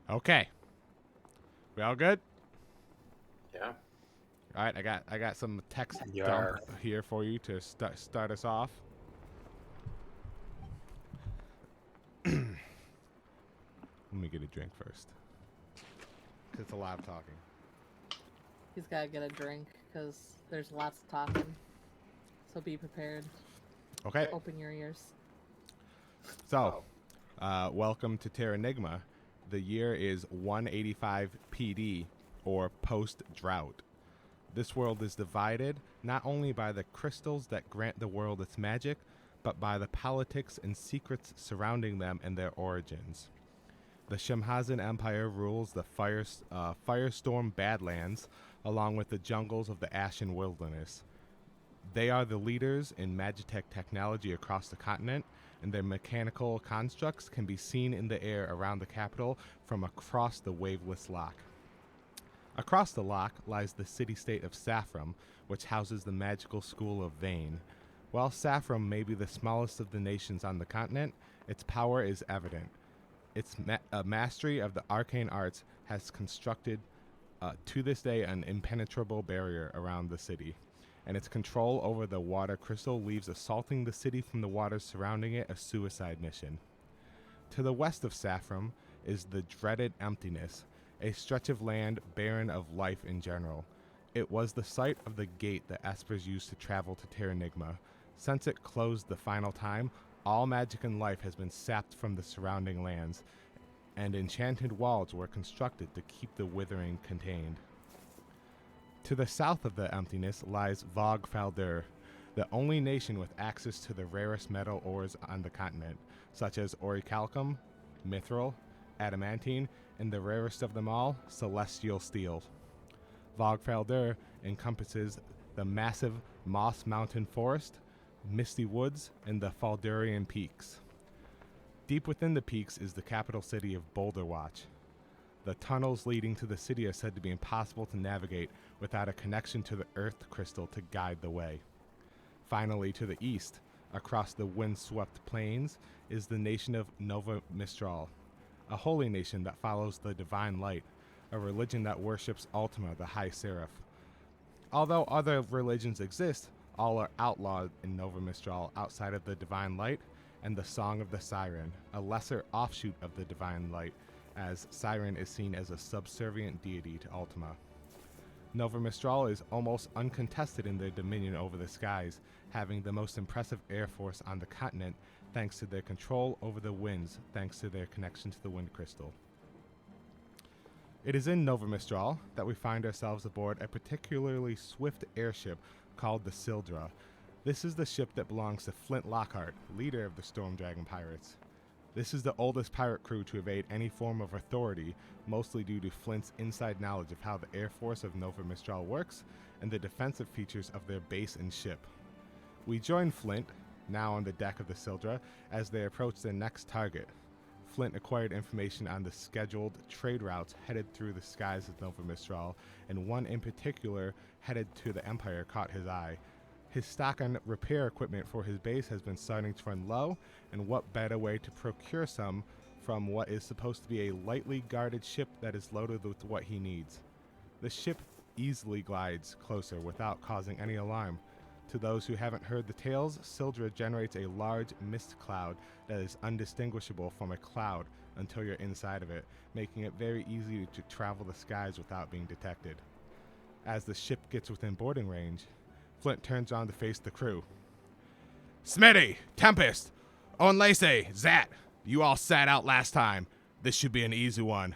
Okay. We all good? Yeah. All right, I got some text dump Yar. here for you to start us off. Let me get a drink first. Cause it's a lot of talking. He's got to get a drink because there's lots of talking. So be prepared. Okay. Open your ears. So, welcome to Terranigma. The year is 185 PD, or post-drought. This world is divided not only by the crystals that grant the world its magic, but by the politics and secrets surrounding them and their origins. The Shemhazan Empire rules the Firestorm Badlands, along with the jungles of the Ashen Wilderness. They are the leaders in magitech technology across the continent, and their mechanical constructs can be seen in the air around the capital from across the waveless loch. Across the loch lies the city-state of Saffron, which houses the magical school of Vane. While Saffron may be the smallest of the nations on the continent, its power is evident. Its mastery of the arcane arts has constructed, to this day, an impenetrable barrier around the city, and its control over the water crystal leaves assaulting the city from the waters surrounding it a suicide mission. To the west of Saffron is the dreaded Emptiness, a stretch of land barren of life in general. It was the site of the gate that Espers used to travel to Terranigma. Since it closed the final time, all magic and life has been sapped from the surrounding lands, and enchanted walls were constructed to keep the withering contained. To the south of the Emptiness lies Vog Faldur, the only nation with access to the rarest metal ores on the continent, such as orichalcum, mithril, adamantine, and the rarest of them all, celestial steel. Vog Faldur encompasses the massive Moss Mountain Forest, misty woods, and the Faldurian Peaks. Deep within the peaks is the capital city of Boulder Watch. The tunnels leading to the city are said to be impossible to navigate without a connection to the Earth crystal to guide the way. Finally, to the east, across the wind-swept plains, is the nation of Nova Mistral, a holy nation that follows the divine light, a religion that worships Ultima, the High Seraph. Although other religions exist, all are outlawed in Nova Mistral outside of the divine light and the Song of the Siren, a lesser offshoot of the divine light, as Siren is seen as a subservient deity to Ultima. Nova Mistral is almost uncontested in their dominion over the skies, having the most impressive air force on the continent thanks to their control over the winds, thanks to their connection to the wind crystal. It is in Nova Mistral that we find ourselves aboard a particularly swift airship called the Sildra. This is the ship that belongs to Flint Lockhart, leader of the Storm Dragon Pirates. This is the oldest pirate crew to evade any form of authority, mostly due to Flint's inside knowledge of how the Air Force of Nova Mistral works and the defensive features of their base and ship. We join Flint, now on the deck of the Sildra, as they approach their next target. Flint acquired information on the scheduled trade routes headed through the skies of Nova Mistral, and one in particular headed to the Empire caught his eye. His stock on repair equipment for his base has been starting to run low, and what better way to procure some from what is supposed to be a lightly guarded ship that is loaded with what he needs. The ship easily glides closer without causing any alarm. To those who haven't heard the tales, Sildra generates a large mist cloud that is undistinguishable from a cloud until you're inside of it, making it very easy to travel the skies without being detected. As the ship gets within boarding range, Flint turns on to face the crew. Smitty, Tempest, Onlace, Zat, you all sat out last time. This should be an easy one.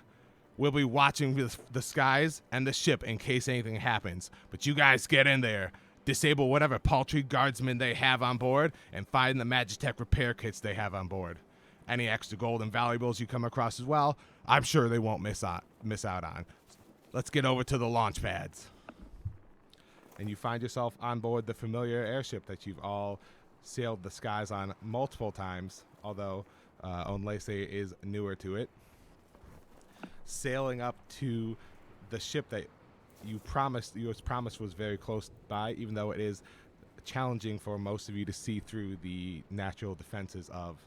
We'll be watching the skies and the ship in case anything happens, but you guys get in there, disable whatever paltry guardsmen they have on board, and find the Magitech repair kits they have on board. Any extra gold and valuables you come across as well, I'm sure they won't miss out on. Let's get over to the launch pads. And you find yourself on board the familiar airship that you've all sailed the skies on multiple times, although Onlace is newer to it. Sailing up to the ship that you was promised was very close by, even though it is challenging for most of you to see through the natural defenses of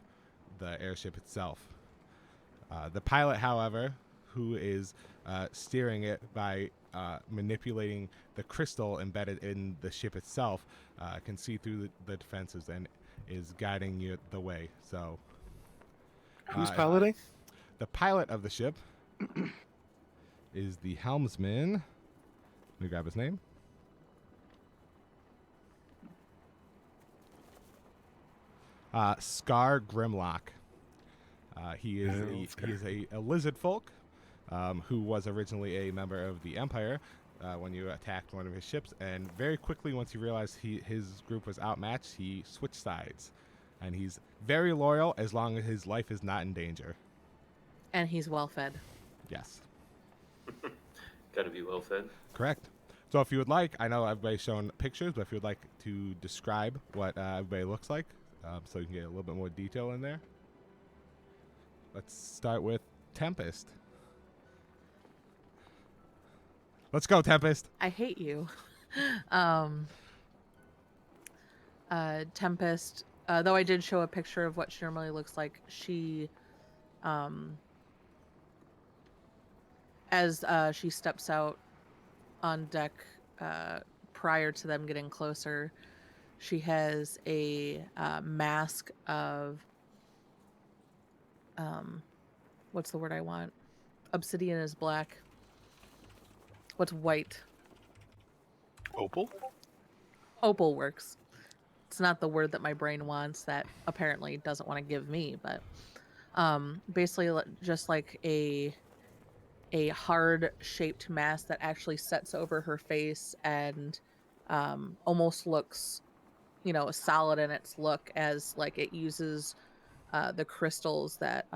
the airship itself. The pilot, however, who is steering it by manipulating the crystal embedded in the ship itself, can see through the defenses and is guiding you the way. So, Who's piloting? the pilot of the ship is the helmsman. Let me grab his name. Scar Grimlock. He is a lizard folk who was originally a member of the Empire when you attacked one of his ships, and very quickly, once he realized his group was outmatched, he switched sides. And he's very loyal as long as his life is not in danger. And he's well fed. Yes. Gotta be well fed. Correct. So if you would like, I know everybody's shown pictures, but if you would like to describe what everybody looks like, so you can get a little bit more detail in there. Let's start with Tempest. Let's go, Tempest. I hate you. Tempest, though I did show a picture of what she normally looks like, she, as she steps out on deck prior to them getting closer, she has a mask of, what's the word I want? Obsidian is black. What's white? Opal? Opal works. It's not the word that my brain wants, that apparently doesn't want to give me, but basically just like a hard shaped mask that actually sets over her face and almost looks, solid in its look, as like it uses the crystals that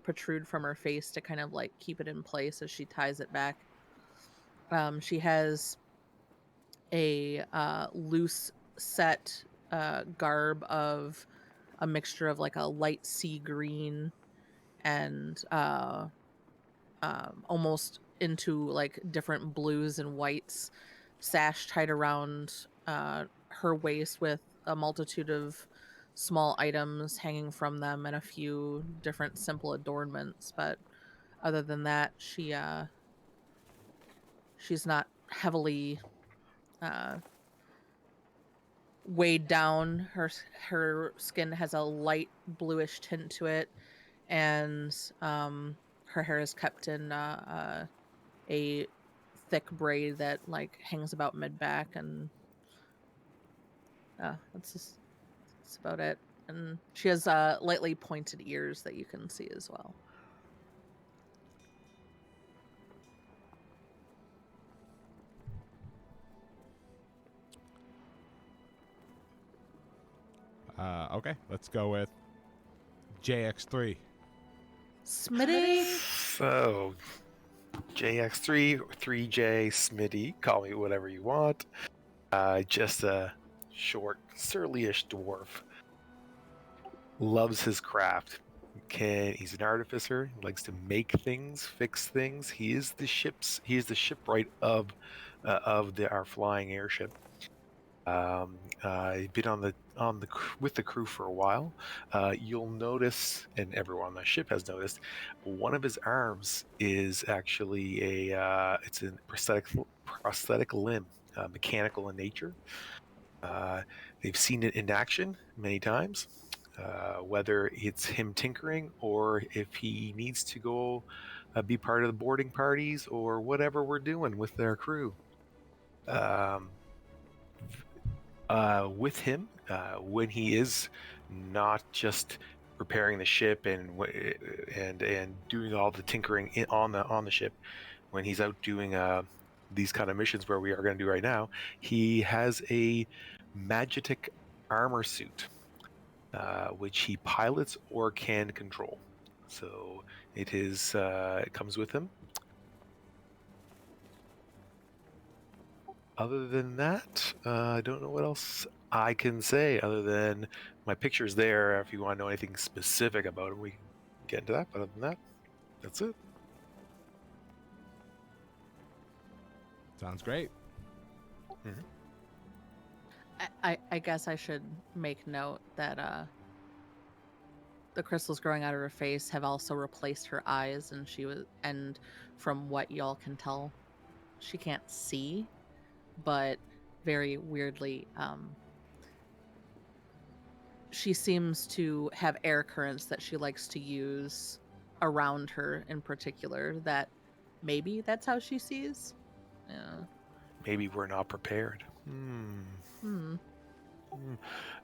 protrude from her face to kind of like keep it in place as she ties it back. She has a loose set garb of a mixture of like a light sea green and almost into like different blues and whites, sash tied around her waist with a multitude of small items hanging from them and a few different simple adornments. But other than that, she's not heavily weighed down. Her skin has a light bluish tint to it, and her hair is kept in a thick braid that like hangs about mid back, and that's about it. And she has lightly pointed ears that you can see as well. Okay, let's go with JX3. Smitty. So, JX3, 3J, Smitty, call me whatever you want. Just a short, surly-ish dwarf. Loves his craft. He's an artificer. He likes to make things, fix things. He is the shipwright of our flying airship. He's been with the crew for a while. You'll notice, and everyone on the ship has noticed, one of his arms is actually it's a prosthetic limb, mechanical in nature. They've seen it in action many times. Whether it's him tinkering or if he needs to go be part of the boarding parties or whatever we're doing with their crew. With him, when he is not just repairing the ship and doing all the tinkering on the ship, when he's out doing these kind of missions where we are going to do right now, he has a magitek armor suit, which he pilots or can control. So it comes with him. Other than that, I don't know what else I can say other than my picture's there. If you want to know anything specific about him, we can get into that. But other than that, that's it. Sounds great. Mm-hmm. I guess I should make note that the crystals growing out of her face have also replaced her eyes, and from what y'all can tell, she can't see, but very weirdly, she seems to have air currents that she likes to use around her in particular, that maybe that's how she sees. Yeah. Maybe we're not prepared. Hmm.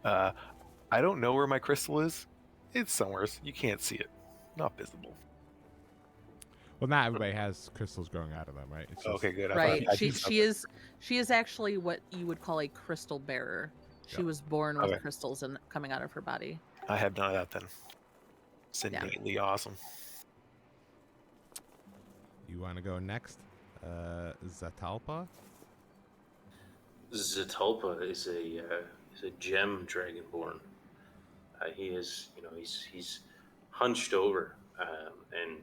I don't know where my crystal is. It's somewhere. You can't see it. Not visible. Well, not everybody has crystals growing out of them, right? It's just, Okay, good. Right. I She is actually what you would call a crystal bearer. She Yep. was born with Okay. crystals and coming out of her body. I have none of that then. It's innately awesome. You want to go next? Zatalpa? Zatalpa is a gem dragonborn. He is, he's hunched over, and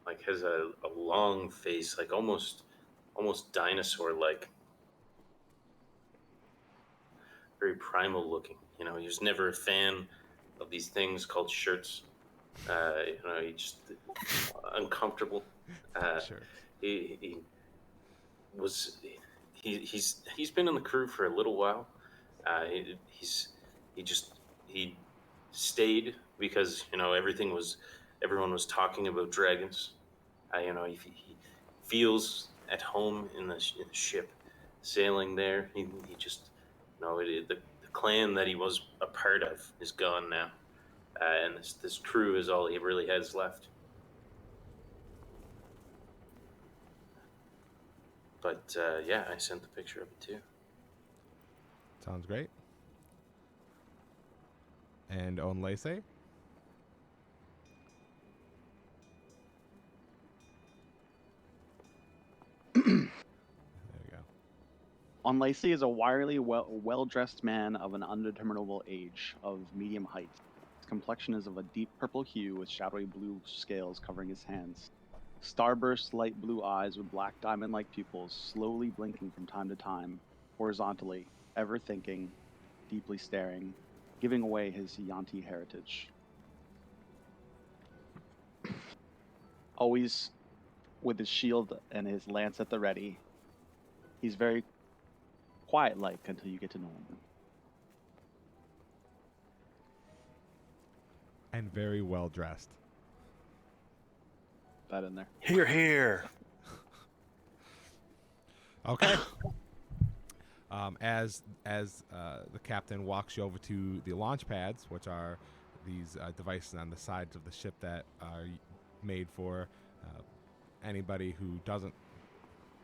like has a long face, like almost dinosaur like, very primal looking. He was never a fan of these things called shirts. He just uncomfortable. Sure. He was he's been in the crew for a little while. He stayed because everyone was talking about dragons. He feels at home in the ship, sailing there. He just the clan that he was a part of is gone now, and this crew is all he really has left. But yeah, I sent the picture of it too. Sounds great. And Onlese? There we go. Onlacey is a wirely, well-dressed man of an undeterminable age, of medium height. His complexion is of a deep purple hue with shadowy blue scales covering his hands. Starburst light blue eyes with black diamond-like pupils, slowly blinking from time to time, horizontally, ever thinking, deeply staring, giving away his Yanti heritage. Always with his shield and his lance at the ready. He's very quiet-like until you get to know him. And very well dressed. That in there. Here. Okay. As the captain walks you over to the launch pads, which are these devices on the sides of the ship that are made for anybody who doesn't,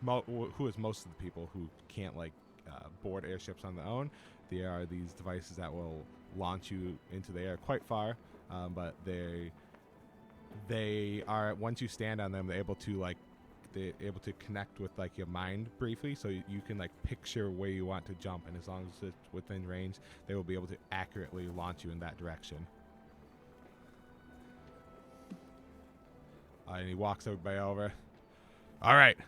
who is most of the people who can't board airships on their own. There are these devices that will launch you into the air quite far, but they are, once you stand on them, they're able to connect with your mind briefly, so you can picture where you want to jump, and as long as it's within range, they will be able to accurately launch you in that direction. And he walks everybody over. All right,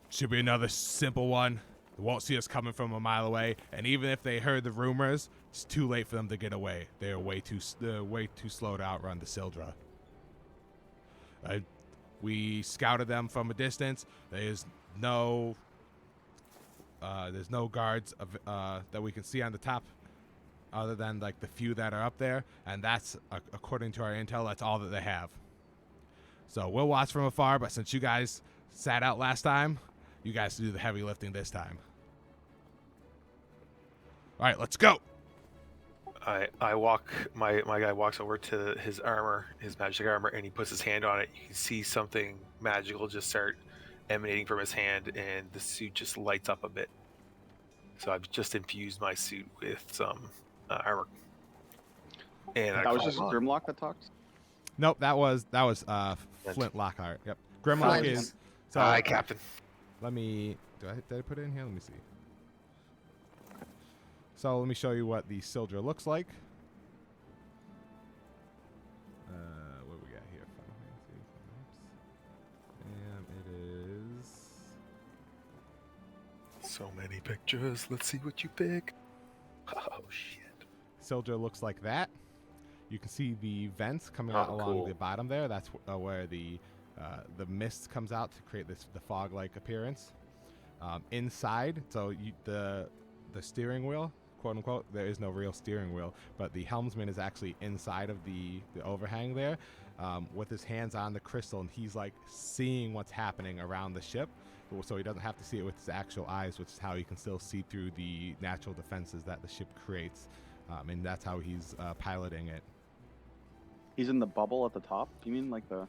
should be another simple one. They won't see us coming from a mile away, and even if they heard the rumors, it's too late for them to get away. They're way too slow to outrun the Sildra. We scouted them from a distance. There's no guards that we can see on the top, other than the few that are up there, and that's according to our intel, that's all that they have. So we'll watch from afar, but since you guys sat out last time, you guys do the heavy lifting this time. All right, let's go. I walk. My guy walks over to his armor, his magic armor, and he puts his hand on it. You can see something magical just start emanating from his hand, and the suit just lights up a bit. So I've just infused my suit with some armor. And That was just Grimlock that talked? Nope, that was Flint Lockhart. Yep, Grimlock Flint. is. So Hi, Captain. let me. Did I put it in here? Let me see. So let me show you what the Sildra looks like. What do we got here? And it is. So many pictures. Let's see what you pick. Oh shit. Sildra looks like that. you can see the vents coming out Oh, along cool. the bottom there. That's where the mist comes out to create the fog-like appearance. Inside, so the steering wheel, quote unquote, there is no real steering wheel, but the helmsman is actually inside of the overhang there, with his hands on the crystal, and he's like seeing what's happening around the ship, so he doesn't have to see it with his actual eyes, which is how he can still see through the natural defenses that the ship creates, and that's how he's piloting it. He's in the bubble at the top. You mean like the?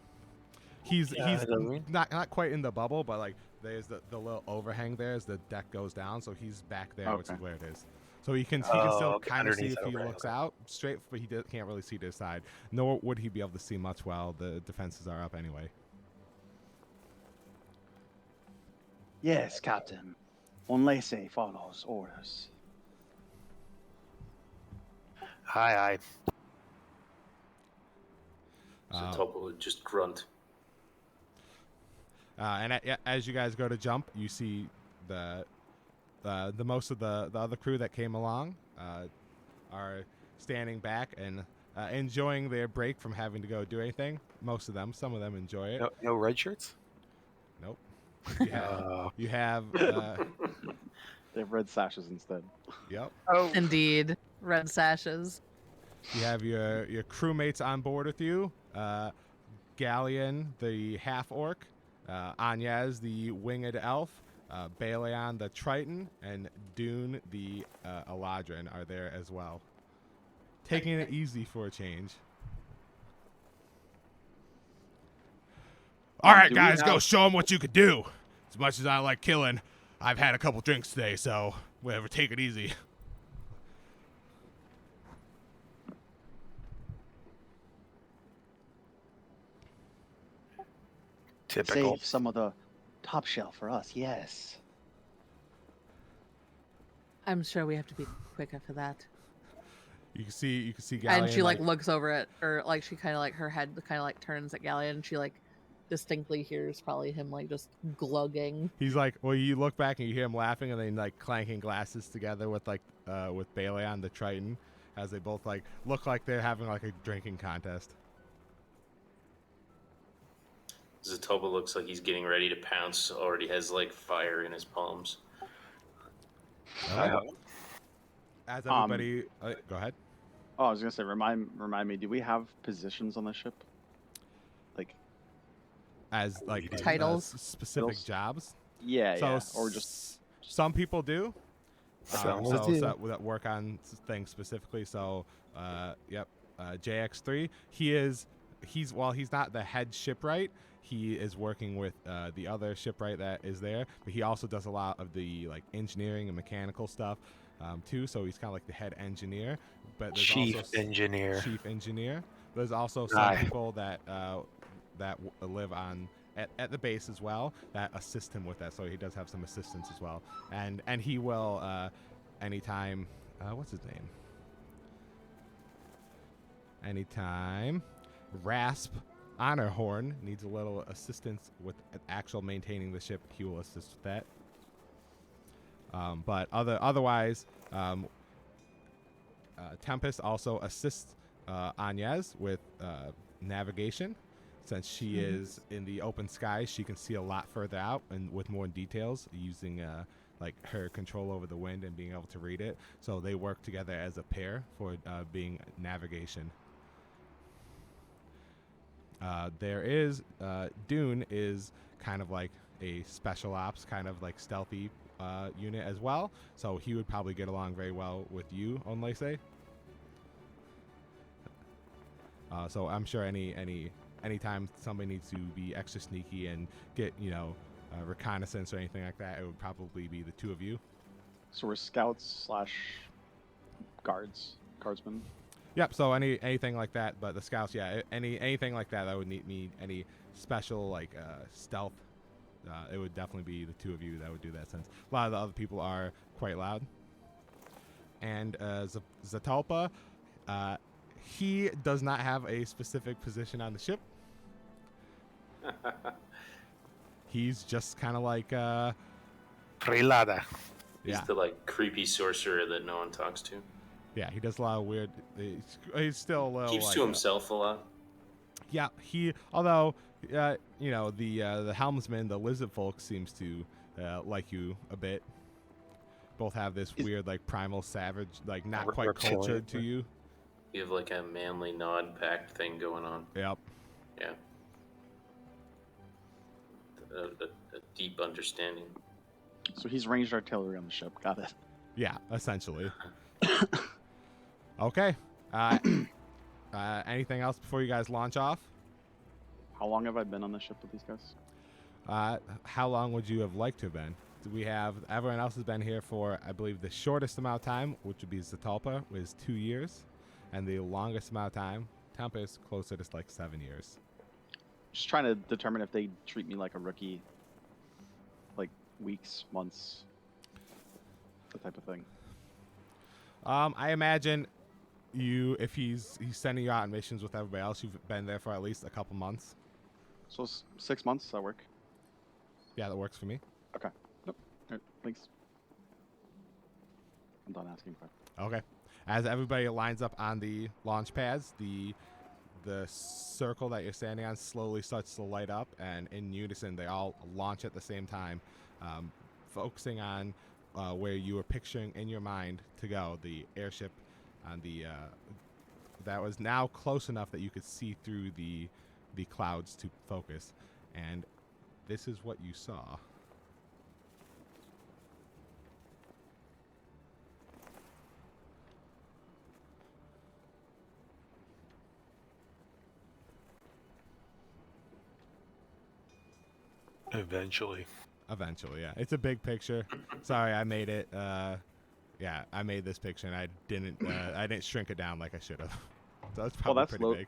He's Yeah, I know what you mean. not quite in the bubble, but like there's the little overhang there as the deck goes down, so he's back there, which is Okay. where it is. So he can Oh, still okay, kind of see underneath if that he overhang, looks okay. out straight, but he can't really see to his side. Nor would he be able to see much while the defenses are up anyway. Yes, Captain. Onlese follows orders. Aye. Zatopo would just grunt. And as you guys go to jump, you see the most of the other crew that came along are standing back and enjoying their break from having to go do anything. Most of them, some of them enjoy it. No red shirts? Nope. You have They have red sashes instead. yep. Oh. Indeed, red sashes. You have your crewmates on board with you. Galleon, the half-orc, Anyaz, the winged elf, Baleon, the Triton, and Dune, the Eladrin, are there as well. Taking it easy for a change. All right, Do we guys, go have- show them what you could do. As much as I like killing, I've had a couple drinks today, so whatever, take it easy. Typical. Save some of the top shelf for us. Yes. I'm sure we have to be quicker for that. You can see Galleon. And she like looks over at, or like she kind of like her head kind of like turns at Galleon, and she like distinctly hears probably him like just glugging. He's like, well, you look back and you hear him laughing, and then like clanking glasses together with with Baleon the Triton, as they both like look like they're having like a drinking contest. Zatoba looks like he's getting ready to pounce. Already has like fire in his palms. As everybody, go ahead. Oh, I was gonna say, remind me. Do we have positions on the ship? Like, As like Titles? specific Titles? jobs. yeah, So yeah, or just some people do. Some So do. that work on things specifically. So, JX3. He's while he's not the head shipwright, he is working with the other shipwright that is there. But he also does a lot of the like engineering and mechanical stuff too. So he's kind of like the head engineer. But there's Chief also engineer. Chief engineer. There's also some Aye. people that live on at the base as well that assist him with that. So he does have some assistants as well. And he will anytime. What's his name? Anytime Rasp Honorhorn needs a little assistance with actual maintaining the ship, he will assist with that. But otherwise, Tempest also assists Anyaz with navigation. Since she is in the open sky, she can see a lot further out and with more details using like her control over the wind and being able to read it. So they work together as a pair for being navigation. There is Dune is kind of like a special ops, kind of like stealthy unit as well. So he would probably get along very well with you, Onlese. So I'm sure anytime somebody needs to be extra sneaky and get reconnaissance or anything like that, it would probably be the two of you. so we're scouts / guardsmen. Yep. So anything like that, but the scouts, yeah, anything like that would need any special like stealth. It would definitely be the two of you that would do that, since a lot of the other people are quite loud. And Zatalpa, he does not have a specific position on the ship. He's just kind of like Prelada. He's yeah. the like creepy sorcerer that no one talks to. Yeah, he does a lot of weird. He's still a little Keeps like, to himself a lot. yeah, although the helmsman, the lizard folk, seems to like you a bit. Both have this weird like primal savage, like not quite Reptilian, cultured to right? you. You have like a manly nod pact thing going on. Yep. Yeah. A deep understanding. So he's ranged artillery on the ship. Got it. Yeah, essentially. Okay. Anything else before you guys launch off? How long have I been on the ship with these guys? How long would you have liked to have been? Everyone else has been here for, I believe, the shortest amount of time, which would be Zatalpa, was 2 years, and the longest amount of time, Tampa, is closer to like 7 years. Just trying to determine if they treat me like a rookie, like weeks, months, that type of thing. I imagine if he's sending you out on missions with everybody else, you've been there for at least a couple months. So 6 months, that work? Yeah, that works for me. Okay. Nope. All right, thanks. I'm done asking questions. Okay. As everybody lines up on the launch pads, the circle that you're standing on slowly starts to light up, and in unison, they all launch at the same time, focusing on where you were picturing in your mind to go, the airship on the that was now close enough that you could see through the clouds to focus, and this is what you saw. Eventually. Eventually, yeah. It's a big picture. Sorry, I made it. Yeah, I made this picture, and I didn't shrink it down like I should have. So it's probably that's pretty big.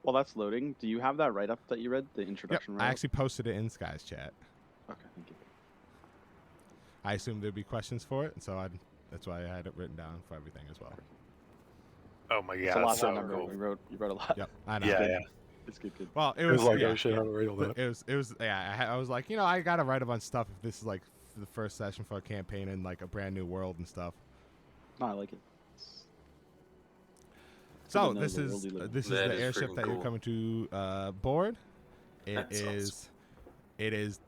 Well, that's loading. Do you have that write-up that you read, the Yep, introduction I write-up? actually posted it in Sky's chat. Okay, thank you. I assumed there'd be questions for it, and so that's why I had it written down for everything as well. Oh my It's a god, lot that's so to remember. cool. You wrote a lot. Yep, I know. Yeah, yeah. It's good. Well, it It was was like, yeah, oh shit, yeah. how to read all that. It was yeah. I was like, I gotta write a bunch of stuff if this is like the first session for a campaign in like a brand new world and stuff. No, I like it. So know this the is world you live in. this is That the is airship freaking that you're cool. coming to board. That's It is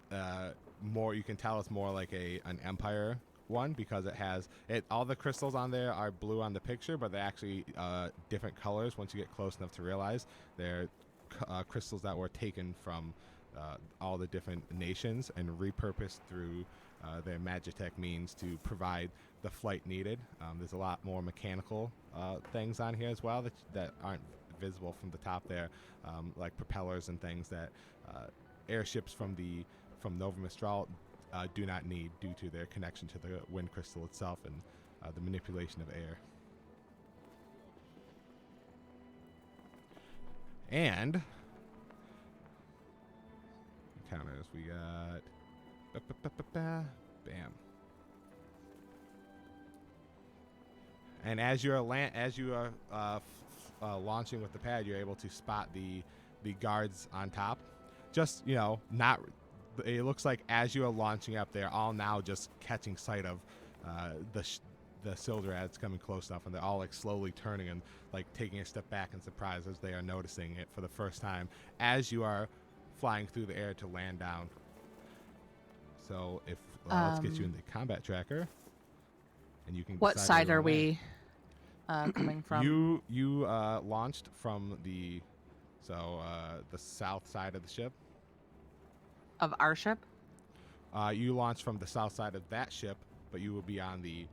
more. You can tell it's more like an Empire one because it has all the crystals on there are blue on the picture, but they're actually different colors. Once you get close enough to realize they're crystals that were taken from all the different nations and repurposed through their Magitech means to provide the flight needed. There's a lot more mechanical things on here as well that aren't visible from the top there, like propellers and things that airships from Nova Mistral do not need due to their connection to the wind crystal itself and the manipulation of air. And counters, we got bam. And as you are launching with the pad, you're able to spot the guards on top. Just not. It looks like as you are launching up, they're all now just catching sight of the Sildrads coming close enough, and they're all like slowly turning and like taking a step back in surprise as they are noticing it for the first time as you are flying through the air to land down. So if let's get you in the combat tracker, and you can. What decide side where are to land. we coming from? You launched from the south side of the ship. Of our ship? You launched from the south side of that ship, but you will be on the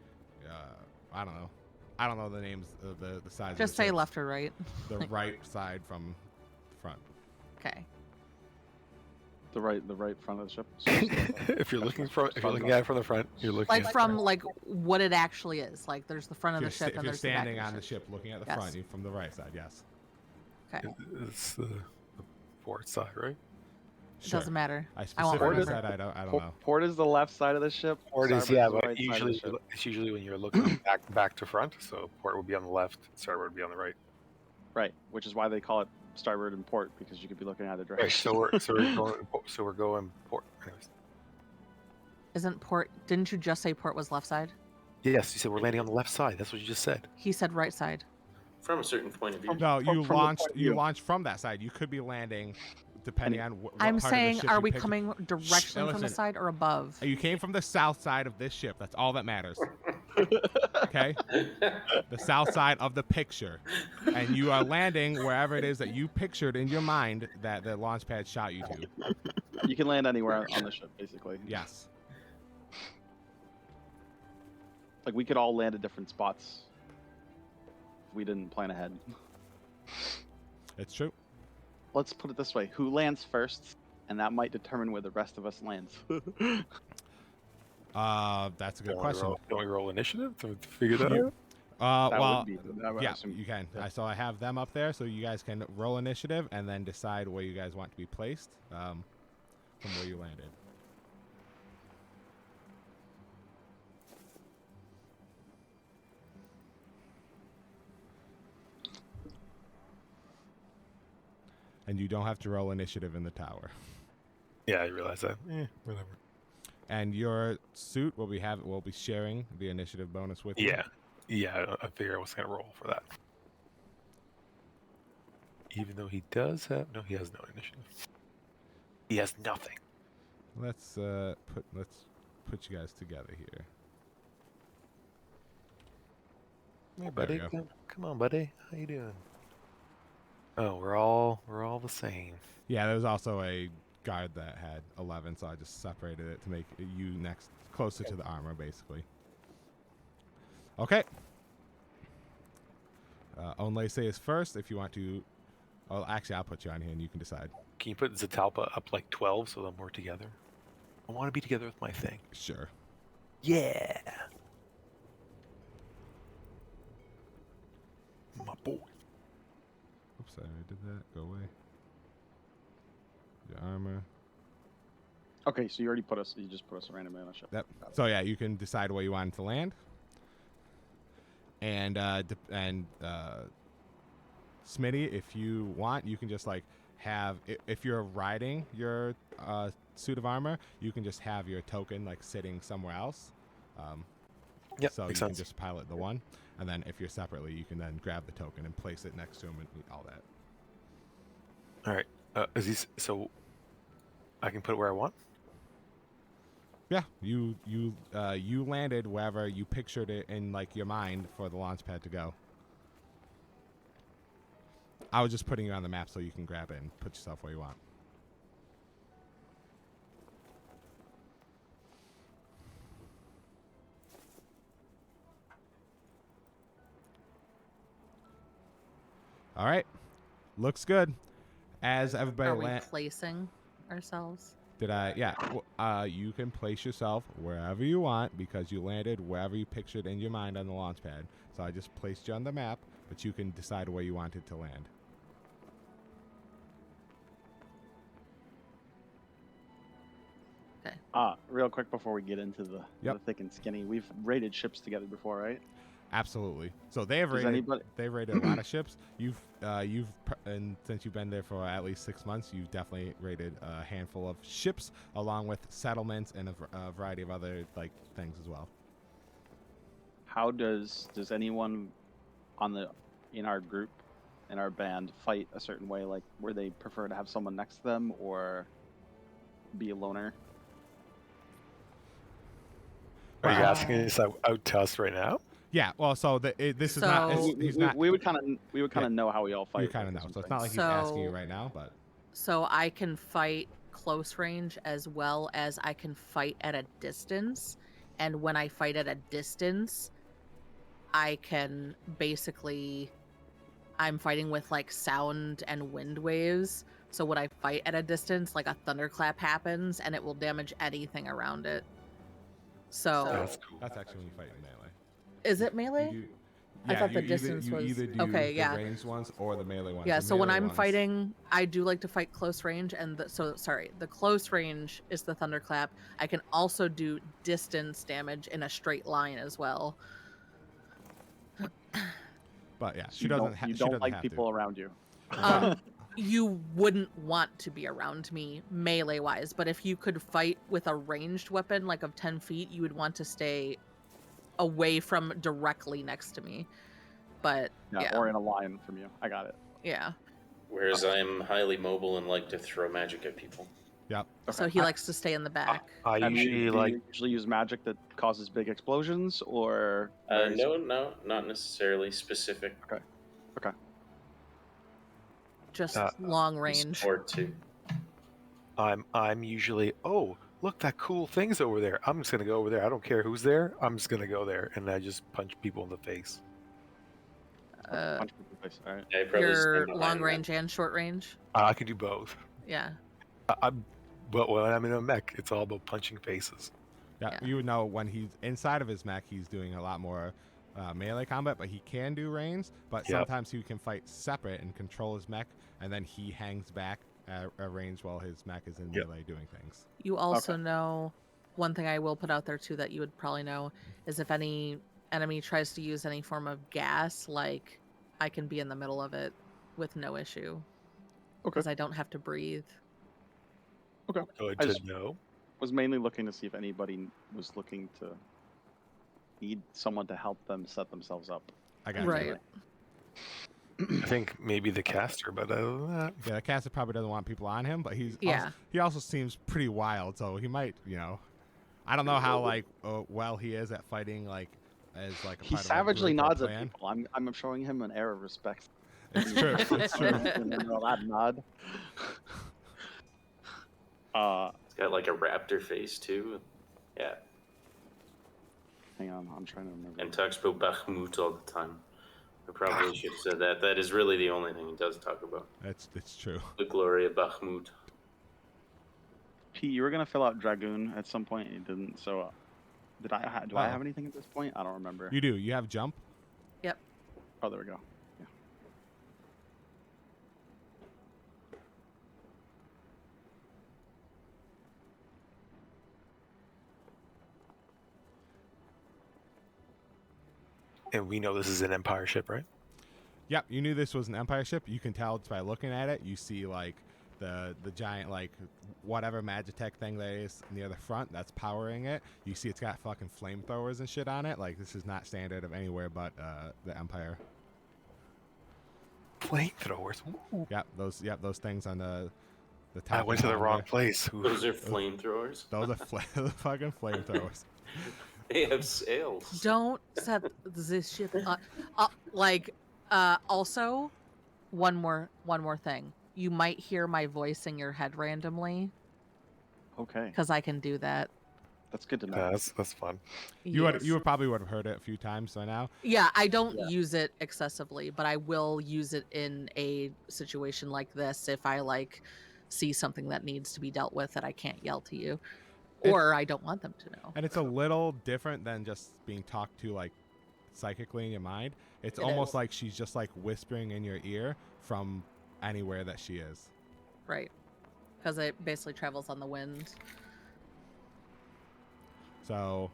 I don't know the names of the sides. Just of the say ships. left or right. The right side from the front. Okay. The right front of the ship. If you're looking at it from the front, you're looking Like at from like what it actually is. Like there's the front of the ship If and you're there's the back standing of on the the ship. ship looking at the Yes. front, you from the right side, yes. Okay. it's the port side, right? It doesn't matter. I I won't specifically remember. said I don't know. Port is the left side of the ship. Port is starboard yeah, the but right side of the usually ship. it's usually when you're looking back to front. So port would be on the left, starboard would be on the right. Right, which is why they call it starboard and port, because you could be looking either Right. direction. So we're going port. Anyways. Isn't port? Didn't you just say port was left side? Yes, you said we're landing on the left side. That's what you just said. He said right side. From a certain point of view. No, you from the launched. point of You view. launched from that side. You could be landing, depending on what I'm part of the saying, ship are you we pictured. coming directionally from the listen. side or above? You came from the south side of this ship. That's all that matters. Okay, the south side of the picture, and you are landing wherever it is that you pictured in your mind that the launch pad shot you to. You can land anywhere on the ship, basically. Yes. Like we could all land at different spots. If we didn't plan ahead. It's true. Let's put it this way: who lands first, and that might determine where the rest of us lands. That's a good question. Don't we roll initiative to figure that out? That Well, would be. I would yeah, assume. you can. Yeah. So I have them up there, so you guys can roll initiative and then decide where you guys want to be placed from where you landed. And you don't have to roll initiative in the tower. Yeah, I realize that. Whatever. And your suit will be sharing the initiative bonus with you. Yeah. I figure I was gonna roll for that. Even though he does have he has no initiative. He has nothing. Let's put you guys together here. Hey, buddy, we go. come on, buddy. How you doing? Oh, we're all the same. Yeah, there was also a guard that had 11, so I just separated it to make you closer to the armor, basically. Okay. Onlese is first. If you want to, well, actually, I'll put you on here, and you can decide. Can you put Zatalpa up like 12 so that we're together? I want to be together with my thing. Sure. Yeah. My boy. Oops, I already did that. Go away. Your armor. Okay, so you already put us. You just put us randomly on a ship. Yep. So yeah, you can decide where you want to land. And Smitty, if you want, you can just like if you're riding your suit of armor, you can just have your token like sitting somewhere else. Yep, So you makes can sense. just pilot the one, and then if you're separately, you can then grab the token and place it next to him and all that. All right. So I can put it where I want? Yeah, you landed wherever you pictured it in like your mind for the launch pad to go. I was just putting you on the map so you can grab it and put yourself where you want. All right, looks good. As everybody Are we placing ourselves? Did I? Yeah. You can place yourself wherever you want because you landed wherever you pictured in your mind on the launch pad. So I just placed you on the map, but you can decide where you wanted to land. Okay. Real quick before we get into the Yep. thick and skinny, we've raided ships together before, right? Absolutely. So they've raided a lot of ships. And since you've been there for at least 6 months, you've definitely raided a handful of ships, along with settlements and a variety of other like things as well. How does anyone in our group, in our band, fight a certain way? Like, where they prefer to have someone next to them or be a loner? Are you Wow. asking us out to us right now? Yeah. Well, so this is not. So- He's not. We would kind of know how we all fight. You kind of like, know. is So what it's I'm not like saying. he's asking you So- right now, but So I can fight close range as well as I can fight at a distance. And when I fight at a distance, I can basically, I'm fighting with like sound and wind waves. So when I fight at a distance, like a thunderclap happens and it will damage anything around it. So That's cool. that's actually when you fight in melee. is it melee? You do- I thought the you distance you was- either do okay, the yeah. ranged ones or the melee ones. Yeah, The so when melee I'm ones- fighting, I do like to fight close range, and the close range is the thunderclap. I can also do distance damage in a straight line as well. but yeah, So she you doesn't. don't, Ha- you she don't doesn't like have people around you. You wouldn't want to be around me melee wise, but if you could fight with a ranged weapon like of 10 feet, you would want to stay away from directly next to me. But yeah, or in a line from you. I got it. yeah. Whereas I'm highly mobile and like to throw magic at people. Yep. So he likes to stay in the back. I Do usually you usually use magic that causes big explosions, or No, not necessarily specific. Okay. Just long range. Or two. I'm usually, oh, look, that cool thing's over there. I'm just gonna go over there. I don't care who's there. I'm just gonna go there, and I just punch people in the face. Punch people in the face. All right. I probably Your stand behind long that. range and short range. I can do both. Yeah. But when I'm in a mech, it's all about punching faces. Yeah, Yeah. you would know when he's inside of his mech, he's doing a lot more melee combat, but he can do range. But Yep. sometimes he can fight separate and control his mech, and then he hangs back at a range while his mech is in Yep. melee doing things. You also know one thing I will put out there too that you would probably know is if any enemy tries to use any form of gas, like I can be in the middle of it with no issue. Okay. Because I don't have to breathe. Good I to just- know. Was mainly looking to see if anybody was looking to need someone to help them set themselves up. I got Right. you. I think maybe the caster, but other than that, Yeah, the caster probably doesn't want people on him, but Yeah. he also seems pretty wild, so he might, I don't know how well he is at fighting as like a He part savagely of a group or nods at clan. people. I'm showing him an air of respect. It's true. It's true. That nod. It's got like a raptor face too. Yeah. Hang on, I'm trying to remember. And talks about Bakhmut all the time. I probably should have said that. That is really the only thing he does talk about. It's true. The glory of Bakhmut. Pete, you were gonna fill out Dragoon at some point, and you didn't. So, do I have anything at this point? I don't remember. You do. You have jump. Oh, there we go. Yeah. and we know this is an Empire ship, right? Yep, you knew this was an Empire ship. You can tell just by looking at it. You see the giant whatever Magitech thing that is near the front that's powering it. You see it's got fucking flamethrowers and shit on it. Like, this is not standard of anywhere but the Empire. Flamethrowers. Ooh. Yep, those things on the top. I went to the down wrong there. place. Ooh. Those are flamethrowers. Those are fucking flamethrowers. They have sails. Don't set this shit up. Also, one more thing. You might hear my voice in your head randomly Okay, because I can do that. that's good to know. Yeah, that's fun. You Yes. would probably would have heard it a few times by now. Yeah, I don't use it excessively, but I will use it in a situation like this if I see something that needs to be dealt with that I can't yell to you, or I don't want them to know. And it's a little different than just being talked to psychically in your mind. It's almost like she's just whispering in your ear from anywhere that she is. Right, because it basically travels on the wind. So,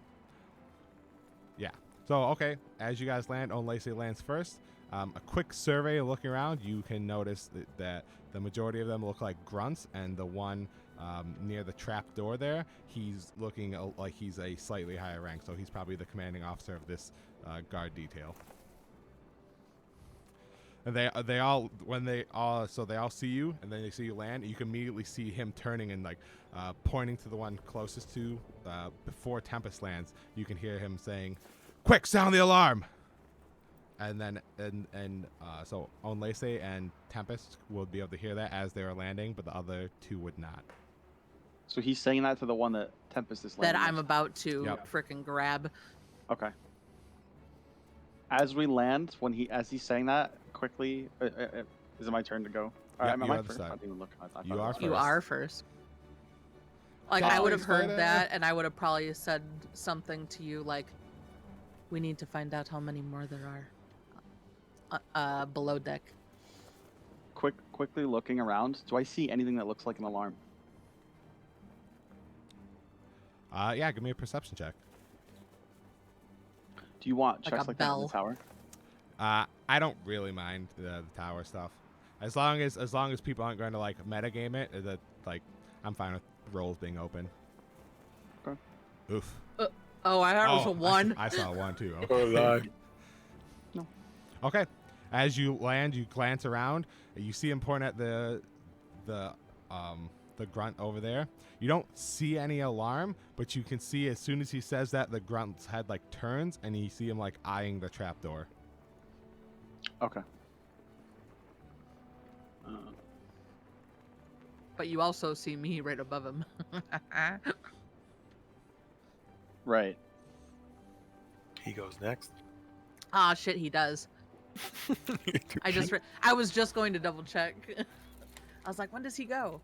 yeah. So, okay, as you guys land, Lacey lands first. A quick survey looking around, you can notice that the majority of them look like grunts, and the one near the trap door there, he's looking like he's a slightly higher rank, so he's probably the commanding officer of this guard detail. And they all see you, and then they see you land. And you can immediately see him turning and pointing to the one closest to before Tempest lands. You can hear him saying, "Quick, sound the alarm!" And then so Onlace and Tempest will be able to hear that as they are landing, but the other two would not. So he's saying that to the one that Tempest is landing That I'm with. about to Yep. frickin' grab. Okay. As we land, as he's saying that, quickly, is it my turn to go? All right, Yep, am you I are the first? start. I didn't even look. I thought You it are was- first. You are first. I Guys, would have heard later. that, and I would have probably said something to you like, "We need to find out how many more there are below deck." Quickly looking around, do I see anything that looks like an alarm? Yeah, give me a perception check. Do you want Like checks a like that in the bell. tower? I don't really mind the tower stuff, as long as people aren't going to metagame it. I'm fine with rolls being open. Okay. Oof. Oh, I thought it was a Oh, one. I saw one too. Oh, Okay. Lord. No. Okay. As you land, you glance around. You see him point at the grunt over there. You don't see any alarm, but you can see as soon as he says that, the grunt's head like turns, and you see him like eyeing the trapdoor. Okay. But you also see me right above him. Right. He goes next. Ah, shit, he does. I was just going to double check. I was like, when does he go?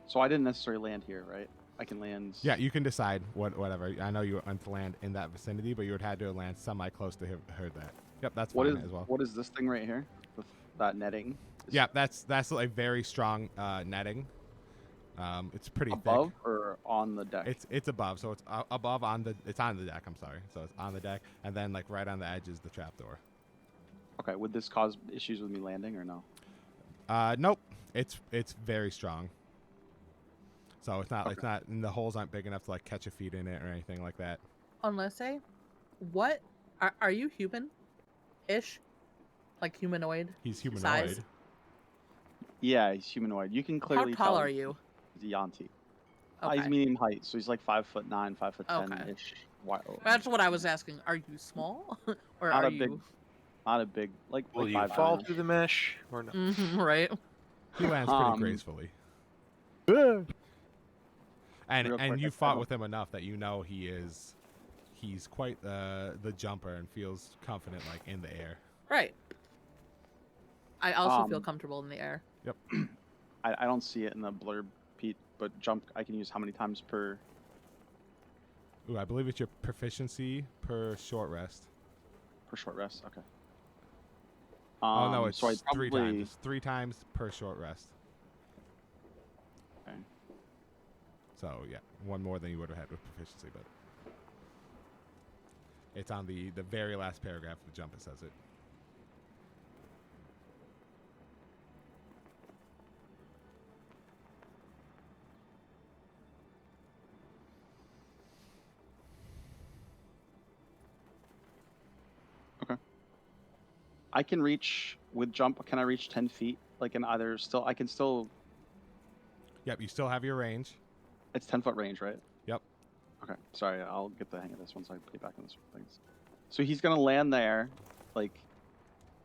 So I didn't necessarily land here, right? I can land. Yeah, you can decide whatever. I know you were to land in that vicinity, but you would have to land semi close to heard that. Yep, that's What fine is as well. what is this thing right here with that netting? Is Yeah, that's like very strong netting. It's pretty above thick. or on the deck? It's above, so it's above it's on the deck. I'm sorry, so it's on the deck, and then like right on the edge is the trapdoor. Okay. Would this cause issues with me landing or no? Nope. It's very strong. So it's not Okay. and the holes aren't big enough to like catch a feet in it or anything like that. Unless what are you human-ish? Like humanoid? He's humanoid. Size? Yeah, he's humanoid. You can How clearly tall tell are you? he's a Yanti. Okay. He's medium height, so he's like 5'9", 5'10" Okay. ish. That's what I was asking. Are you small? Or Not are a big, you not a big, like Will like you 5'9". fall through the mesh or no? right? He lands pretty gracefully. And Real quick, you I fought don't- with him enough that you know he's quite the jumper and feels confident like in the air. Right. I also feel Um, comfortable in the air. Yep. I don't see it in the blurb, Pete, but jump I can use how many times per Ooh, I believe it's your proficiency per short rest. short rest? Okay. Oh no, it's so I 3 probably, times. It's 3 times per short rest. Okay. So yeah, one more than you would have had with proficiency, but it's on the very last paragraph of the jump. It says it. I can reach with jump. Can I reach 10 feet? Like in either still, I can still. Yep, you still have your range. It's 10-foot range, right? Yep. Okay. Sorry, I'll get the hang of this once I get back in this things. So he's gonna land there, like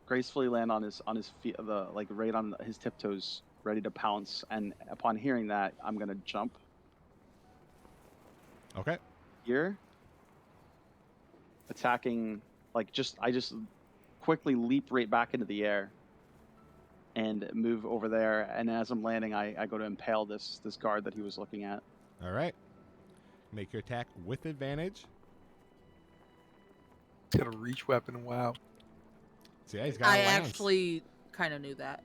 gracefully land on his feet, like right on his tiptoes, ready to pounce. And upon hearing that, I'm gonna jump Okay. here, attacking. Like I just quickly leap right back into the air and move over there. And as I'm landing, I go to impale this guard that he was looking at. All right. Make your attack with advantage. He's got a reach weapon. Wow. So yeah, he's got I a lance. actually kind of knew that.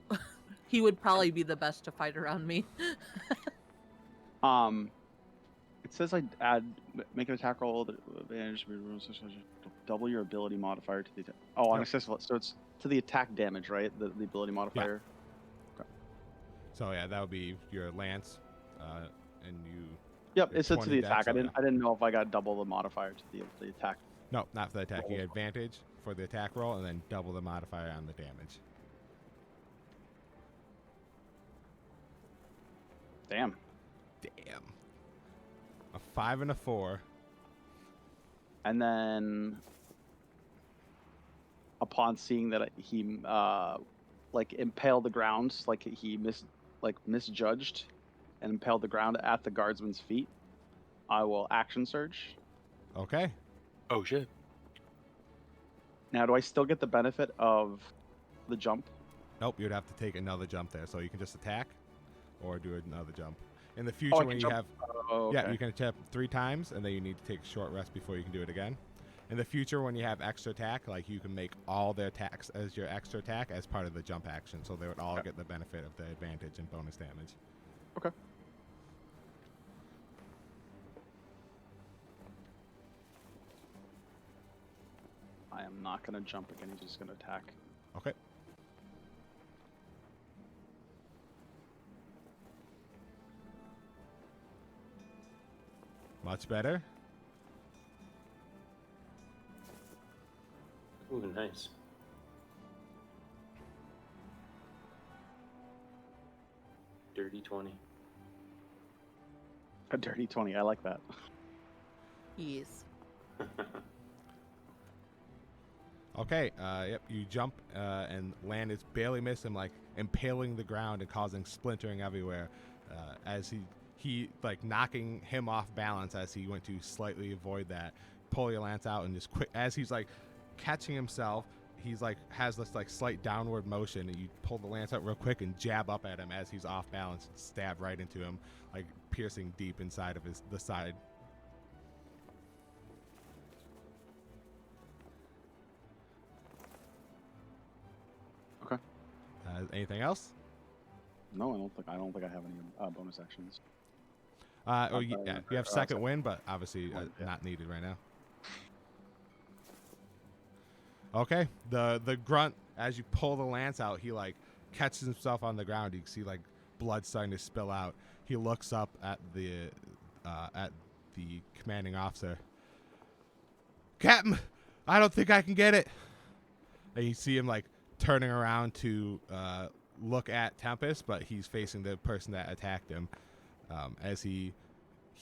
He would probably be the best to fight around me. It says I make an attack roll with advantage, double your ability modifier to the attack. Oh, on Yep. accessible. So it's to the attack damage, right? The ability modifier. So yeah, that would be your lance, and you. Yep, Your it said to 20 the dex, attack. so I didn't know if I got double the modifier to the attack. No, not for the attack. You Roll. get advantage for the attack roll, and then double the modifier on the damage. Damn. Damn. A 5 and a 4. And then upon seeing that he like impaled the ground, like he misjudged and impaled the ground at the guardsman's feet, I will action surge. Okay. Oh shit. Now, do I still get the benefit of the jump? Nope, you'd have to take another jump there. So you can just attack or do another jump. In the Oh, future, I when can you jump. have. Oh, okay. Yeah, you can attack 3 times, and then you need to take a short rest before you can do it again. In the future, when you have extra attack, like you can make all the attacks as your extra attack as part of the jump action, so they would all get the benefit of the advantage and bonus damage. Okay. I am not going to jump again. He's just going to attack. Okay. Much better. Ooh, nice. Dirty 20. A dirty 20. I like that. Yes. Okay, yep, you jump and land is barely miss him, like impaling the ground and causing splintering everywhere as he like knocking him off balance as he went to slightly avoid that. Pull your lance out and just quick as he's like catching himself, he's like has this like slight downward motion, and you pull the lance out real quick and jab up at him as he's off balance and stab right into him, like piercing deep inside of the side. Okay. Anything else? No, I don't think I have any bonus actions. You have second wind, but obviously Yeah. not needed right now. Okay, the grunt, as you pull the lance out, he like catches himself on the ground. You can see like blood starting to spill out. He looks up at the commanding officer. Captain, I don't think I can get it. And you see him like turning around to look at Tempest, but he's facing the person that attacked him. As you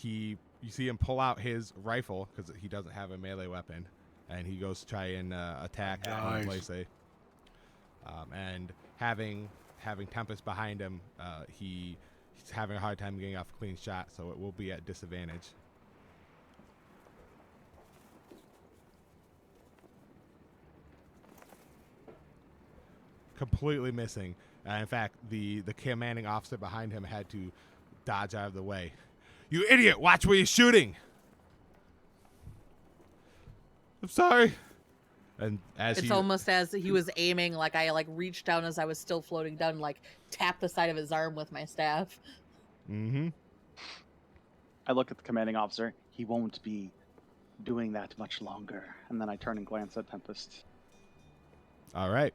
see him pull out his rifle because he doesn't have a melee weapon, and he goes to try and attack Nice. Lacey. And having Tempest behind him, he's having a hard time getting off a clean shot, so it will be at disadvantage. Completely missing. In fact, the commanding officer behind him had to dodge out of the way. You idiot! Watch where you're shooting! I'm sorry. And as It's almost as he was aiming, like I like reached down as I was still floating down, and, like tapped the side of his arm with my staff. Mm-hmm. I look at the commanding officer. He won't be doing that much longer. And then I turn and glance at Tempest. All right.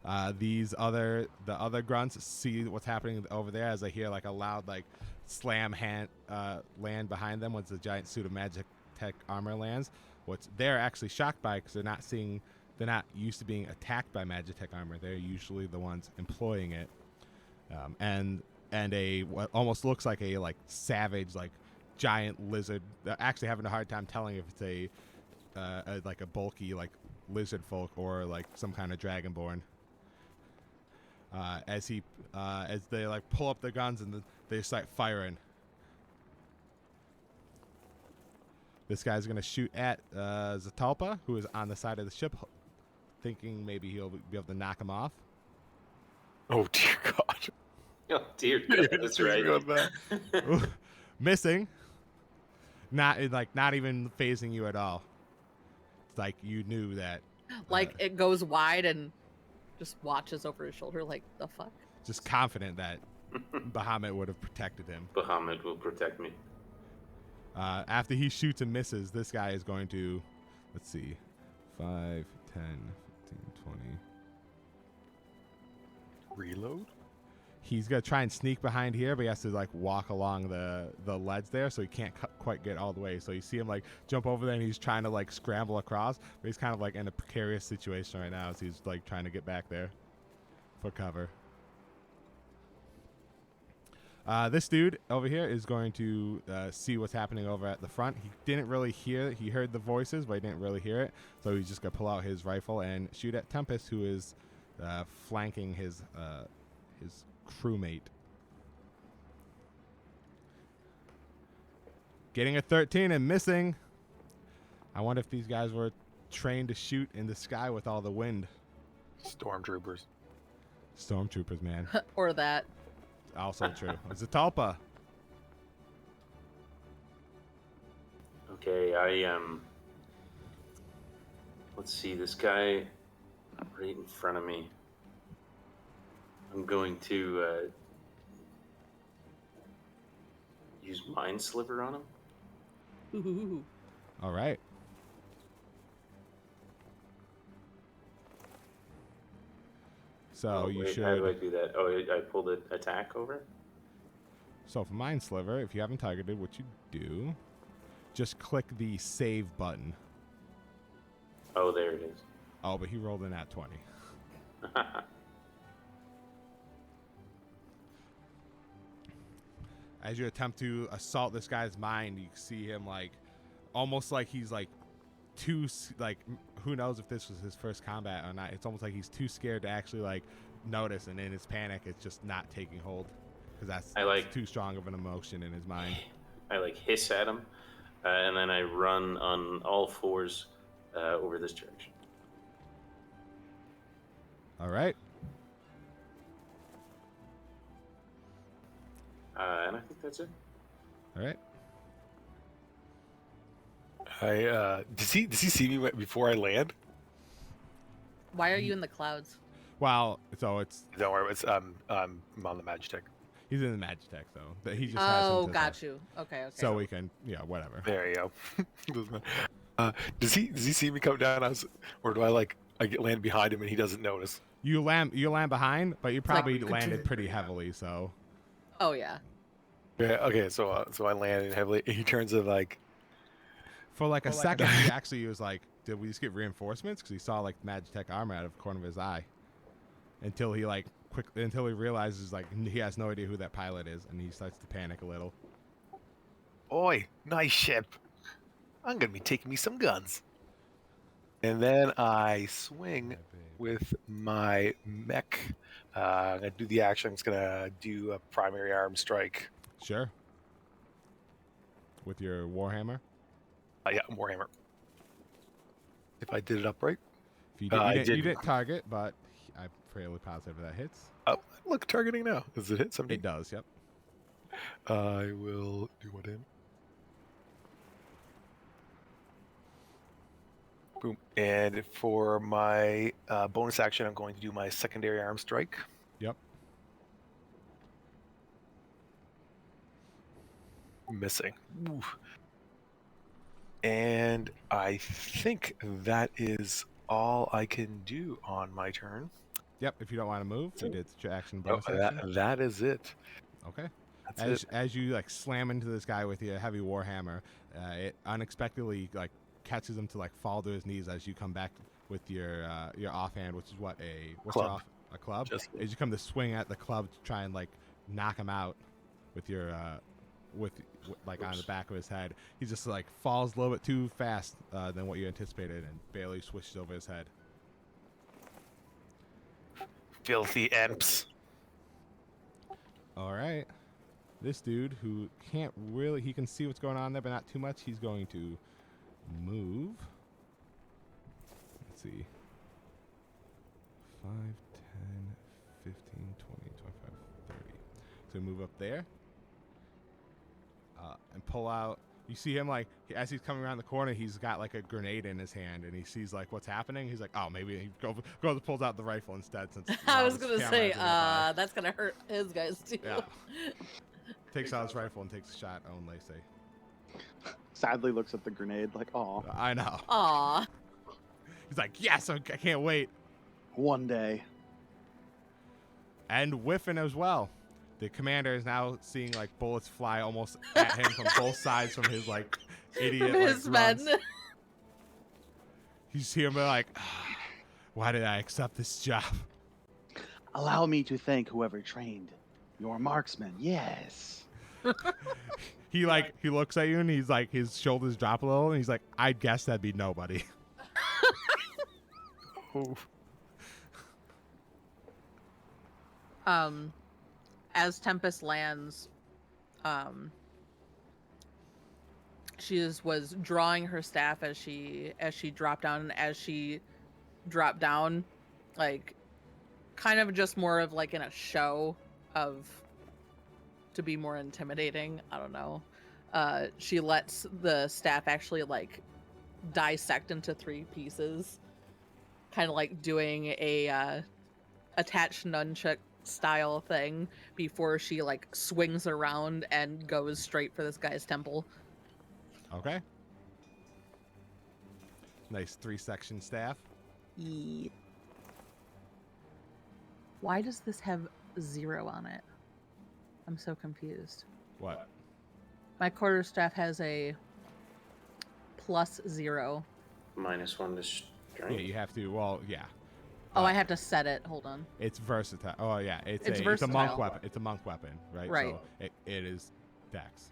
The other grunts see what's happening over there as they hear like a loud like slam land behind them once the giant suit of magic tech armor lands. What they're actually shocked by because they're not used to being attacked by magic tech armor. They're usually the ones employing it. And what almost looks like a like savage like giant lizard. They're actually having a hard time telling if it's a like a bulky like lizard folk or like some kind of dragonborn. As they like pull up their guns and they start firing. This guy's gonna shoot at Zatalpa, who is on the side of the ship, thinking maybe he'll be able to knock him off. Oh dear God! Oh dear God, that's right. Missing. Not even phasing you at all. It's like you knew that. Like it goes wide and just watches over his shoulder, like the fuck. Just confident that Bahamut would have protected him. Bahamut will protect me. After he shoots and misses, this guy is going to, let's see, 5, 10, 15, 20. Reload? He's going to try and sneak behind here, but he has to like walk along the ledge there, so he can't quite get all the way. So you see him like jump over there and he's trying to like scramble across, but he's kind of like in a precarious situation right now as he's like trying to get back there for cover. This dude over here is going to see what's happening over at the front. He didn't really hear it. He heard the voices, but he didn't really hear it. So he's just going to pull out his rifle and shoot at Tempest, who is flanking his crewmate. Getting a 13 and missing. I wonder if these guys were trained to shoot in the sky with all the wind. Stormtroopers. Stormtroopers, man. Or that. Also true. Zatalpa. Okay, let's see, this guy right in front of me. I'm going to use Mind Sliver on him. Ooh. All right. So you wait, should. How do I do that? Oh, I pulled an attack over? So for Mind Sliver, if you haven't targeted, what you do, just click the save button. Oh, there it is. Oh, but he rolled in at 20. As you attempt to assault this guy's mind, you see him like, almost like he's like too like, who knows if this was his first combat or not. It's almost like he's too scared to actually like notice, and in his panic, it's just not taking hold because that's too strong of an emotion in his mind. I like hiss at him, and then I run on all fours over this direction. All right. And I think that's it. All right. Does he see me before I land? Why are you in the clouds? Well, so it's Don't worry, it's I'm on the Magitech. he's in the Magitech though. But he just has him Oh, to got the, you. Okay. So we can, whatever. There you go. Doesn't matter. Does he see me come down? Or do I land behind him and he doesn't notice? You land behind, but you probably landed pretty heavily. So. Oh yeah. Yeah. Okay. So I landed heavily. And he turns to like. For like a second, he was like, "Did we just get reinforcements?" Because he saw like Magitech armor out of the corner of his eye. Until he realizes like he has no idea who that pilot is, and he starts to panic a little. Oi, nice ship. I'm gonna be taking me some guns. And then I swing with my mech. I'm gonna do the action. I'm just gonna do a primary arm strike. Sure. With your Warhammer? Yeah, Warhammer. If I did it upright. If you didn't target, but I'm fairly positive that hits. Oh, look, targeting now. Does it hit something? It does, yep. I will do what in. Boom. And for my bonus action, I'm going to do my secondary arm strike. Yep. Missing. Oof. And I think that is all I can do on my turn. Yep, if you don't want to move, you did your action bonus action. That is it. Okay. That's it. As you like slam into this guy with your heavy Warhammer, it unexpectedly like catches him to like fall to his knees as you come back with your offhand, which is Club. A club. Just as you come to swing at the club to try and like knock him out with your like on the back of his head. He just like falls a little bit too fast than what you anticipated and barely swishes over his head. Filthy imps. All right. This dude who he can see what's going on there, but not too much. He's going to move. Let's see. 5, 10, 15, 20, 25, 30. So move up there. And pull out. You see him like as he's coming around the corner, he's got like a grenade in his hand, and he sees like what's happening. He's like, oh, maybe he goes pulls out the rifle instead. Since I was gonna say, that's gonna hurt his guys too. Yeah. Takes out his rifle and takes a shot. Owen Lacey. Sadly looks at the grenade like, "Aw." I know. Aw. He's like, yes, I can't wait. One day. And whiffing as well. The commander is now seeing like bullets fly almost at him from both sides from his like idiot From his men. You see him like, why did I accept this job? Allow me to thank whoever trained your marksman. Yes. He looks at you and he's like, his shoulders drop a little and he's like, I'd guess that'd be nobody. As Tempest lands, she was drawing her staff as she dropped down, and as she dropped down, like kind of just more of like in a show of to be more intimidating. I don't know. She lets the staff actually like dissect into 3 pieces, kind of like doing a attached nunchuck style thing before she like swings around and goes straight for this guy's temple. Okay. Nice 3-section staff. Why does this have 0 on it? I'm so confused. What? My quarterstaff has a +0. -1 to right? Yeah, you have to. Well, yeah. Oh, I have to set it. Hold on. It's versatile. Oh yeah, it's a versatile. monk weapon. It's a monk weapon, right? Right. So it is dex.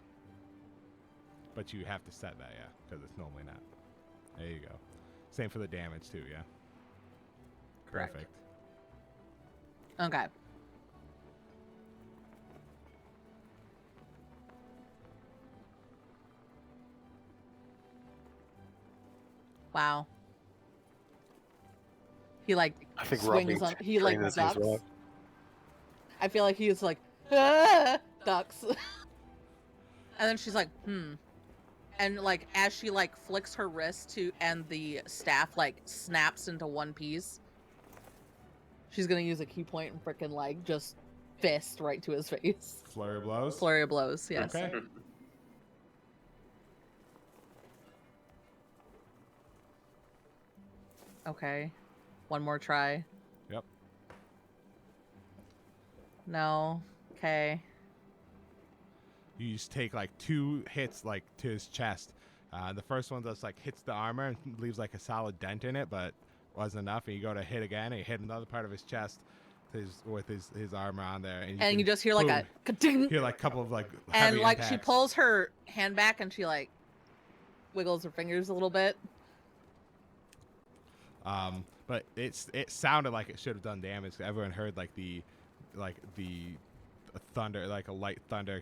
But you have to set that, yeah, because it's normally not. There you go. Same for the damage too, yeah. Correct. Perfect. Okay. Wow. He like I think swings Robbie on. He like trained this as ducks. well. I feel like he's like ducks. And then she's like, and like as she like flicks her wrist to, and the staff like snaps into one piece, she's gonna use a key point and frickin' like just fist right to his face. Flurry of blows. Flurry of blows, yes. Okay. Okay. One more try. Yep. No. Okay. You just take like 2 hits like to his chest. The first one just like hits the armor and leaves like a solid dent in it, but wasn't enough. And you go to hit again, and you hit another part of his chest with his armor on there, and You just hear like boom, a ka-ding, hear like a couple of like and heavy like she impacts. pulls her hand back and she like wiggles her fingers a little bit. But it sounded like it should have done damage. Everyone heard like the thunder, like a light thunder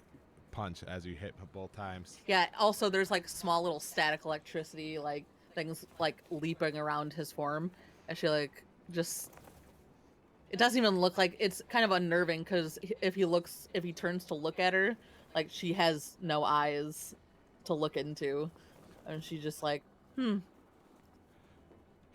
punch as you hit both times. Yeah, also there's like small little static electricity, like things like leaping around his form, and she like just, it doesn't even look like, it's kind of unnerving because if he turns to look at her, like she has no eyes to look into, and she's just like,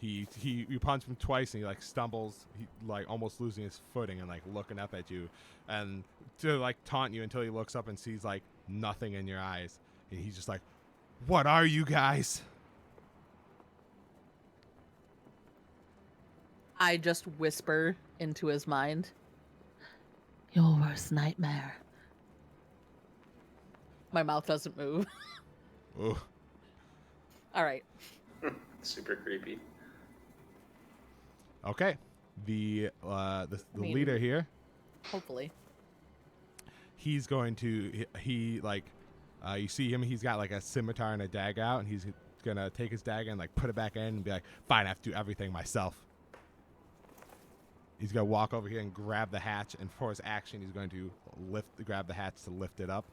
You punch him twice and he like stumbles, like almost losing his footing and like looking up at you, and to like taunt you until he looks up and sees like nothing in your eyes, and he's just like, "What are you guys?" I just whisper into his mind, "Your worst nightmare." My mouth doesn't move. Ugh. All right. Super creepy. Okay, the mean- leader here, Hopefully. he's going to you see him, he's got like a scimitar and a dagger out, and he's gonna take his dagger and like put it back in and be like, "Fine, I have to do everything myself." He's gonna walk over here and grab the hatch, and for his action he's going to grab the hatch to lift it up,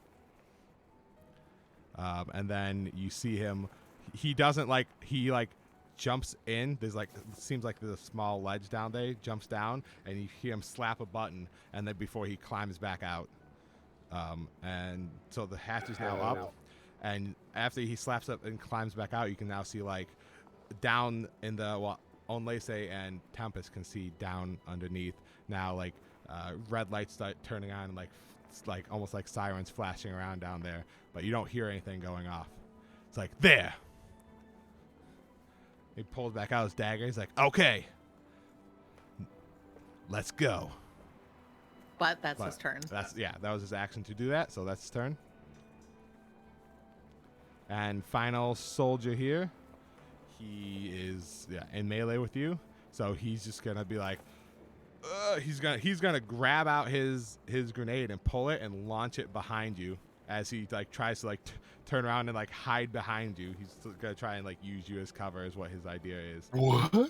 and then you see him, he doesn't like, he like jumps in, there's like, seems like there's a small ledge down there, jumps down, and you hear him slap a button, and then before he climbs back out, and so the hatch is now up, and after he slaps up and climbs back out, you can now see like down in the Onlace and Tempest can see down underneath now, like red lights start turning on, like almost like sirens flashing around down there, but you don't hear anything going off. It's like, there. He pulls back out his dagger. He's like, "Okay, let's go." But that's his turn. That was his action to do that, so that's his turn. And final soldier here, he is in melee with you, so he's just gonna be like, he's gonna grab out his grenade and pull it and launch it behind you as he like tries to like turn around and like hide behind you. He's gonna try and like use you as cover, is what his idea is. What?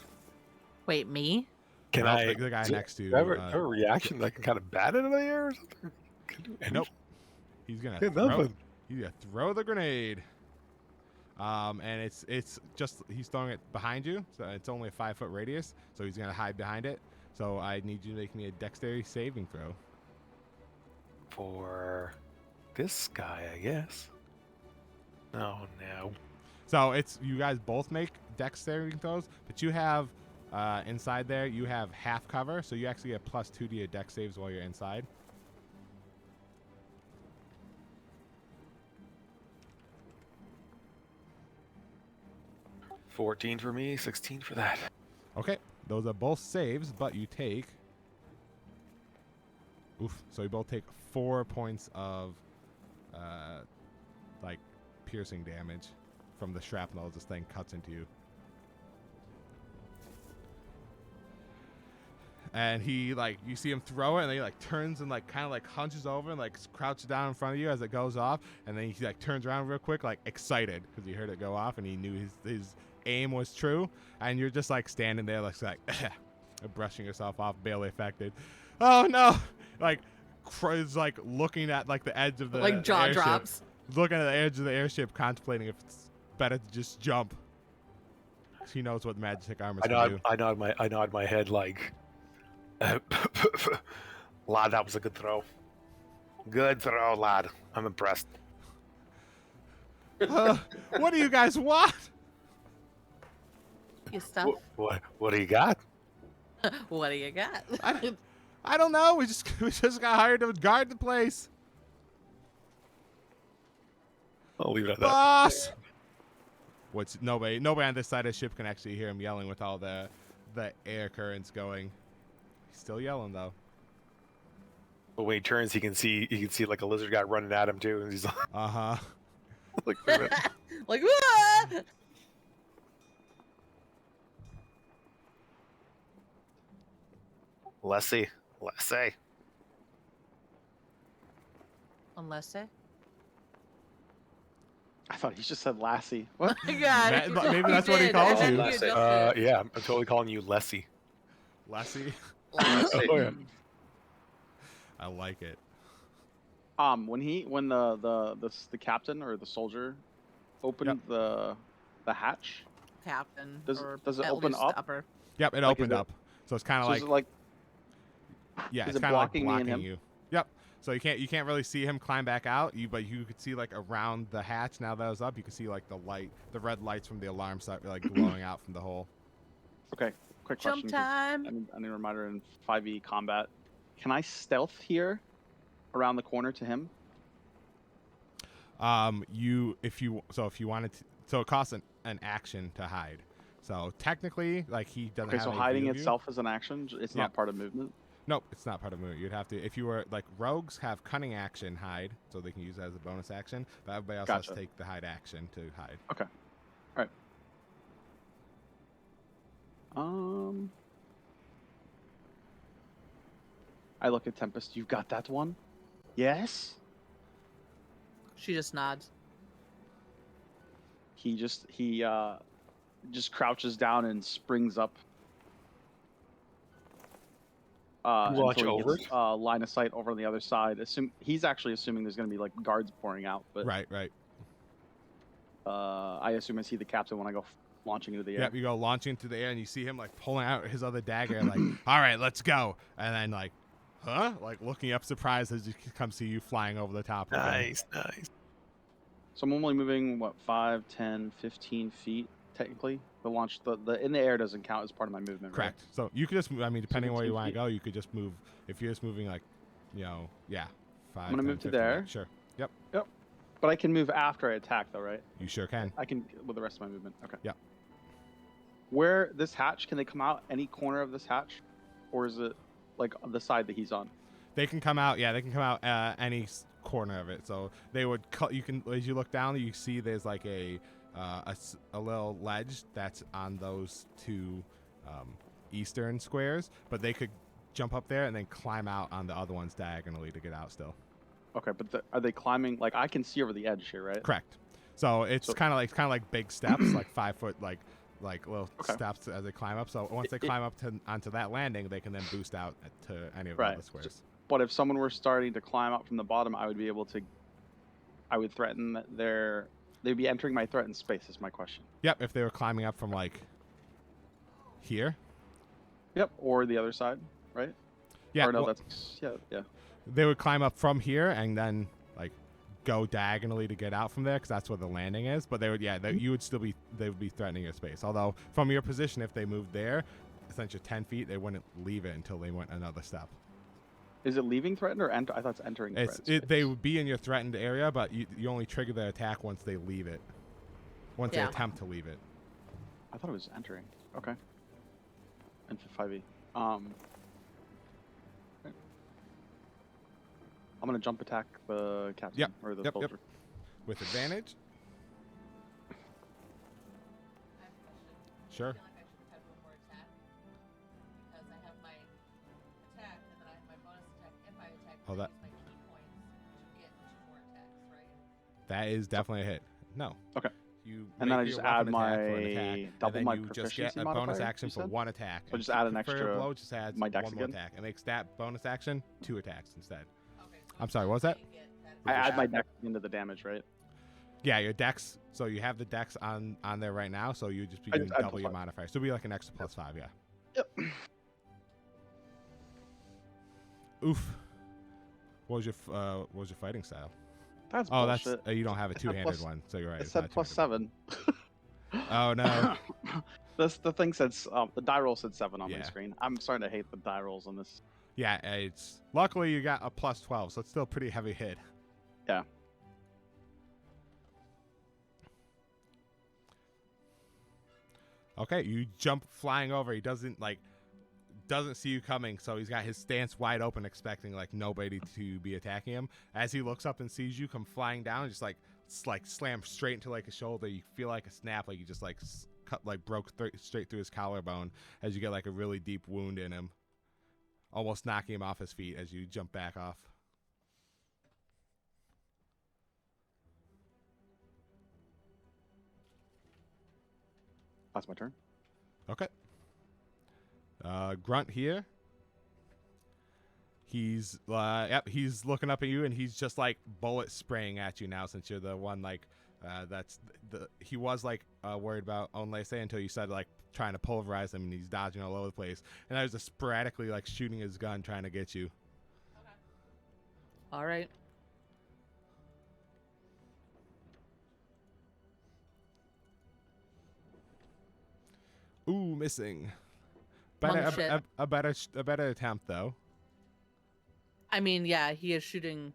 Wait, me? Can Well, I? the guy next to do I have a reaction that I can kind of bat it in the air or something? Can do anything? Nope. He's gonna Yeah, nothing. throw the grenade. And it's just, he's throwing it behind you, so it's only a 5-foot radius, so he's gonna hide behind it. So I need you to make me a dexterity saving throw. For this guy, I guess. Oh no. So it's, you guys both make dex saving throws, but you have inside there you have half cover, so you actually get +2 to your dex saves while you're inside. $14 for me, 16 for that. Okay, those are both saves, but you take, so you both take 4 points of like piercing damage from the shrapnel as this thing cuts into you. and he like you see him throw it, and then he like turns and like kind of like hunches over and like crouches down in front of you as it goes off, and then he like turns around real quick, like excited because he heard it go off and he knew his aim was true, and you're just like standing there like brushing yourself off, barely affected. Oh no! Like is like looking at like the edge of the like jaw airship, drops. looking at the edge of the airship, contemplating if it's better to just jump. He knows what magic armor can do. I nod my head like, lad, that was a good throw. Good throw, lad. I'm impressed. What do you guys want? Your stuff. What do you got? What do you got? I don't know. We just got hired to guard the place. I'll leave it at that. Boss. What's nobody on this side of the ship can actually hear him yelling with all the air currents going. He's still yelling though. But when he turns, he can see like a lizard guy running at him too, and he's like, like, like, "Ah!" Lessie. Unless it. I thought he just said Lassie. What? Yeah, Maybe that's what he did, calls and you. then adjusted. Yeah, I'm totally calling you Lessie. Lassie. Lassie. Oh, yeah. I like it. When the captain or the soldier opened the hatch, Captain. Does or it at open least up? Upper. Yep, it Like, opened is it- up. So it's kind of so like, is it like yeah, is it's it kind of like blocking me and blocking him? you. Yep. So you can't really see him climb back out. But you could see like around the hatch. Now that it was up, you can see like the red lights from the alarm start like glowing out from the hole. okay? Quick Jump question. 'cause time. I need a reminder in 5e combat. Can I stealth here around the corner to him? If you wanted to, so it costs an action to hide. So technically, like he doesn't Okay, have so any hiding view of you. itself is an action. It's Yeah. not part of movement. Nope, it's not part of movement. You'd have to, if you were like rogues have cunning action hide, so they can use it as a bonus action. But everybody else has Gotcha. to take the hide action to hide. Okay. All right. I look at Tempest. You've got that one? Yes. She just nods. He just crouches down and springs up. Watch until he over gets, line of sight over on the other side. He's actually assuming there's going to be like guards pouring out, but Right. I assume I see the captain when I go launching into the air. Yep, you go launching into the air and you see him like pulling out his other dagger and like, all right, let's go. And then like, huh? Like looking up surprised as he comes see you flying over the top of him. Nice. So I'm only moving 5, 10, 15 feet technically. The launch, the in the air doesn't count as part of my movement. Correct. So you could just move, I mean, depending on where you 15 want to feet. go, you could just move. If you're just moving like, 5. I'm gonna 10, move to 15, there. Sure. Yep. Right? But I can move after I attack, though, right? You sure can. I can with the rest of my movement. Okay. Yep. Where this hatch? Can they come out any corner of this hatch, or is it like on the side that he's on? They can come out. Yeah, they can come out any corner of it. So they would cut. You can, as you look down, you see there's like a little ledge that's on those two eastern squares, but they could jump up there and then climb out on the other ones diagonally to get out still. Okay, but are they climbing? Like I can see over the edge here, right? Correct. So it's kind of like big steps, like 5 foot, like little Okay. steps as they climb up. So once they climb up onto that landing, they can then boost out to any of the Right. other squares. But if someone were starting to climb up from the bottom, I would be able to. I would threaten that they'd be entering my threatened space. Is my question. Yep. If they were climbing up from like here. Yep, or the other side, right? Yeah. Or no, well, that's yeah. they would climb up from here and then like go diagonally to get out from there because that's where the landing is. But they would, you would still be, they would be threatening your space. Although from your position, if they moved there, essentially 10 feet, they wouldn't leave it until they went another step. Is it leaving threatened or enter? I thought it's entering. They would be in your threatened area, but you only trigger their attack once they leave it. Once they attempt to leave it. I thought it was entering. Okay. And for 5e. Right. I'm gonna jump attack the captain or the soldier. Yep. With advantage. Sure. Hold that. That is definitely a hit. No. Okay. You And then make I just your weapon add attack for an my attack, double and my then you just get proficiency a bonus modifier, action you for said? one attack. So And just add an for extra blow just adds my dex one more again? attack. It makes that bonus action 2 attacks instead. I'm sorry, what was that? I add my dex into the damage, right? Yeah, your dex. So you have the dex on there right now, so you just be I doing just add double your +5. modifier. So it'll be like an extra +5, yeah. Yep. Oof. What was your fighting style? That's Oh, bullshit. that's you don't have a It said two-handed plus- one, so you're right. It it's said not two-handed. +7. Oh no. The thing said the die roll said 7 on my Yeah. screen. I'm starting to hate the die rolls on this. Yeah, it's luckily you got a +12, so it's still a pretty heavy hit. Yeah. Okay, you jump flying over. He doesn't see you coming, so he's got his stance wide open, expecting like nobody to be attacking him. As he looks up and sees you come flying down, just like slam straight into like a shoulder. You feel like a snap, like you just like cut like broke straight through his collarbone. As you get like a really deep wound in him, almost knocking him off his feet as you jump back off. That's my turn. Okay. Grunt here. He's he's looking up at you, and he's just like bullet spraying at you now, since you're the one like he was like worried about Onlese until you started like trying to pulverize him, and he's dodging all over the place. And I was just sporadically like shooting his gun trying to get you. All right. Ooh, missing. Monk shit. A better attempt though. I mean, yeah, he is shooting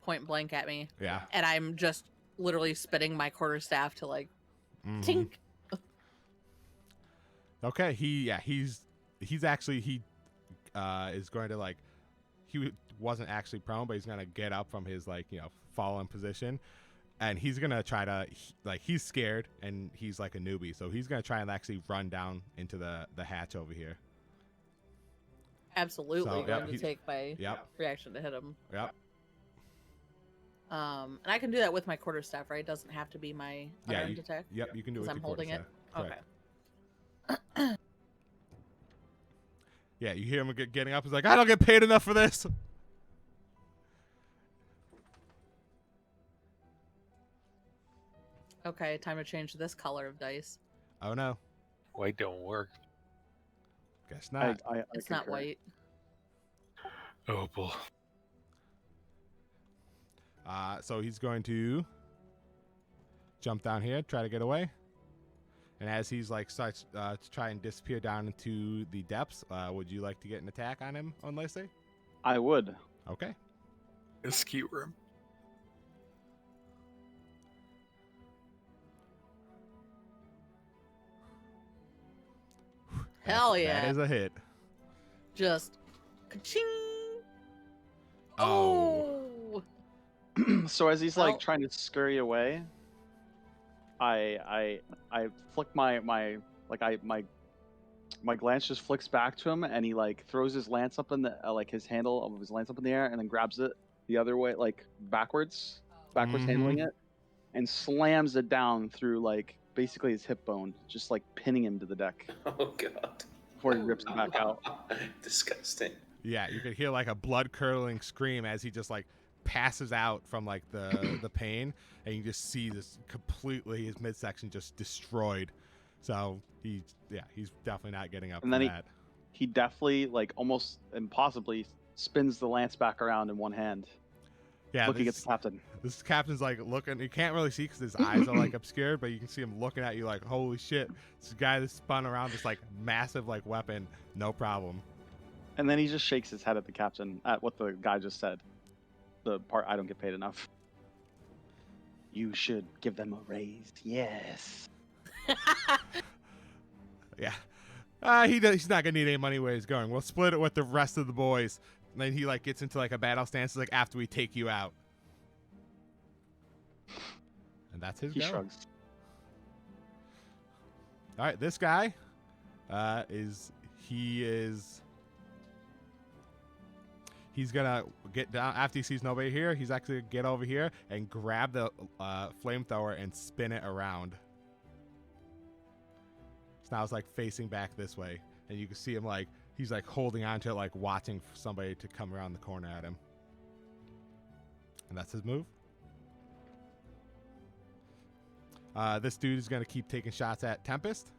point blank at me, Yeah. and I'm just literally spitting my quarterstaff to like Mhm. tink. Okay, he's actually is going to like wasn't actually prone, but he's gonna get up from his like fallen position, and he's gonna try to he's scared and he's like a newbie, so he's gonna try and actually run down into the hatch over here. Absolutely So, going to take my Yep. reaction to hit him. Yep. And I can do that with my quarterstaff, right? It doesn't have to be my unarmed attack. Yep, you can do it. 'Cause with I'm your holding it. quarterstaff. Okay. Correct. Yeah, you hear him getting up. He's like, I don't get paid enough for this. Okay, time to change this color of dice. Oh no, White don't work. guess not. I It's not concur. white. Oh boy. So he's going to jump down here, try to get away. And as he's like starts to try and disappear down into the depths, would you like to get an attack on him, Onlese? I would. Okay. Skewer him. Hell yeah. That is a hit. Just ka-ching. Oh. Oh. So as he's Well- like trying to scurry away, I flick my glance just flicks back to him, and he like throws his lance up in the like his handle of his lance up in the air, and then grabs it the other way, like backwards handling it, and slams it down through like basically his hip bone, just like pinning him to the deck Oh god. before he rips it back out. Disgusting. Yeah, you could hear like a blood-curdling scream as he just like passes out from like the pain, and you just see this completely his midsection just destroyed. So he's definitely not getting up And from then that. He definitely like almost impossibly spins the lance back around in one hand, Yeah, looking at the captain. This captain's like looking. You can't really see because his eyes are like obscured, but you can see him looking at you like, holy shit! This guy that spun around this like massive like weapon, no problem. And then he just shakes his head at the captain at what the guy just said. The part I don't get paid enough. You should give them a raise. Yes. Yeah, he's not gonna need any money where he's going. We'll split it with the rest of the boys. And then he like gets into like a battle stance, like after we take you out. And that's his He go. shrugs. All right, this guy he's gonna get down after he sees nobody here. He's actually gonna get over here and grab the flamethrower and spin it around. So now it's like facing back this way, and you can see him like he's like holding on to it, like watching for somebody to come around the corner at him. And that's his move. This dude is gonna keep taking shots at Tempest.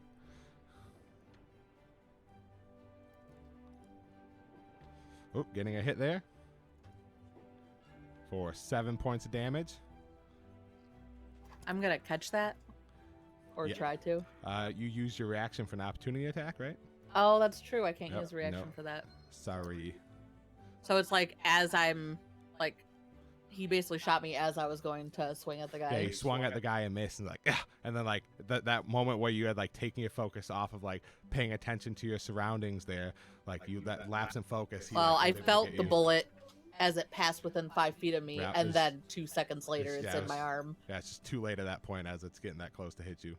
Oh, getting a hit there for 7 points of damage. I'm gonna catch that, or Yeah. try to. You use your reaction for an opportunity attack, right? Oh, that's true. I can't Nope, use reaction nope. for that. Sorry. So it's like as I'm like, he basically shot me as I was going to swing at the guy. Yeah, you swung at the guy and missed, and like, "Ugh," and then like that moment where you had like taking your focus off of like paying attention to your surroundings there, like you that lapse in focus. he, Well, like, I was able to felt get the you. bullet as it passed within 5 feet of me, Yeah, and it's- then 2 seconds later, it's- it's yeah, in my it's- arm. Yeah, it's just too late at that point as it's getting that close to hit you.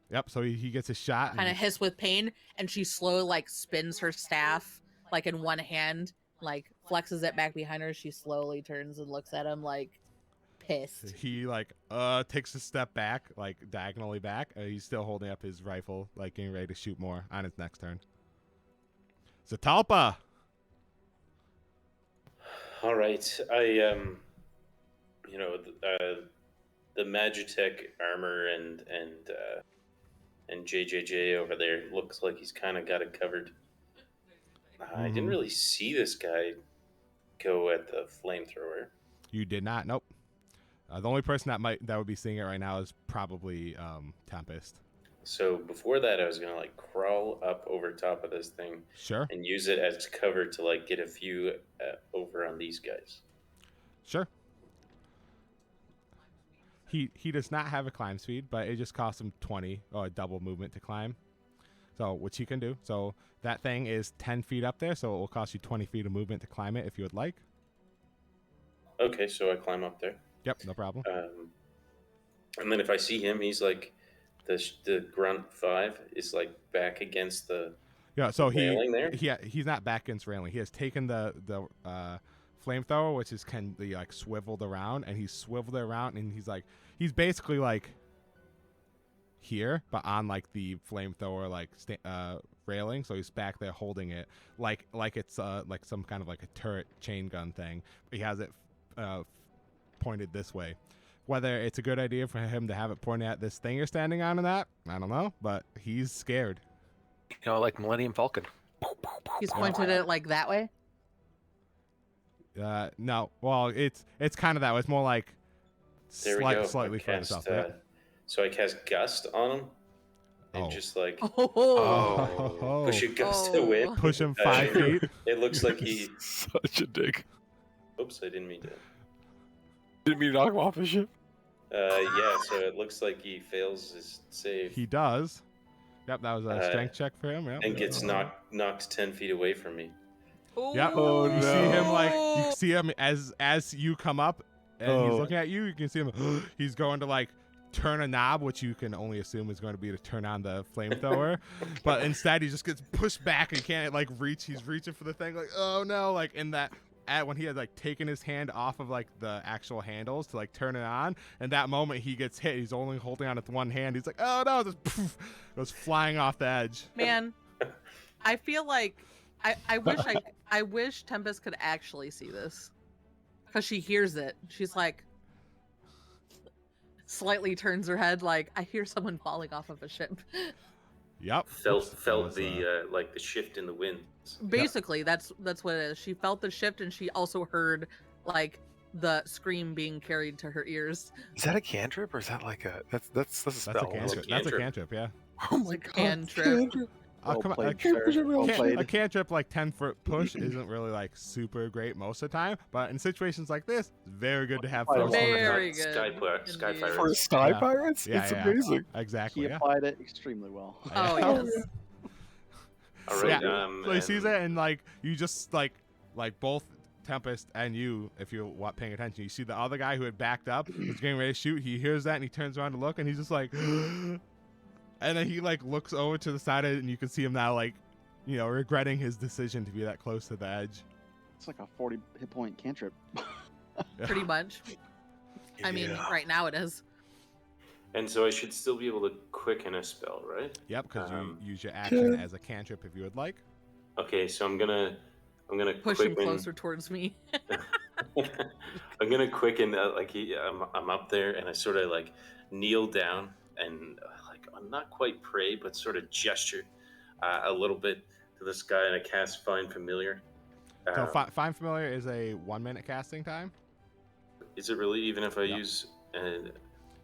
Yep. So he gets a shot. Kind of hiss with pain, and she slowly like spins her staff like in one hand, like flexes it back behind her. She slowly turns and looks at him like pissed. He like takes a step back, like diagonally back. He's still holding up his rifle, like getting ready to shoot more on his next turn. Zatalpa. All right, the Magitech armor and JJJ over there looks like he's kind of got it covered. I didn't Mhm. really see this guy go at the flamethrower. You did not. Nope. The only person that would be seeing it right now is probably Tempest. So before that, I was gonna like crawl up over top of this thing Sure. and use it as cover to like get a few over on these guys. Sure. He does not have a climb speed, but it just costs him 20 or double movement to climb. So which he can do. So that thing is 10 feet up there, so it will cost you 20 feet of movement to climb it if you would like. Okay, so I climb up there. Yep, no problem. And then if I see him, he's like the grunt 5 is like back against the Yeah, so railing there? he's not back against railing. He has taken the flamethrower, which is can be like swiveled around, and he's swiveled it around, and he's basically like here, but on like the flamethrower like railing. So he's back there holding it like it's like some kind of like a turret chain gun thing. He has it pointed this way. Whether it's a good idea for him to have it pointed at this thing you're standing on or not, I don't know, but he's scared. You know, like Millennium Falcon. He's pointed it like that way. No, well, it's kind of that way. It's more like There we go. slightly I further cast, south. Yeah. So I cast Gust on him and Oh. just like Oh, push a gust Oh. away. Push him 5 feet. It looks like he. Such a dick. Oops, I didn't mean to. Didn't mean to knock him off his ship. Yeah, so it looks like he fails his save He does. Yep, that was a strength check for him. Yep. and gets knocked 10 feet away from me. Yep. Oh, you no. see him like you see him as you come up and he's Oh. looking at you. You can see him. He's going to like turn a knob, which you can only assume is going to be to turn on the flamethrower. But instead, he just gets pushed back and can't like reach. He's reaching for the thing like, oh no, like in that. When he had like taken his hand off of like the actual handles to like turn it on, and that moment he gets hit, he's only holding on with one hand. He's like, oh no, just poof, goes flying off the edge. man. I feel like I wish Tempest could actually see this, because she hears it. She's like, slightly turns her head like, I hear someone falling off of a ship. Yep. Felt Oops, that was, the like the shift in the winds. Basically, that's what it is. She felt the shift, and she also heard like the scream being carried to her ears. Is that a cantrip or is that like a that's a that's a spell? cantrip. That's a cantrip. Yeah. Oh my god. Cantrip. Oh, Well come on. played, A sir. Well played. a cantrip like 10-foot push isn't really like super great most of the time, but in situations like this, it's very good to have Quite first. well. Very Sky good. Sky indeed. Pirates. For Sky Yeah. Pirates? Yeah, It's yeah. amazing. Exactly. He Yeah. applied it extremely well. Oh Yeah. yes. All right. Yeah. So he sees and- it and like you just like both Tempest and you, if you're paying attention, you see the other guy who had backed up was getting ready to shoot. He hears that and he turns around to look and he's just like, and then he like looks over to the side of it and you can see him now like, regretting his decision to be that close to the edge. It's like a 40 hit point cantrip. Pretty much. I mean, Yeah. right now it is. And so I should still be able to quicken a spell, right? Yep, because you Um, use your action as a cantrip if you would like. Okay, so I'm gonna Push him quicken. closer towards me. I'm gonna quicken. I'm up there, and I sort of like kneel down and like I'm not quite pray, but sort of gesture a little bit to this guy, and I cast Find Familiar. So Um, Find Familiar is a 1 minute casting time. Is it really even if I Yep. use?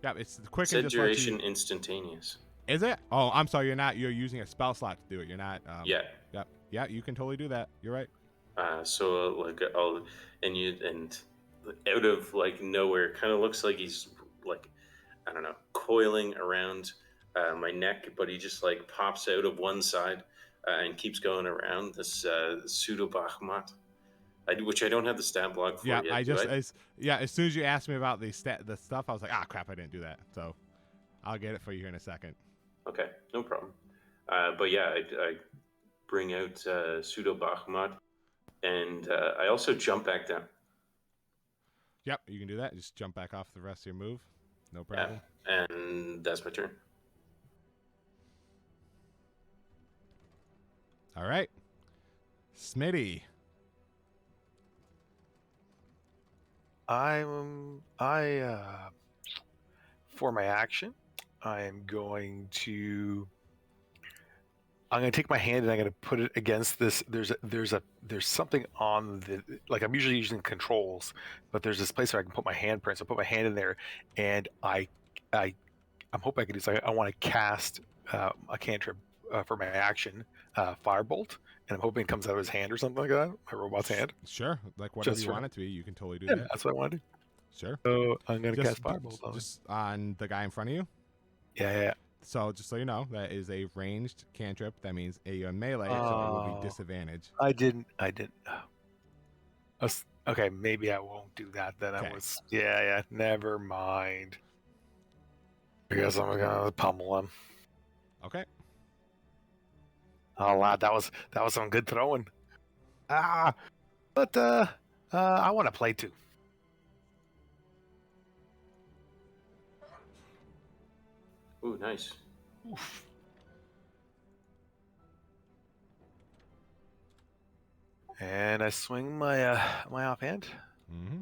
Yeah, it's quick Said and just lets duration you. instantaneous. Is it? Oh, I'm sorry. You're using a spell slot to do it. You're not. Yeah. Yep. Yeah, you can totally do that. You're right. So like I'll and out of like nowhere, kind of looks like he's like I don't know coiling around my neck, but he just like pops out of one side and keeps going around this pseudo Bahmat, which I don't have the stat block for Yeah, yet. I do just as soon as you asked me about the stuff, I was like, crap, I didn't do that. So I'll get it for you here in a second. Okay, no problem. But yeah, I bring out pseudo Bahmat, and I also jump back down. Yep, you can do that. Just jump back off the rest of your move. No Yeah, problem. and that's my turn. All right, Smitty. I for my action, I'm going to take my hand and I'm going to put it against this. There's something on the, like I'm usually using controls, but there's this place where I can put my handprint. So I put my hand in there, and I'm hoping I can do something. I want to cast a cantrip for my action, Firebolt, and I'm hoping it comes out of his hand or something like that. My robot's hand. Sure, like whatever Just you for- want it to be, you can totally do Yeah, that. that's what I want to do. Sure. So I'm going to cast Firebolt on it. Just on the guy in front of you. Yeah. So just so you know, that is a ranged cantrip. That means you're in melee, so it will be Oh. disadvantage. I didn't. Okay, maybe I won't do that then. Okay. Yeah. Never mind. I guess I'm gonna pummel him. Okay. Oh, lad, that was some good throwing. But I want to play too. Ooh, nice. Oof. And I swing my my offhand, Mm-hmm.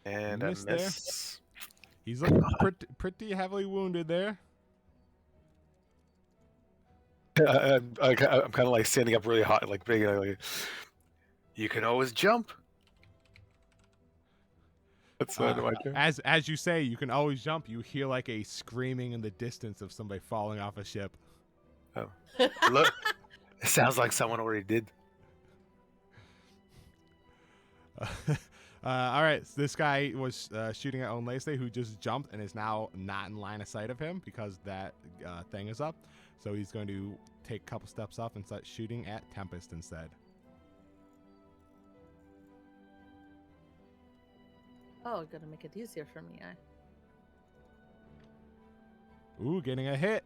and You I missed there. miss. He's looking pretty heavily wounded there. I'm kind of like standing up really hot, like big. Like, you can always jump. That's what my turn. As you say, you can always jump. You hear like a screaming in the distance of somebody falling off a ship. Look, it sounds like someone already did. All right, so this guy was shooting at Onlace, who just jumped and is now not in line of sight of him because that thing is up. So he's going to take a couple steps up and start shooting at Tempest instead. Oh, gonna make it easier for me, Ooh, getting a hit.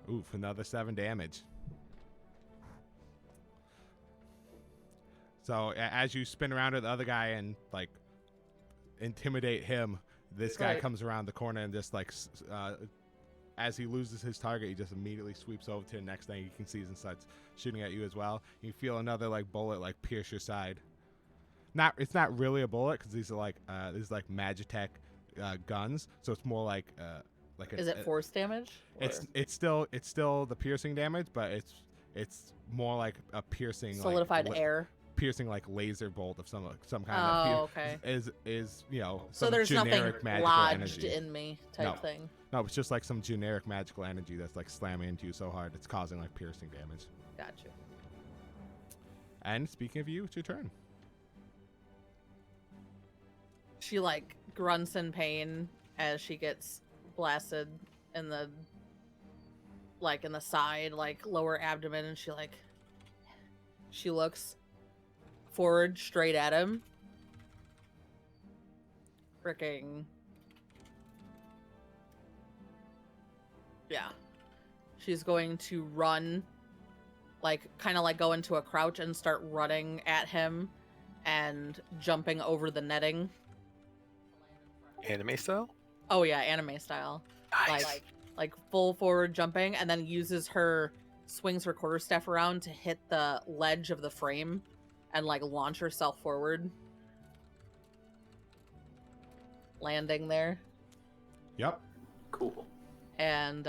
Ooh, for another 7 damage. So as you spin around to the other guy and like intimidate him, this guy Right. comes around the corner and just like as he loses his target, he just immediately sweeps over to the next thing he can see and starts shooting at you as well. You feel another like bullet like pierce your side. It's not really a bullet because these are like Magitech guns, so it's more like Is it force damage? it's still the piercing damage, but it's more like a piercing Solidified air. piercing like laser bolt of some kind Oh, of okay. is So some there's nothing generic magical lodged energy. in me type thing. No, it's just like some generic magical energy that's like slamming into you so hard it's causing like piercing damage. Gotcha. And speaking of you, it's your turn. She like grunts in pain as she gets blasted in the side, like lower abdomen, and she looks forward straight at him. Freaking yeah. She's going to run like kind of like go into a crouch and start running at him and jumping over the netting. Anime style? Oh yeah, anime style. Nice. Like full forward jumping, and then swings her quarterstaff around to hit the ledge of the frame and like launch herself forward, landing there. Yep. Cool. And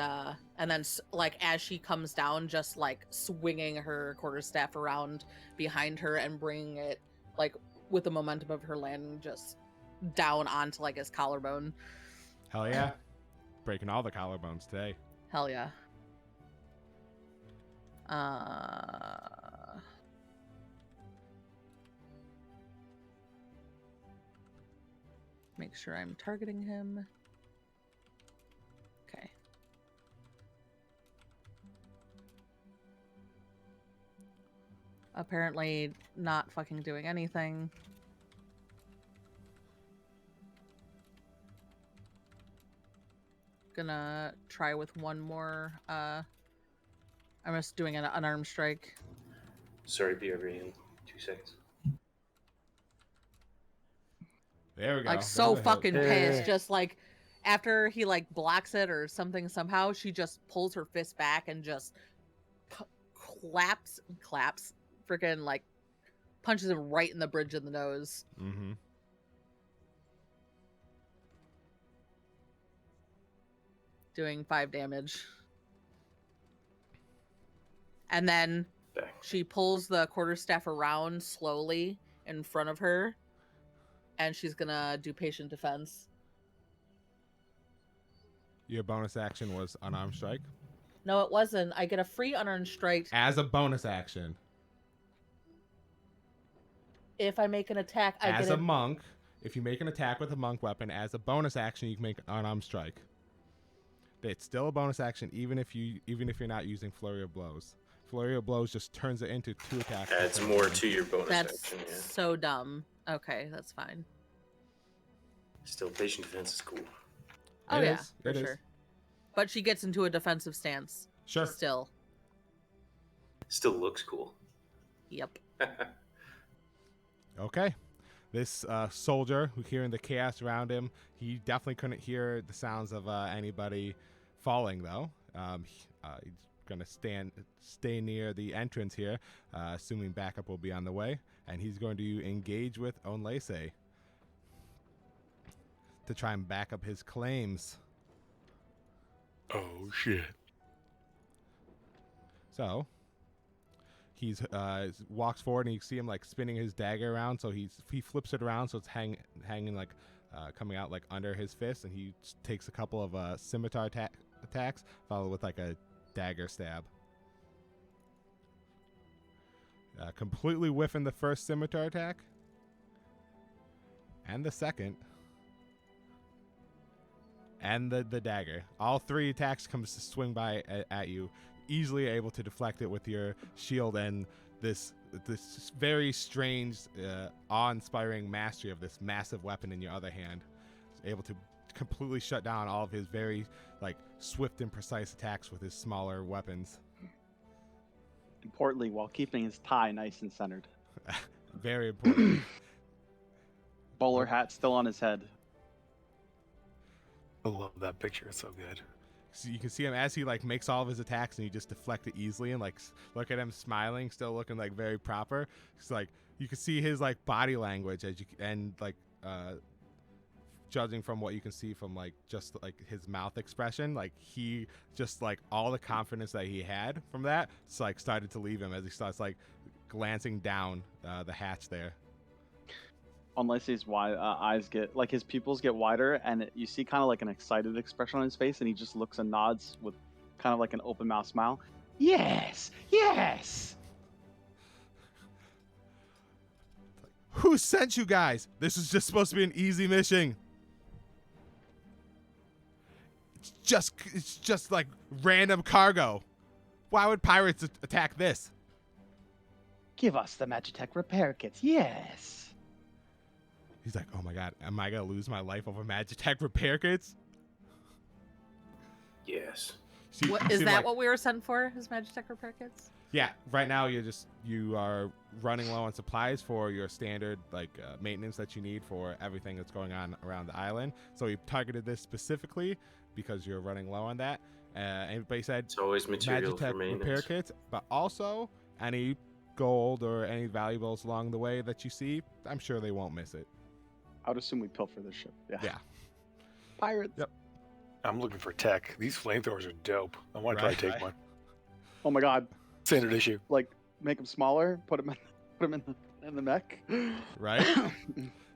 then like as she comes down, just like swinging her quarterstaff around behind her and bringing it like with the momentum of her landing just down onto like his collarbone. Hell yeah. Breaking all the collarbones today. Hell yeah. Make sure I'm targeting him. Okay. Apparently not fucking doing anything. Gonna try with one more. I'm just doing an unarmed strike. Sorry, BRB in 2 seconds. There we go. Like There's so a hit. fucking pissed. Yeah. Just like after he like blocks it or something somehow, she just pulls her fist back and just claps, freaking like punches him right in the bridge of the nose. Mm-hmm. Doing 5 damage. And then Back. she pulls the quarterstaff around slowly in front of her, and she's gonna do patient defense. Your bonus action was unarmed strike. No, it wasn't. I get a free unarmed strike As a bonus action. if I make an attack. As a monk, if you make an attack with a monk weapon, as a bonus action, you can make an unarmed strike. It's still a bonus action, even if you're not using flurry of blows. Flurry of blows just turns it into 2 attacks. Adds more to your bonus That's action. Yeah. so dumb. Okay, that's fine. Still, patient defense is cool. Oh It yeah, is. for It is. sure. But she gets into a defensive stance. Sure. Still. Still looks cool. Yep. Okay. This soldier, who hearing the chaos around him, he definitely couldn't hear the sounds of anybody falling, though. He's going to stay near the entrance here, assuming backup will be on the way, and he's going to engage with Onlese to try and back up his claims. Oh shit. So he's walks forward, and you see him like spinning his dagger around. So he flips it around, so it's hanging like coming out like under his fist, and he takes a couple of scimitar attacks, followed with like a dagger stab. Completely whiffing the first scimitar attack, and the second, and the dagger. All 3 attacks comes to swing by at you, easily able to deflect it with your shield and this very strange, awe-inspiring mastery of this massive weapon in your other hand. Able to completely shut down all of his very like swift and precise attacks with his smaller weapons. Importantly, while keeping his tie nice and centered. Very important. Bowler hat still on his head. I love that picture. It's so good. So you can see him as he like makes all of his attacks, and you just deflect it easily, and like look at him smiling, still looking like very proper. It's like you can see his like body language judging from what you can see from like just like his mouth expression, like he just like all the confidence that he had from that, it's like started to leave him as he starts like glancing down the hatch there. Unless his eyes get, like his pupils get wider, and you see kind of like an excited expression on his face, and he just looks and nods with kind of like an open mouth smile. Yes, yes. Who sent you guys? This is just supposed to be an easy mission. It's just like random cargo. Why would pirates attack this? Give us the Magitech repair kits. Yes. He's like, oh my god, am I gonna lose my life over Magitech repair kits? Yes. Is that what we were sent for? His Magitech repair kits? Yeah, right now you are running low on supplies for your standard maintenance that you need for everything that's going on around the island. So we targeted this specifically because you're running low on that. Everybody said It's always material for Magitech repair maintenance. kits, but also any gold or any valuables along the way that you see, I'm sure they won't miss it. I would assume we pilfer this ship. Yeah. Yeah. Pirates. Yep. I'm looking for tech. These flamethrowers are dope. I want to Right, try to take right. one. Oh my god. Standard issue. Like make them smaller. Put them in the mech. Right?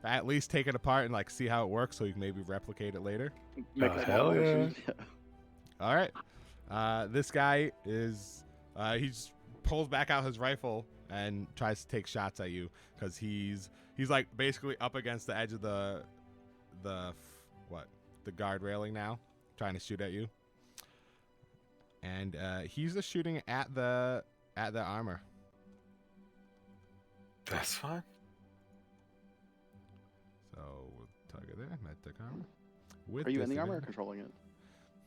At least take it apart and see how it works so you can maybe replicate it later. Make Oh, a hell smaller yeah. version. All right. This guy is he just pulls back out his rifle and tries to take shots at you because he's basically up against the edge of the guard railing now, trying to shoot at you. And he's just shooting at the armor. That's fine. So we'll target there, medtech armor. With Are you in the armor or disadvantage. controlling it?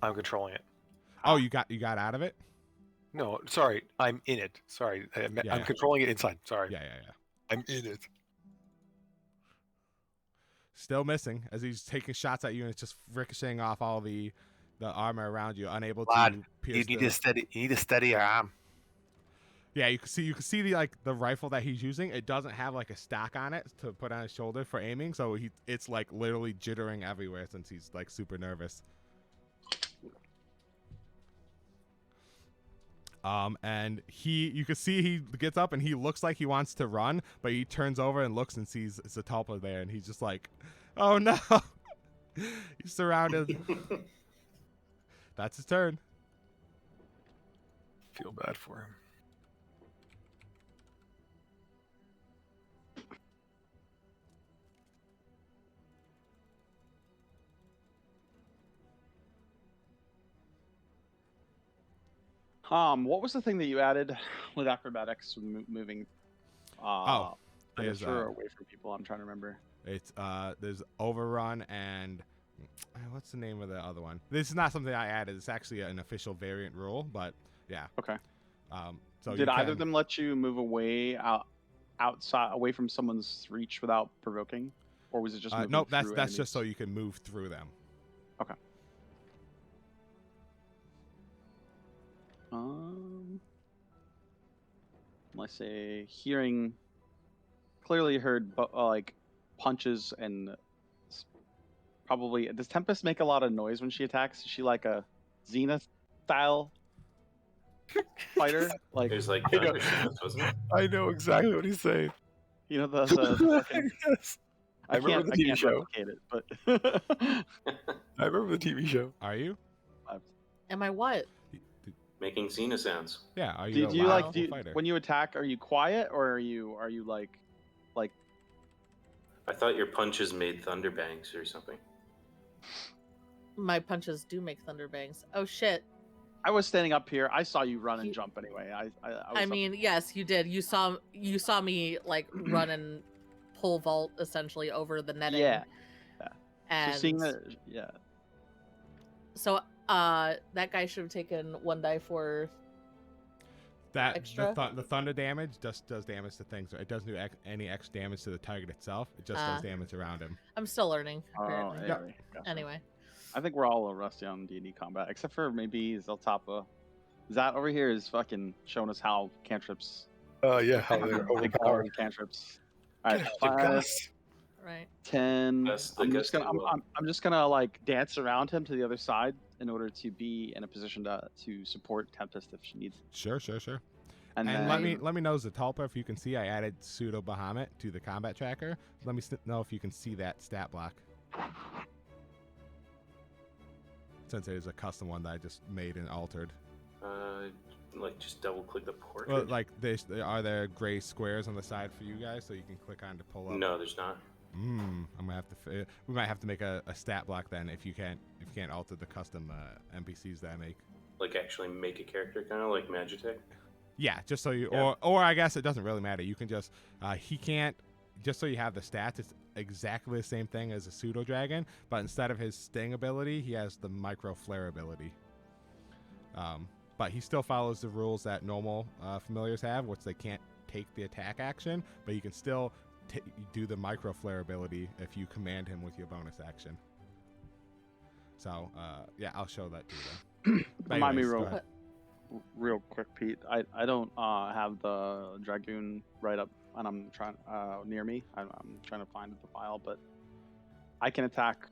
I'm controlling it. Oh, you got out of it? No, sorry. I'm in it. Sorry. I'm Yeah. controlling it inside. Sorry. Yeah. I'm in it. Still missing as he's taking shots at you, and it's just ricocheting off all the armor around you, unable Lad, to pierce. You need to steady your arm. Yeah, you can see the rifle that he's using. It doesn't have a stock on it to put on his shoulder for aiming, so it's literally jittering everywhere since he's super nervous. And you can see he gets up and he looks like he wants to run, but he turns over and looks and sees Zatalpa there, and he's just like, "Oh no!" He's surrounded. That's his turn. Feel bad for him. What was the thing that you added with acrobatics moving? There's Sure, away from people. I'm trying to remember. It's there's overrun and what's the name of the other one? This is not something I added. It's actually an official variant rule, but yeah. Okay. So did either of them let you move outside, away from someone's reach without provoking, or was it just moving nope? through That's just so enemies? you can move through them. Okay. Let's say hearing, clearly heard punches and probably. Does Tempest make a lot of noise when she attacks? Is she like a Zenith style fighter? It was like I know. thunderstorms, wasn't it? I know exactly what he's saying. You know the fucking, Yes. I remember the TV show. replicate it, but I remember the TV show. Are you? Am I what? Making Xena sounds. Yeah. Are you? do a you loud like fighter? when you attack? Are you quiet or are you like? I thought your punches made thunder bangs or something. My punches do make thunder bangs. Oh shit. I was standing up here. I saw you run and jump anyway. I mean, yes, you did. You saw me run and pole vault essentially over the netting. Yeah. And So seeing that, yeah. So that guy should have taken 1 die for That extra? the thunder damage just does damage to things. It doesn't do any extra damage to the target itself. It just does damage around him. I'm still learning. Oh, Apparently. yeah. Gotcha. Anyway. I think we're all a little rusty on D&D combat, except for maybe Zeltapa. Zat over here is fucking showing us how cantrips. Yeah, how they're Big overpowered. power cantrips. All right, Good 5, guess. Right. 10. That's the I'm just gusty gonna, will. I'm just gonna dance around him to the other side in order to be in a position to support Tempest if she needs. Sure. And, And then, let me know, Zatalpa, if you can see. I added Pseudo Bahamut to the combat tracker. Let me know if you can see that stat block. Since it is a custom one that I just made and altered. Just double click the portrait. Well, are there gray squares on the side for you guys so you can click on to pull up? No, there's not. I'm gonna have to. We might have to make a stat block then if you can't alter the custom NPCs that I make. Like actually make a character, kind of like Magitech. Yeah, just so you, Yeah. or I guess it doesn't really matter. You can just he can't. Just so you have the stats, it's exactly the same thing as a pseudo dragon, but instead of his sting ability, he has the micro flare ability. but he still follows the rules that normal familiars have, which they can't take the attack action, but you can still do the micro flare ability if you command him with your bonus action. So yeah, I'll show that to you then. But Remind me anyways, go ahead. real quick, Pete. I don't have the dragoon right up, and I'm trying near me. I'm trying to find the file, but I can attack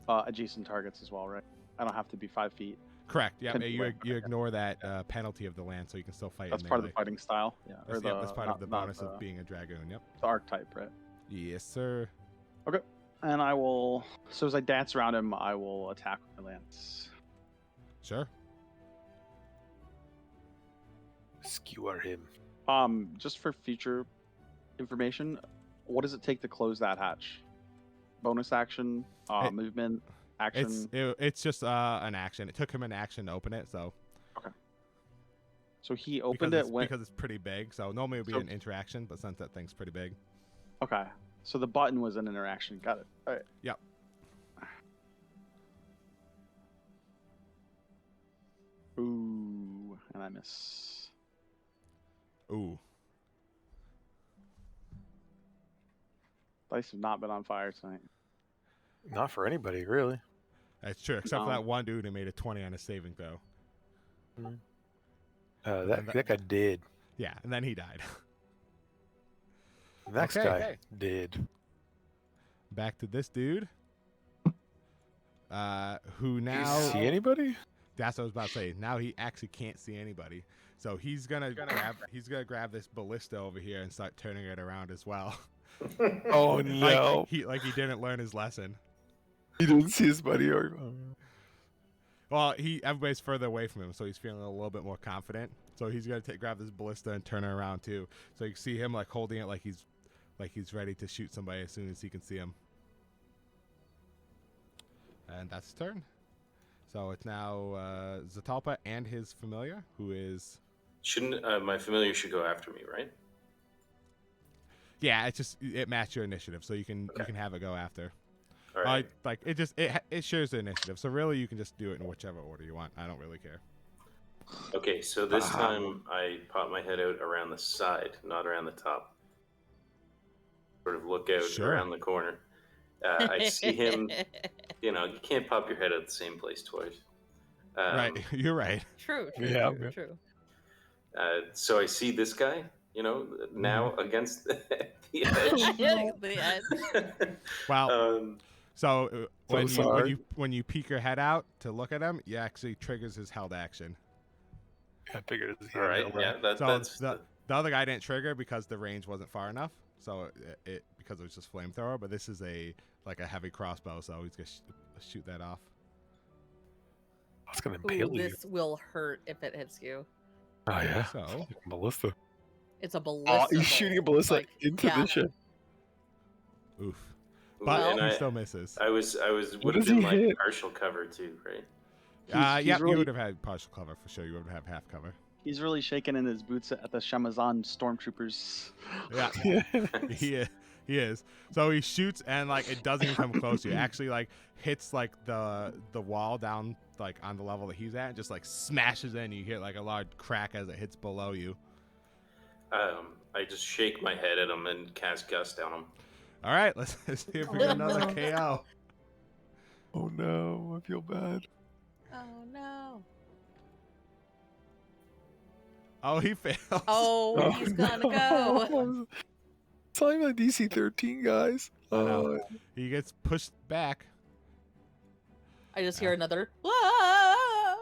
adjacent targets as well, right? I don't have to be 5 feet. Correct. Yeah, Can be you right. ignore that penalty of the land, so you can still fight. That's in part of melee. the fighting style. Yeah, That's part of the bonus of being a dragoon. Yep. the archetype, right? Yes, sir. Okay. And I will. So as I dance around him, I will attack with my lance. Sure. Skewer him. Just for future information, what does it take to close that hatch? Bonus action, movement, action. It's just an action. It took him an action to open it, so. Okay. So he opened it because it's pretty big. So normally it would be So- an interaction, but since that thing's pretty big. Okay. So the button was an interaction. Got it. All right. Yep. Ooh, and I miss. Ooh. Dice have not been on fire tonight. Not for anybody, really. That's true, except for No. that one dude who made a 20 on his saving throw. That guy did. Yeah, and then he died. Next Okay. guy did. Back to this dude. Who Do you now... see anybody? That's what I was about to say. Now he actually can't see anybody. So he's gonna grab this ballista over here and start turning it around as well. Oh no! Like he didn't learn his lesson. He didn't see his buddy. Well, everybody's further away from him, so he's feeling a little bit more confident. So he's gonna grab this ballista and turn it around too. So you can see him like holding it like he's ready to shoot somebody as soon as he can see him. And that's his turn. So it's now Zatalpa and his familiar, who is... Shouldn't my familiar should go after me, right? Yeah, it matched your initiative, so you can have it go after. All right. It shares the initiative, so really you can just do it in whichever order you want. I don't really care. Okay, so this time I pop my head out around the side, not around the top. Sort of look out Sure. around the corner. I see him. You know, you can't pop your head out the same place twice. Right, you're right. True. Yeah. True. So I see this guy, you know, now against the edge. The end. Well, so sorry. when you peek your head out to look at him, you actually triggers his held action. I figured it was All right, yeah, that's the other guy didn't trigger because the range wasn't far enough. So because it was just flamethrower, but this is a heavy crossbow, so he's gonna shoot that off. That's gonna Ooh, impale you. this will hurt if it hits you. Oh yeah. So Ballista. It's a ballista. Oh, he's shooting a ballista Like, into yeah. the ship. oof, Ooh, but and he still misses. I was What would have does he been like hit? partial cover too, right? He's Yep, really- you would have had partial cover for sure. You would have half cover. He's really shaking in his boots at the Shamazan stormtroopers. Yeah, he is. So he shoots and like it doesn't even come close to you. It actually like hits like the wall down like on the level that he's at, and just like smashes in. You hear like a large crack as it hits below you. I just shake my head at him and cast Gust on him. All right, let's see if we get another KO. Oh no, I feel bad. Oh no. Oh, he fails. Oh, he's gonna go. It's only my DC 13, guys. I know. He gets pushed back. I just hear another. "Whoa!"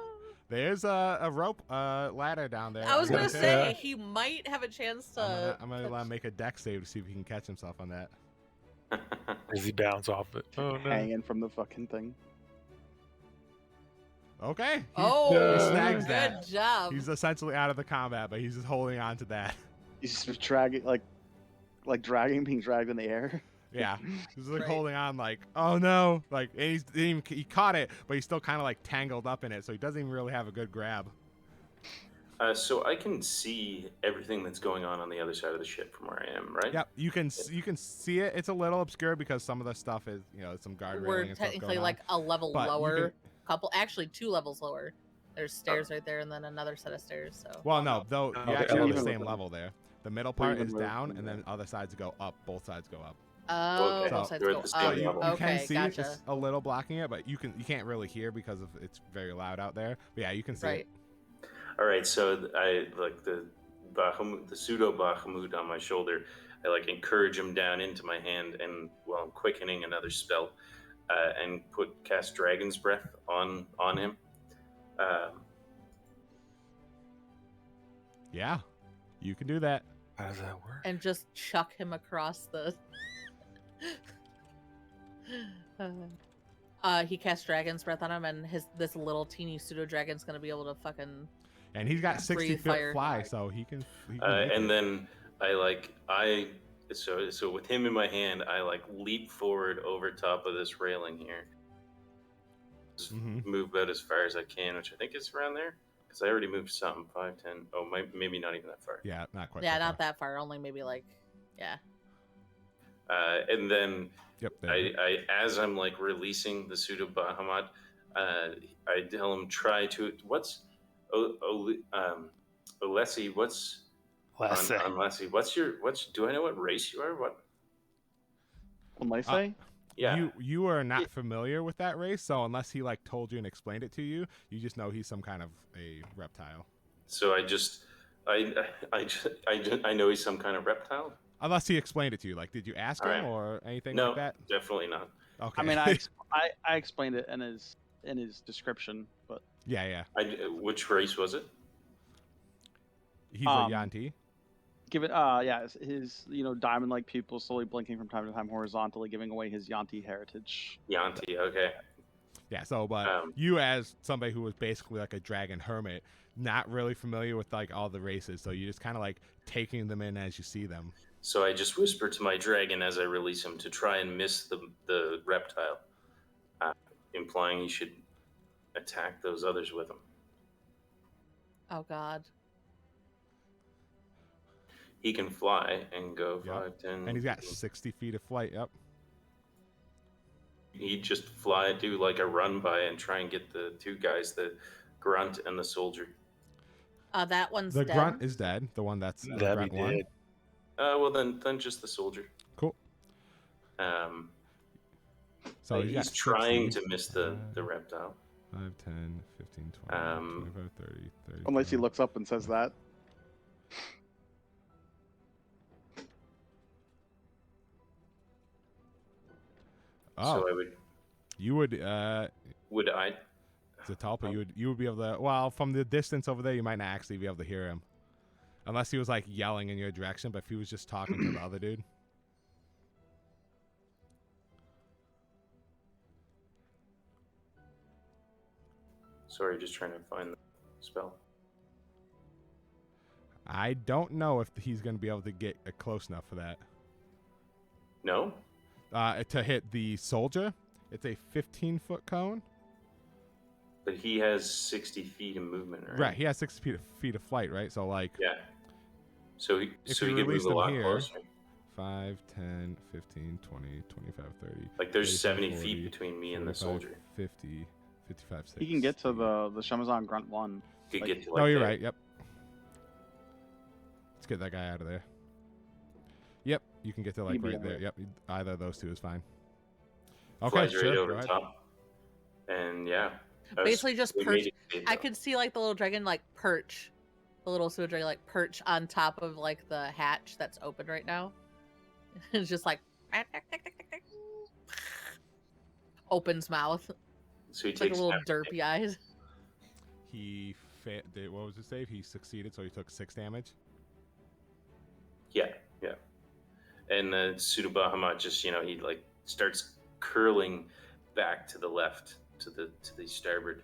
There's a rope ladder down there. I was I'm gonna gonna say he might have a chance I'm to. gonna let him make a deck save to see if he can catch himself on that. Does he bounce off it? Oh no. Hanging from the fucking thing. Okay. He Oh, snags good that. job. He's essentially out of the combat, but he's just holding on to that. He's just dragging, being dragged in the air. Yeah, he's like Right. holding on, like, oh no, like, and he caught it, but he's still kind of like tangled up in it, so he doesn't even really have a good grab. So I can see everything that's going on the other side of the ship from where I am, right? Yep, you can see it. It's a little obscure because some of the stuff is, some guard We're railing and stuff technically going like a level But you lower. can- Actually 2 levels lower. There's stairs right there, and then another set of stairs. So. Well, no, though Okay. you actually on the Even with same the- level there. The middle We're part even is with down, the- and then other sides go up. Both sides go up. Oh, Okay. both So- sides You're go at the up. same You, level. you Okay, can see gotcha. it's a little blocking it, but you can't really hear because of it's very loud out there. But yeah, you can see Right. it. All right, so I like the pseudo Bahamut on my shoulder. I like encourage him down into my hand, and while I'm quickening another spell, and cast Dragon's Breath on him. Yeah, you can do that. How does that work? And just chuck him across the. He casts Dragon's Breath on him, and this little teeny pseudo dragon's gonna be able to fucking. And he's got 60 Breathe foot fire. fly, so he can. Make And it. then so with him in my hand, I like leap forward over top of this railing here. Just Mhm. move about as far as I can, which I think is around there. Because I already moved some 5, 10. Oh, maybe not even that far. Yeah, not quite. Yeah, so not far. that far. Only maybe like, yeah. And then Yep. There. I as I'm like releasing the pseudo Bahamut, I tell him try to what's Alessi, what's Last say. on Lassie, do I know what race you are? What? When I say, Yeah. You are not familiar with that race, so unless he like told you and explained it to you, you just know he's some kind of a reptile. So I know he's some kind of reptile. Unless he explained it to you, like, did you ask All him right. or anything No, like that? definitely not. Okay. I mean, I explained it in his description, but yeah. Which race was it? He's a Yanti. give it his diamond-like pupils slowly blinking from time to time horizontally, giving away his Yanti heritage. Yanti. Okay. Yeah. So, but you as somebody who was basically like a dragon hermit, not really familiar with like all the races, so you just kind of like taking them in as you see them. So I just whisper to my dragon as I release him to try and miss the reptile, implying he should attack those others with him. Oh God. He can fly and go Yep. 5, 10. And he's got 60 feet of flight. Yep. He'd just fly, do like a run by, and try and get the two guys, the grunt and the soldier. That one's The dead. grunt is dead. The one that's the That'd be grunt one. dead. Well then just the soldier. Cool. So He's got trying 60, to miss the reptile. 5, 10, 15, 20, 25, 30, 30. Unless he looks up and says that. Oh, So I would you would I Zatalpa, you would be able to. Well, from the distance over there, you might not actually be able to hear him, unless he was like yelling in your direction. But if he was just talking to the other dude, sorry, just trying to find the spell. I don't know if he's going to be able to get close enough for that. No? To hit the soldier, it's a 15-foot cone. But he has 60 feet of movement, right? Right, he has 60 feet of flight, right? So like, Yeah. So he If so you he can release move a them lot here- closer. 5, 10, 15, 20, 25, 30. Like there's 35, 70 feet between me and the 45, soldier. 50, 55, 60. He can get to the Shamazan grunt one. Could Like- get to No, you're there. right. Yep. Let's get that guy out of there. Yep, you can get to like He'd be right all there. right. Yep, either of those two is fine. Okay, Flies sure. right go over the ahead. top. And yeah. I was- Basically just we perch. made it, I could see like the little dragon like perch, the little pseudo dragon like perch on top of like the hatch that's open right now. It's just like opens mouth. So he It's like a takes little half- derpy eyes. He what was his save? He succeeded, so he took 6 damage. Yeah. And the Pseudo-Bahamut just, he like starts curling back to the left, to the starboard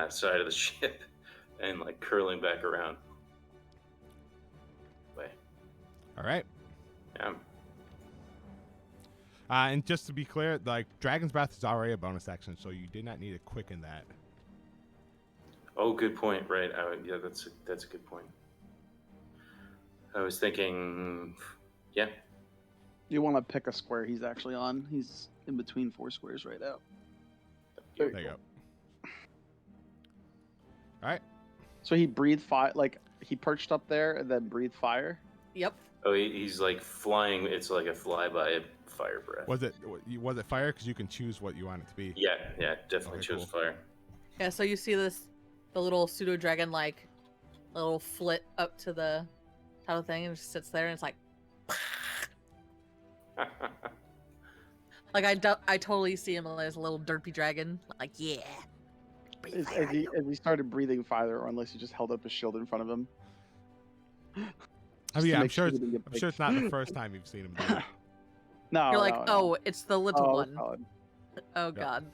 side of the ship, and like curling back around. Way. All right. Yeah. And just to be clear, like Dragon's Breath is already a bonus action, so you did not need to quicken that. Oh, good point. Right. Yeah, that's a good point. I was thinking, yeah. You want to pick a square he's actually on. He's in between 4 squares right now. There you go. All right. So he breathed fire, like he perched up there and then breathed fire. Yep. Oh, he's like flying. It's like a flyby fire breath. Was it fire? Because you can choose what you want it to be. Yeah, definitely Okay, chose cool. fire. Yeah, so you see the little pseudo dragon like a little flit up to the top of the thing and just sits there and it's like like I totally see him as a little derpy dragon. Like, yeah. breathe As, fire as on he you. as he started breathing fire, or unless he just held up his shield in front of him. I mean, Just to I'm make sure. he didn't get I'm sure it's picked. not the first time you've seen him do it. No, You're like, no, no. oh, it's the little Oh, one. solid. Oh god.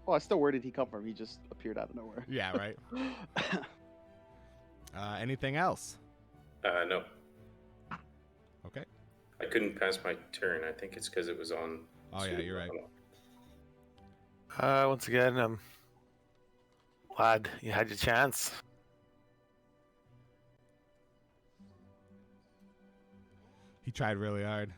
Well, still, where did he come from? He just appeared out of nowhere. Yeah, right. Anything else? No, Okay. I couldn't pass my turn. I think it's because it was on. Oh yeah, you're right. Once again, glad you had your chance. He tried really hard.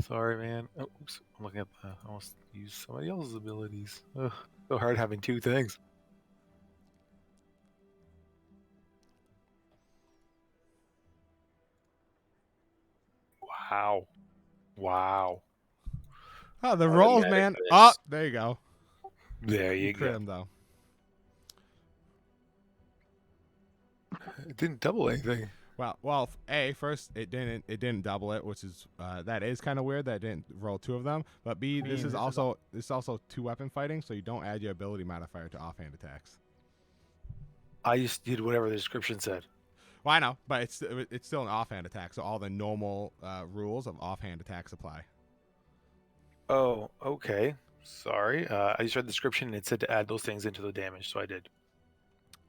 Sorry, man. Oh, oops. I'm looking at the. I almost used somebody else's abilities. Ugh, so hard having two things. Wow. Wow. Oh, the Automatic rolls, man. miss. Oh, there you go. There You you crit go. him though. It didn't double anything. Well, first it didn't double it, which is that is kind of weird that it didn't roll two of them. But B, this is also two weapon fighting, so you don't add your ability modifier to offhand attacks. I just did whatever the description said. Well, I know, but it's still an offhand attack, so all the normal rules of offhand attacks apply. Oh, okay. Sorry. I just read the description and it said to add those things into the damage, so I did.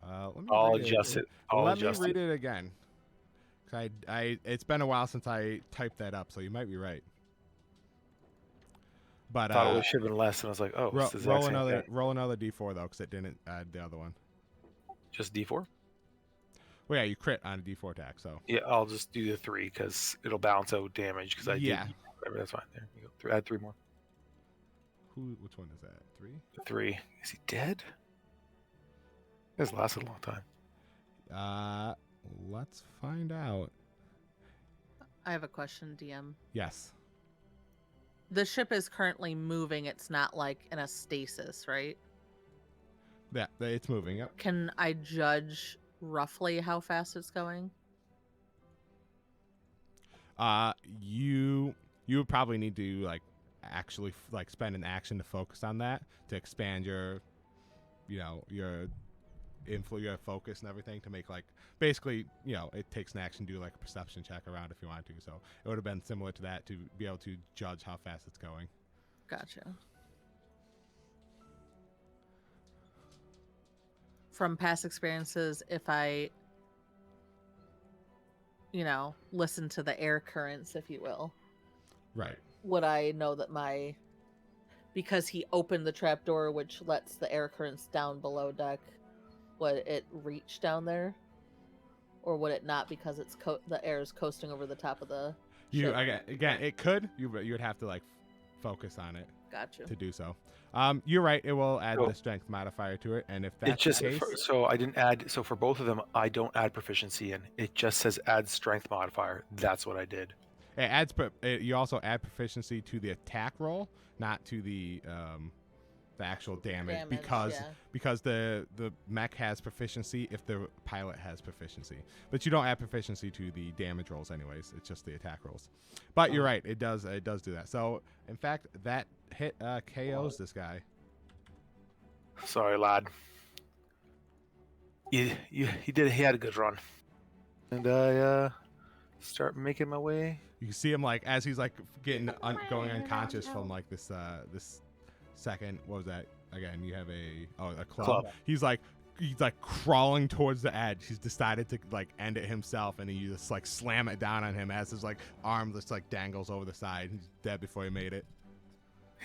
Let me I'll read adjust it. I'll Let me adjust read it. it again. 'Cause it's been a while since I typed that up, so you might be right. But I thought it should have been less, and I was like, oh, it's the exact roll same another thing. roll another d4 though, because it didn't add the other one. Just D4? Well, yeah, you crit on a d4 attack, so Yeah, I'll just do the 3 because it'll balance out damage because I Yeah. did whatever. That's fine. There you go. Add 3 more. which one is that? 3? 3. Is he dead? This lasted a long time. Let's find out. I have a question, DM. Yes. The ship is currently moving. It's not like in a stasis, right? Yeah, it's moving. Yep. Can I judge roughly how fast it's going? You would probably need to like actually like spend an action to focus on that to expand your, your your focus and everything to make like basically it takes an action to do like a perception check around if you want to. So it would have been similar to that to be able to judge how fast it's going. Gotcha. From past experiences, if I, listen to the air currents, if you will, Right. would I know that because he opened the trapdoor, which lets the air currents down below deck, would it reach down there? Or would it not because it's the air is coasting over the top of the ship? Again, it could. You would have to like focus on it Gotcha. to do so. You're right. It will add Oh. the strength modifier to it, and if It that's just the case, so I didn't add. So for both of them, I don't add proficiency in. It just says add strength modifier. That's what I did. it adds. You also add proficiency to the attack roll, not to the actual damage, because the mech has proficiency if the pilot has proficiency, but you don't add proficiency to the damage rolls anyways. It's just the attack rolls. But you're right, it does do that. So in fact, that hit KOs this guy. Sorry, lad. He had a good run, and I start making my way. You can see him like as he's like getting going unconscious from like this second. What was that again? You have a club. He's like crawling towards the edge. He's decided to like end it himself, and you just like slam it down on him as his like arm just like dangles over the side. He's dead before he made it.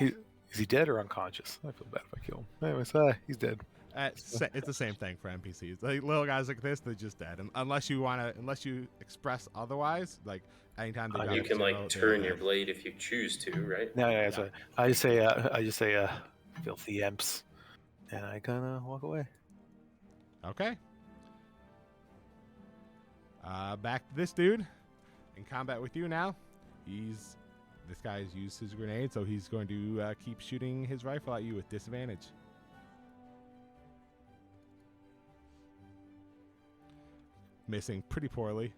Is he dead or unconscious? I feel bad if I kill him. Anyways, he's dead. It's the same thing for NPCs. Like little guys like this, they're just dead. And unless you express otherwise, like anytime they You can like turn your blade if you choose to, right? No, yeah, that's right. I just say filthy imps, and I kind of walk away. Okay. Back to this dude in combat with you now. This guy's used his grenade, so he's going to keep shooting his rifle at you with disadvantage. Missing pretty poorly.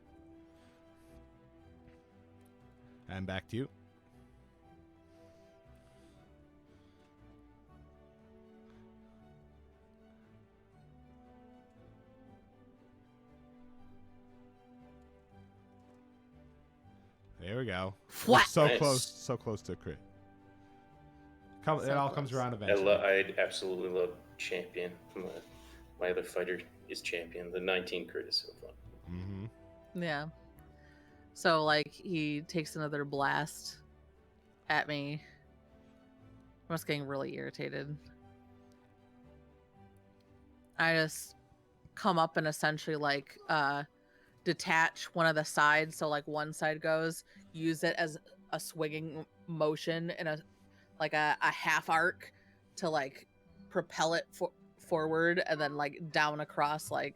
And back to you. There we go. What? So Nice. so close to a crit. It So all comes close. around eventually. I absolutely love Champion. My other fighter is Champion. The 19 crit is so fun. Mm-hmm. Yeah. So like he takes another blast at me. I was getting really irritated. I just come up and essentially like detach one of the sides, so like one side goes, use it as a swinging motion in a half arc to like propel it forward and then like down across like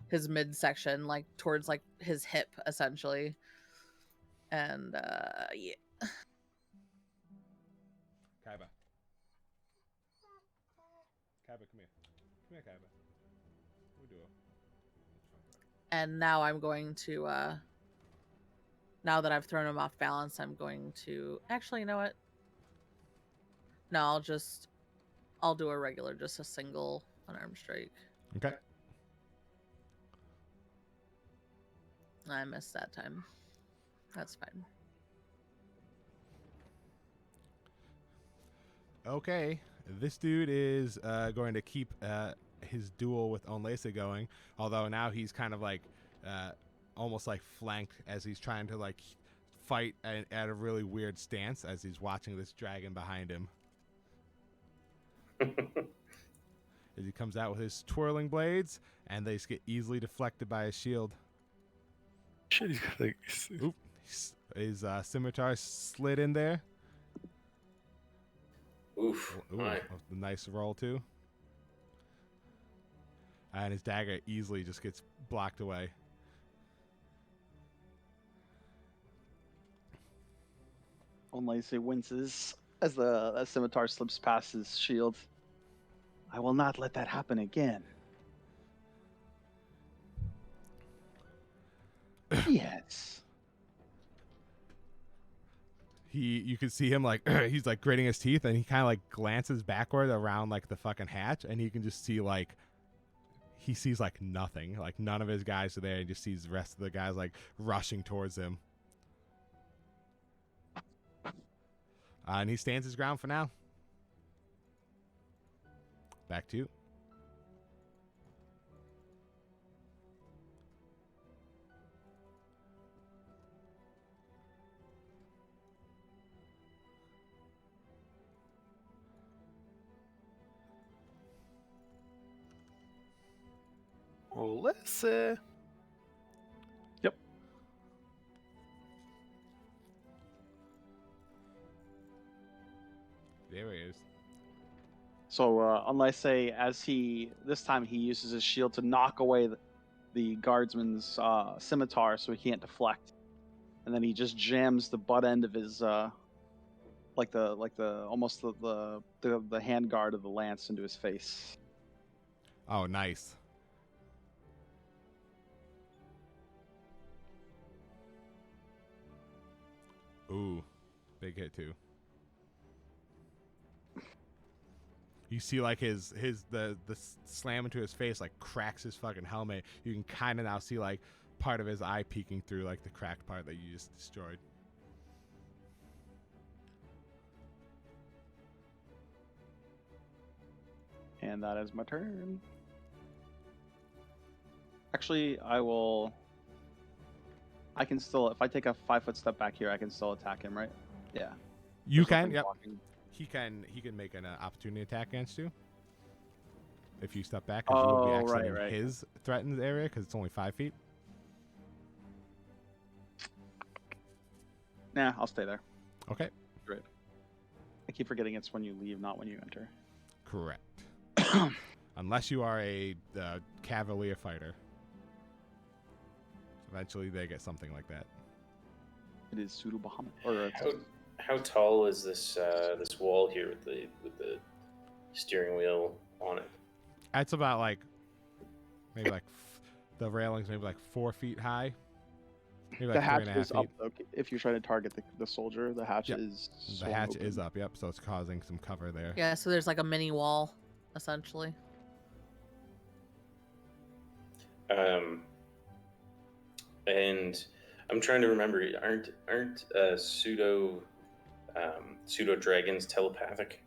his midsection, like towards like his hip essentially. And yeah. Kaiba. Kaiba, come here. Come here, Kaiba. We do it. And now I'm going to now that I've thrown him off balance, I'm going to actually, you know what? No, I'll do a regular, just a single unarmed strike. Okay. I missed that time. That's fine. Okay. This dude is going to keep his duel with Onlesa going, although now he's kind of like almost like flanked as he's trying to like fight at a really weird stance as he's watching this dragon behind him. As he comes out with his twirling blades, and they just get easily deflected by his shield. Shit, he's got like. Oop. His scimitar slid in there. Oof. Ooh, My. a nice roll too. And his dagger easily just gets blocked away. Onlacey winces as the scimitar slips past his shield. I will not let that happen again. Yes. You can see him like he's like gritting his teeth, and he kind of like glances backward around like the fucking hatch, and you can just see like he sees like nothing, like none of his guys are there. He just sees the rest of the guys like rushing towards him, and he stands his ground for now. Back to you. Well, let's say. Yep. There he is. So Onlacey, as this time he uses his shield to knock away the guardsman's scimitar, so he can't deflect, and then he just jams the butt end of his like the almost the hand guard of the lance into his face. Oh, nice. Ooh, big hit too. You see like the slam into his face like cracks his fucking helmet. You can kind of now see like part of his eye peeking through like the cracked part that you just destroyed. And that is my turn. Actually, I can still, if I take a 5-foot step back here, I can still attack him, right? Yeah. You There's can, nothing yep. blocking. He can make an opportunity attack against you if you step back, because you will be Oh, actually right. in his threatened area because it's only 5 feet. Nah, I'll stay there. Okay, I keep forgetting it's when you leave, not when you enter. correct. unless you are a cavalier fighter. Eventually, they get something like that. It is pseudo Bahamut. Or How tall is this this wall here with the steering wheel on it? It's about like maybe like the railings maybe like 4 feet high. Maybe the like hatch 3.5 is feet. up though. If you're trying to target the soldier, the hatch Yep. is The swung hatch open. is up. Yep. So it's causing some cover there. Yeah, so there's like a mini wall, essentially. And I'm trying to remember. Aren't pseudo dragons telepathic?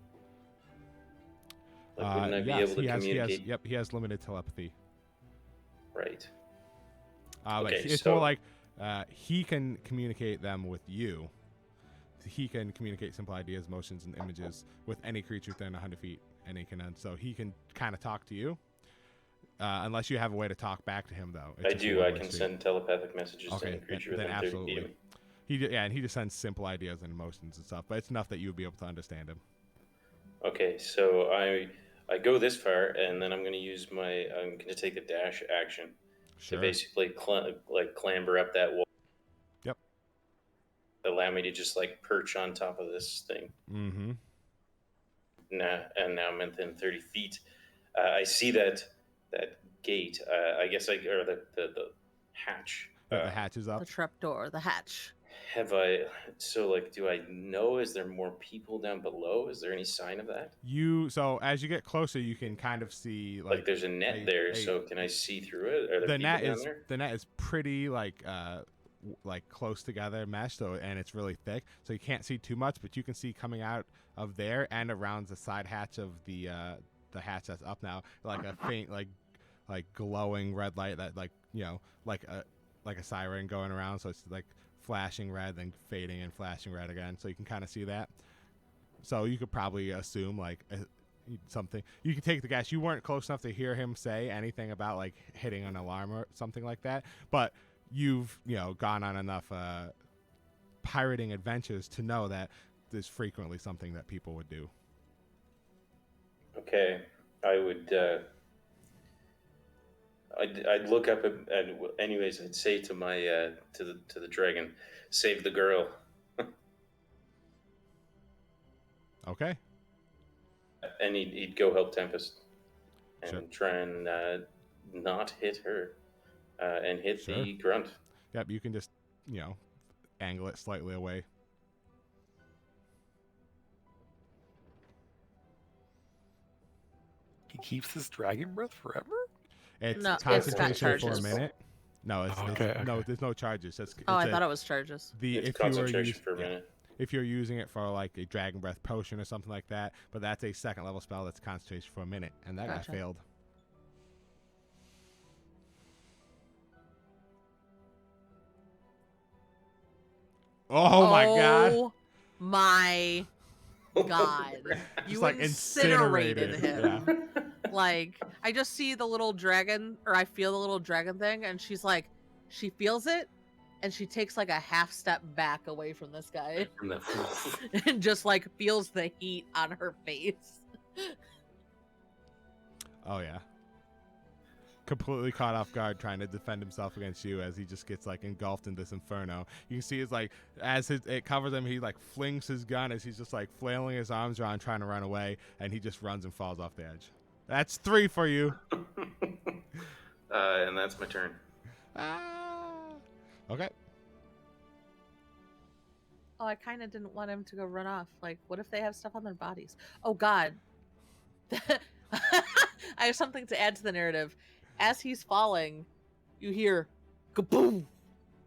Like, wouldn't I be able to communicate? He has limited telepathy. Right. But Okay, it's more like he can communicate them with you. He can communicate simple ideas, motions, and images with any creature within 100 feet, and so he can kind of talk to you. Unless you have a way to talk back to him, though. I do. I can send telepathic messages to any creature then within 30 absolutely. feet of me. And he just sends simple ideas and emotions and stuff, but it's enough that you would be able to understand him. Okay, so I go this far, and then I'm going to take a dash action Sure. to basically clamber up that wall. Yep. Allow me to just like perch on top of this thing. Mm-hmm. Now I'm within 30 feet. I see that gate. I guess or the hatch. The hatch is up. The trapdoor, the hatch. Do I know, is there more people down below? Is there any sign of that? So as you get closer, you can kind of see Like there's a net there, so can I see through it? Are there people down there? The net is pretty like close together mesh, and it's really thick, so you can't see too much, but you can see coming out of there and around the side hatch of the hatch that's up now, like a faint like glowing red light that like a siren going around, so it's like flashing red then fading and flashing red again, so you can kind of see that. So you could probably assume like something. You could take the guess. You weren't close enough to hear him say anything about like hitting an alarm or something like that, but you've gone on enough pirating adventures to know that there's frequently something that people would do. Okay, I would. I'd look up and anyways, I'd say to my to the dragon, save the girl. Okay. And he'd go help Tempest and Sure. try and not hit her and hit Sure. the grunt. Yep, you can just angle it slightly away. He keeps his dragon breath forever? It's No, it's concentration got for a charges. minute. No, Okay. no, there's no charges. I thought it was charges. It's concentration for a minute. If you're using it for like a dragon breath potion or something like that, but that's a second level spell that's concentration for a minute, and that Gotcha. guy failed. Oh my god! Oh my god! You Just, like, incinerated incinerated. him. Like, I just see the little dragon, or I feel the little dragon thing, and she's like, she feels it, and she takes like a half step back away from this guy, and just like feels the heat on her face. Oh yeah. Completely caught off guard trying to defend himself against you as he just gets like engulfed in this inferno. You can see it's like as it covers him, he like flings his gun as he's just like flailing his arms around trying to run away, and he just runs and falls off the edge. That's 3 for you. And that's my turn. Okay. Oh, I kind of didn't want him to go run off. Like, what if they have stuff on their bodies? Oh god. I have something to add to the narrative. As he's falling, you hear kaboom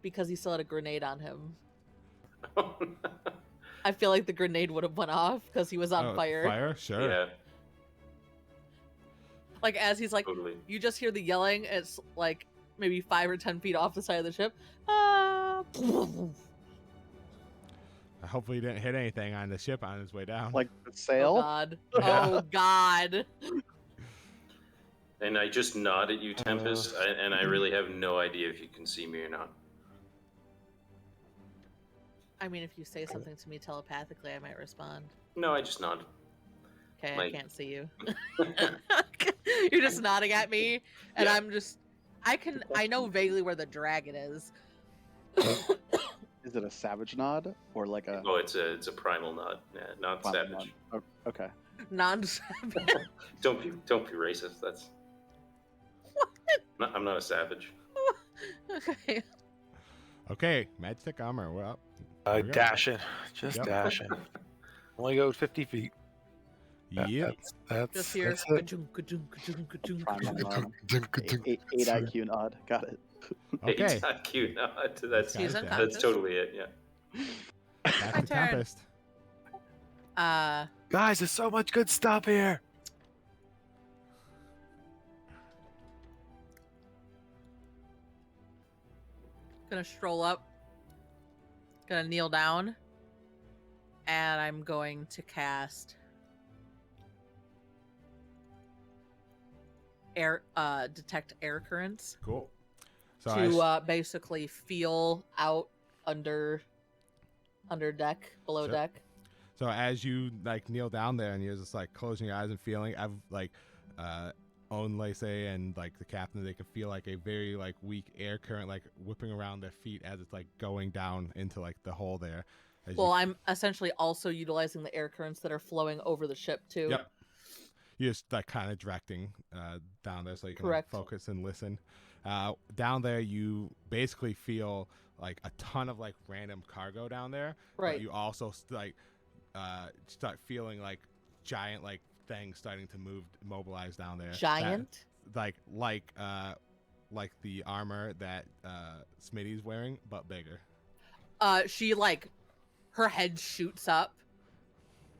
because he still had a grenade on him. I feel like the grenade would have went off because he was on fire. Fire? Sure. Yeah, Like as he's like, totally. you just hear the yelling. It's like maybe 5 or 10 feet off the side of the ship. Ah! Hopefully he didn't hit anything on the ship on his way down. Like the Oh sail. god! Yeah. Oh god! And I just nod at you, Tempest, and I really have no idea if you can see me or not. I mean, if you say something to me telepathically, I might respond. No, I just nod. Okay, I Like- can't see you. You're just nodding at me, and Yeah. I know vaguely where the dragon is. Is it a savage nod or like a Oh, it's a primal nod, not final savage. nod? Oh, okay. Non-savage. Don't be racist. That's. I'm not a savage. Okay. Okay, magic armor. Well, here we go. Dashing, just Yep. dashing. Only go 50 feet. Yep. That's Just here. that's it. Ka-chung, ka-chung, ka-chung, ka-chung, Primal ka-chung. nod. Eight IQ nod. Got it. Okay. It's not cute. No, that's This He's guy's unconscious. dead. that's totally it. Yeah. Back My to turn. Tempest. Guys, there's so much good stuff here. Gonna stroll up. Gonna kneel down. And I'm going to cast detect air currents Cool. So to basically feel out under deck, below Sure. deck. So as you like kneel down there and you're just like closing your eyes and feeling, I've like own Lacey and like the captain, they can feel like a very like weak air current like whipping around their feet as it's like going down into like the hole there. As Well, I'm essentially also utilizing the air currents that are flowing over the ship too. Yep. You're just like kind of directing down there so you can Correct. like, focus and listen. Down there, you basically feel like a ton of like random cargo down there. Right. But you also start feeling like giant like things starting to mobilize down there. Giant? That, like the armor that Smitty's wearing, but bigger. She like her head shoots up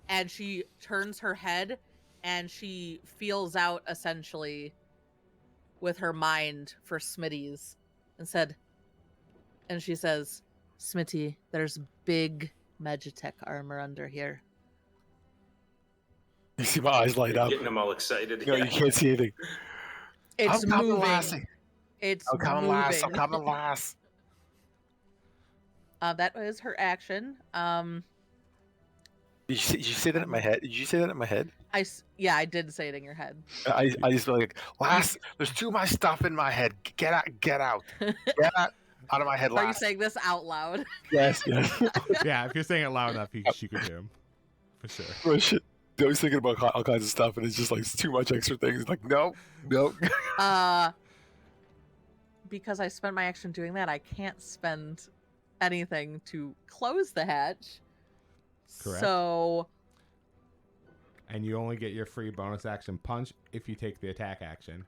and she turns her head and she feels out essentially with her mind for Smitty's and she says, Smitty, there's big Magitech armor under here. You see my eyes light up. Getting them all excited. No, you can't see anything. It's I'm coming, moving. lassie. It's I'm coming moving. last. I'm coming last. That is her action. Did you say that in my head? Did you say that in my head? Yeah, I did say it in your head. I just feel like last. There's too much stuff in my head. Get out of my head. Are you Last. saying this out loud? Yes. Yeah, if you're saying it loud enough, she could hear him. For sure. Oh, shit. I was thinking about all kinds of stuff, and it's just like it's too much extra things. It's like no. Because I spent my action doing that, I can't spend anything to close the hatch. Correct. So, And you only get your free bonus action punch if you take the attack action.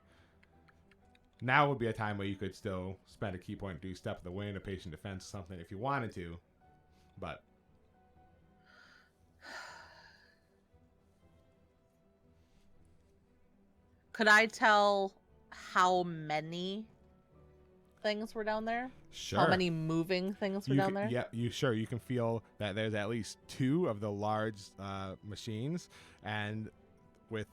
Now would be a time where you could still spend a key point to do Step of the Wind or Patient Defense, something if you wanted to, but could I tell how many things were down there? sure. How many moving things were down there? Yeah, you can feel that there's at least 2 of the large machines, and with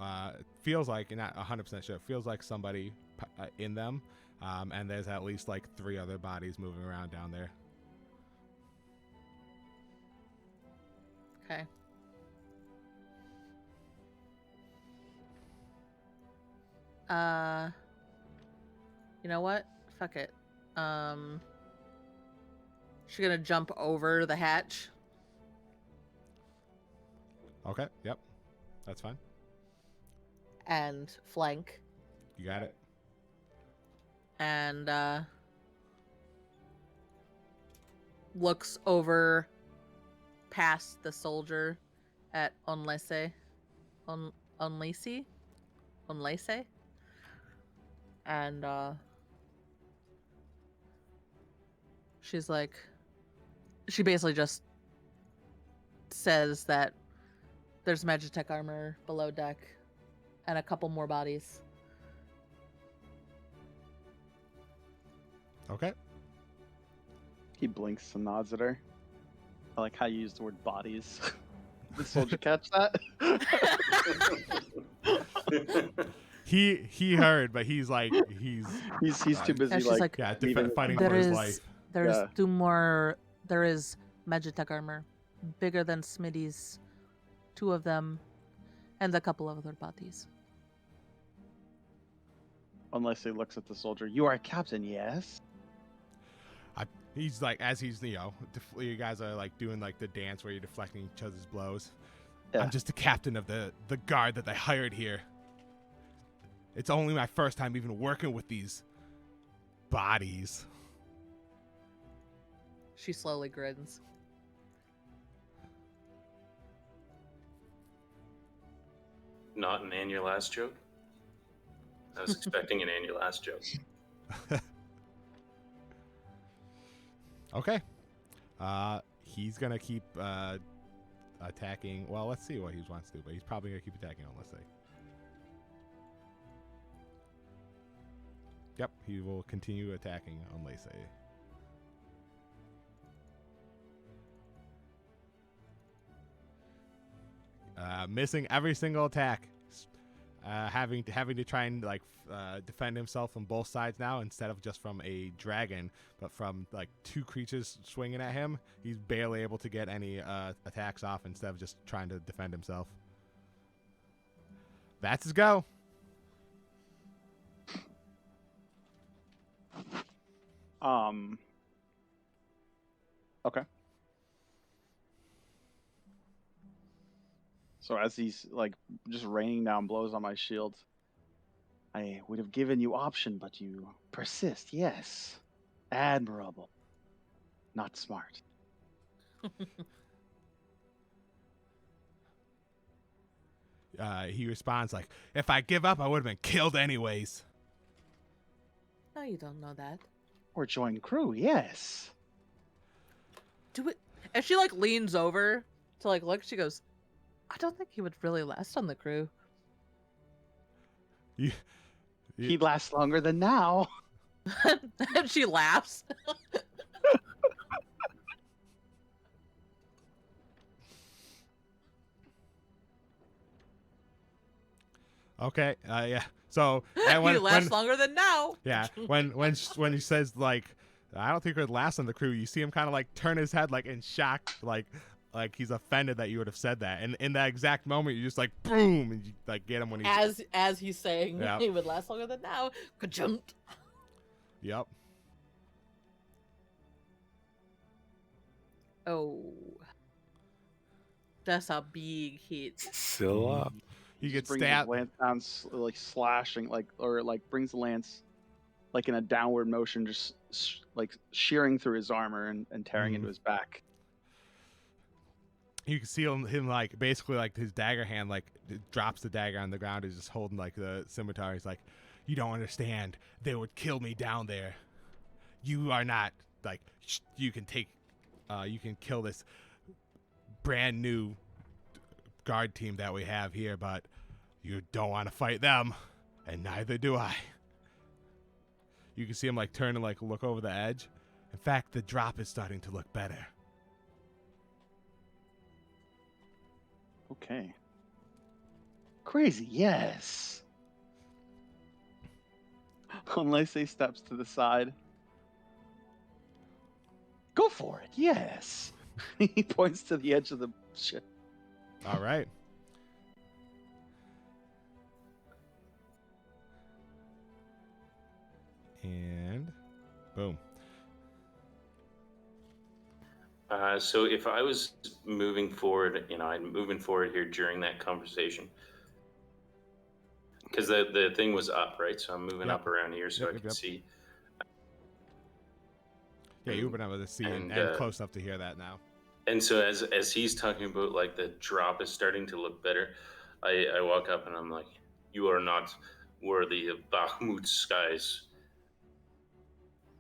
it feels like, you're not 100% sure, it feels like somebody in them, and there's at least like 3 other bodies moving around down there. Okay. You know what? Fuck it. She's gonna jump over the hatch. Okay, yep, that's fine. And flank. You got it. And looks over past the soldier at Onlese. Onlese? And she's like, she basically just says that there's Magitech armor below deck and a couple more bodies. Okay. He blinks and nods at her. I like how you used the word bodies. Did Soldier catch that? He heard, but he's like he's too busy And she's like, yeah leaving- fighting There for his is- life. There's Yeah. 2 more. There is Magitech armor, bigger than Smitty's, 2 of them, and a couple of other bodies. Unless he looks at the soldier. You are a captain, yes? He's like, as he's, you guys are like doing like the dance where you're deflecting each other's blows. Yeah. I'm just the captain of the guard that they hired here. It's only my first time even working with these bodies. She slowly grins. Not an and your last joke? I was expecting an and your last joke. Okay. He's gonna keep attacking. Well, let's see what he wants to do, but he's probably gonna keep attacking on, let's say. Yep, he will continue attacking on Lacey. Missing every single attack. Having to try and like defend himself from both sides now instead of just from a dragon, but from like two creatures swinging at him. He's barely able to get any attacks off instead of just trying to defend himself. That's his go. Okay. So as he's like just raining down blows on my shield, I would have given you option, but you persist. Yes, admirable. Not smart. He responds like, "If I give up, I would have been killed anyways." No, you don't know that. Or join crew. Yes. Do it. And she like leans over to like look. She goes, I don't think he would really last on the crew. He'd last longer than now. And she laughs. Okay. Yeah. So and He lasts longer than now. Yeah. When he says like, I don't think it would last on the crew, you see him kind of like turn his head like in shock, like he's offended that you would have said that. And in that exact moment, you just like boom, and you like get him when he's as he's saying Yep. he would last longer than now. Ka-jumped. Yep. Oh, that's a big hit. Still up. He Just gets brings his stabbed. lance down, like slashing, like brings the lance, like in a downward motion, just like shearing through his armor and tearing into his back. You can see him like basically like his dagger hand like drops the dagger on the ground. He's just holding like the scimitar. He's like, "You don't understand. They would kill me down there. You are not like you can take, you can kill this brand new guard team that we have here, but you don't want to fight them, and neither do I." You can see him like turn and like look over the edge. In fact, the drop is starting to look better. Okay. Crazy, yes. Unless he steps to the side. Go for it, yes. He points to the edge of the ship. All right. And boom. So if I was moving forward, I'm moving forward here during that conversation. Because the thing was up, right? So I'm moving Yep. up around here so Yep, I can yep. see. Yeah, you've been able to see and close enough to hear that now. And so as he's talking about like the drop is starting to look better, I walk up and I'm like, "You are not worthy of Bakhmut's skies."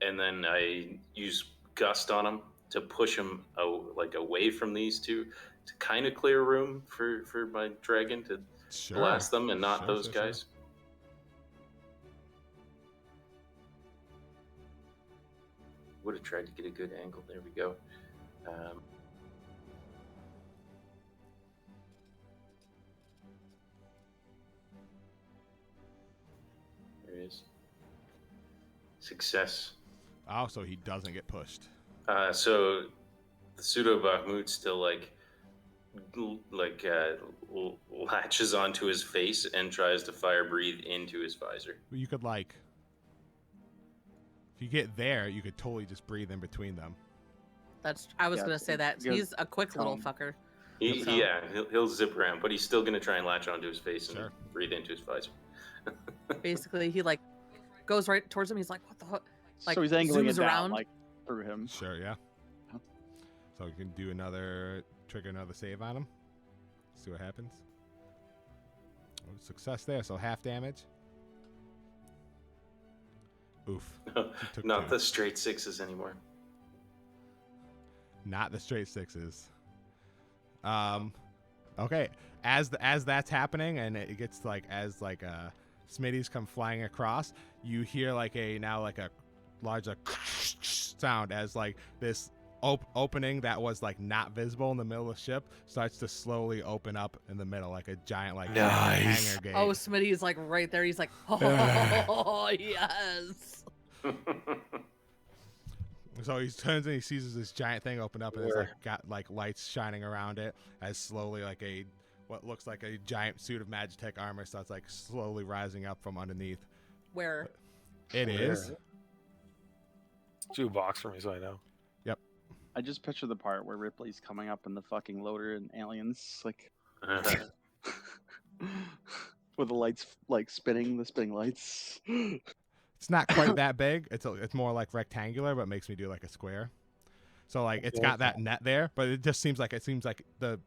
And then I use gust on him to push him away from these two to kind of clear room for my dragon to Sure. blast them and not Sure, those sure, sure. guys. Would have tried to get a good angle. There we go. There it is. Success. Oh, so he doesn't get pushed. So the pseudo Bakhmut still latches onto his face and tries to fire breathe into his visor. You could like you get there, you could totally just breathe in between them. I was Yeah, gonna say that. good He's a quick little tone. fucker. He, So- yeah, he'll zip around, but he's still gonna try and latch onto his face and Sure. breathe into his visor. Basically, he like goes right towards him. He's like, "What the fuck?" Like, so he's angling it zooms down, around. like through him. Sure, yeah. So you can do trigger another save on him. See what happens. Oh, success there, so half damage. Oof. took Not 2. the straight 6s anymore. Not the straight 6s. Okay. As that's happening, and it gets like Smitty's come flying across, you hear like a large sound as like this opening that was like not visible in the middle of the ship starts to slowly open up in the middle, like a giant Nice. hangar gate. Oh, Smitty's like right there. He's like, "Oh, yes." So he turns and he sees this giant thing open up, and it's like got like lights shining around it as slowly like what looks like a giant suit of Magitech armor starts like slowly rising up from underneath. Where? It is. Do a box for me so I know. I just picture the part where Ripley's coming up in the fucking loader and aliens like with the lights like spinning, the spinning lights. It's not quite that big. It's more like rectangular, but makes me do like a square. So like it's got that net there, but it just seems like the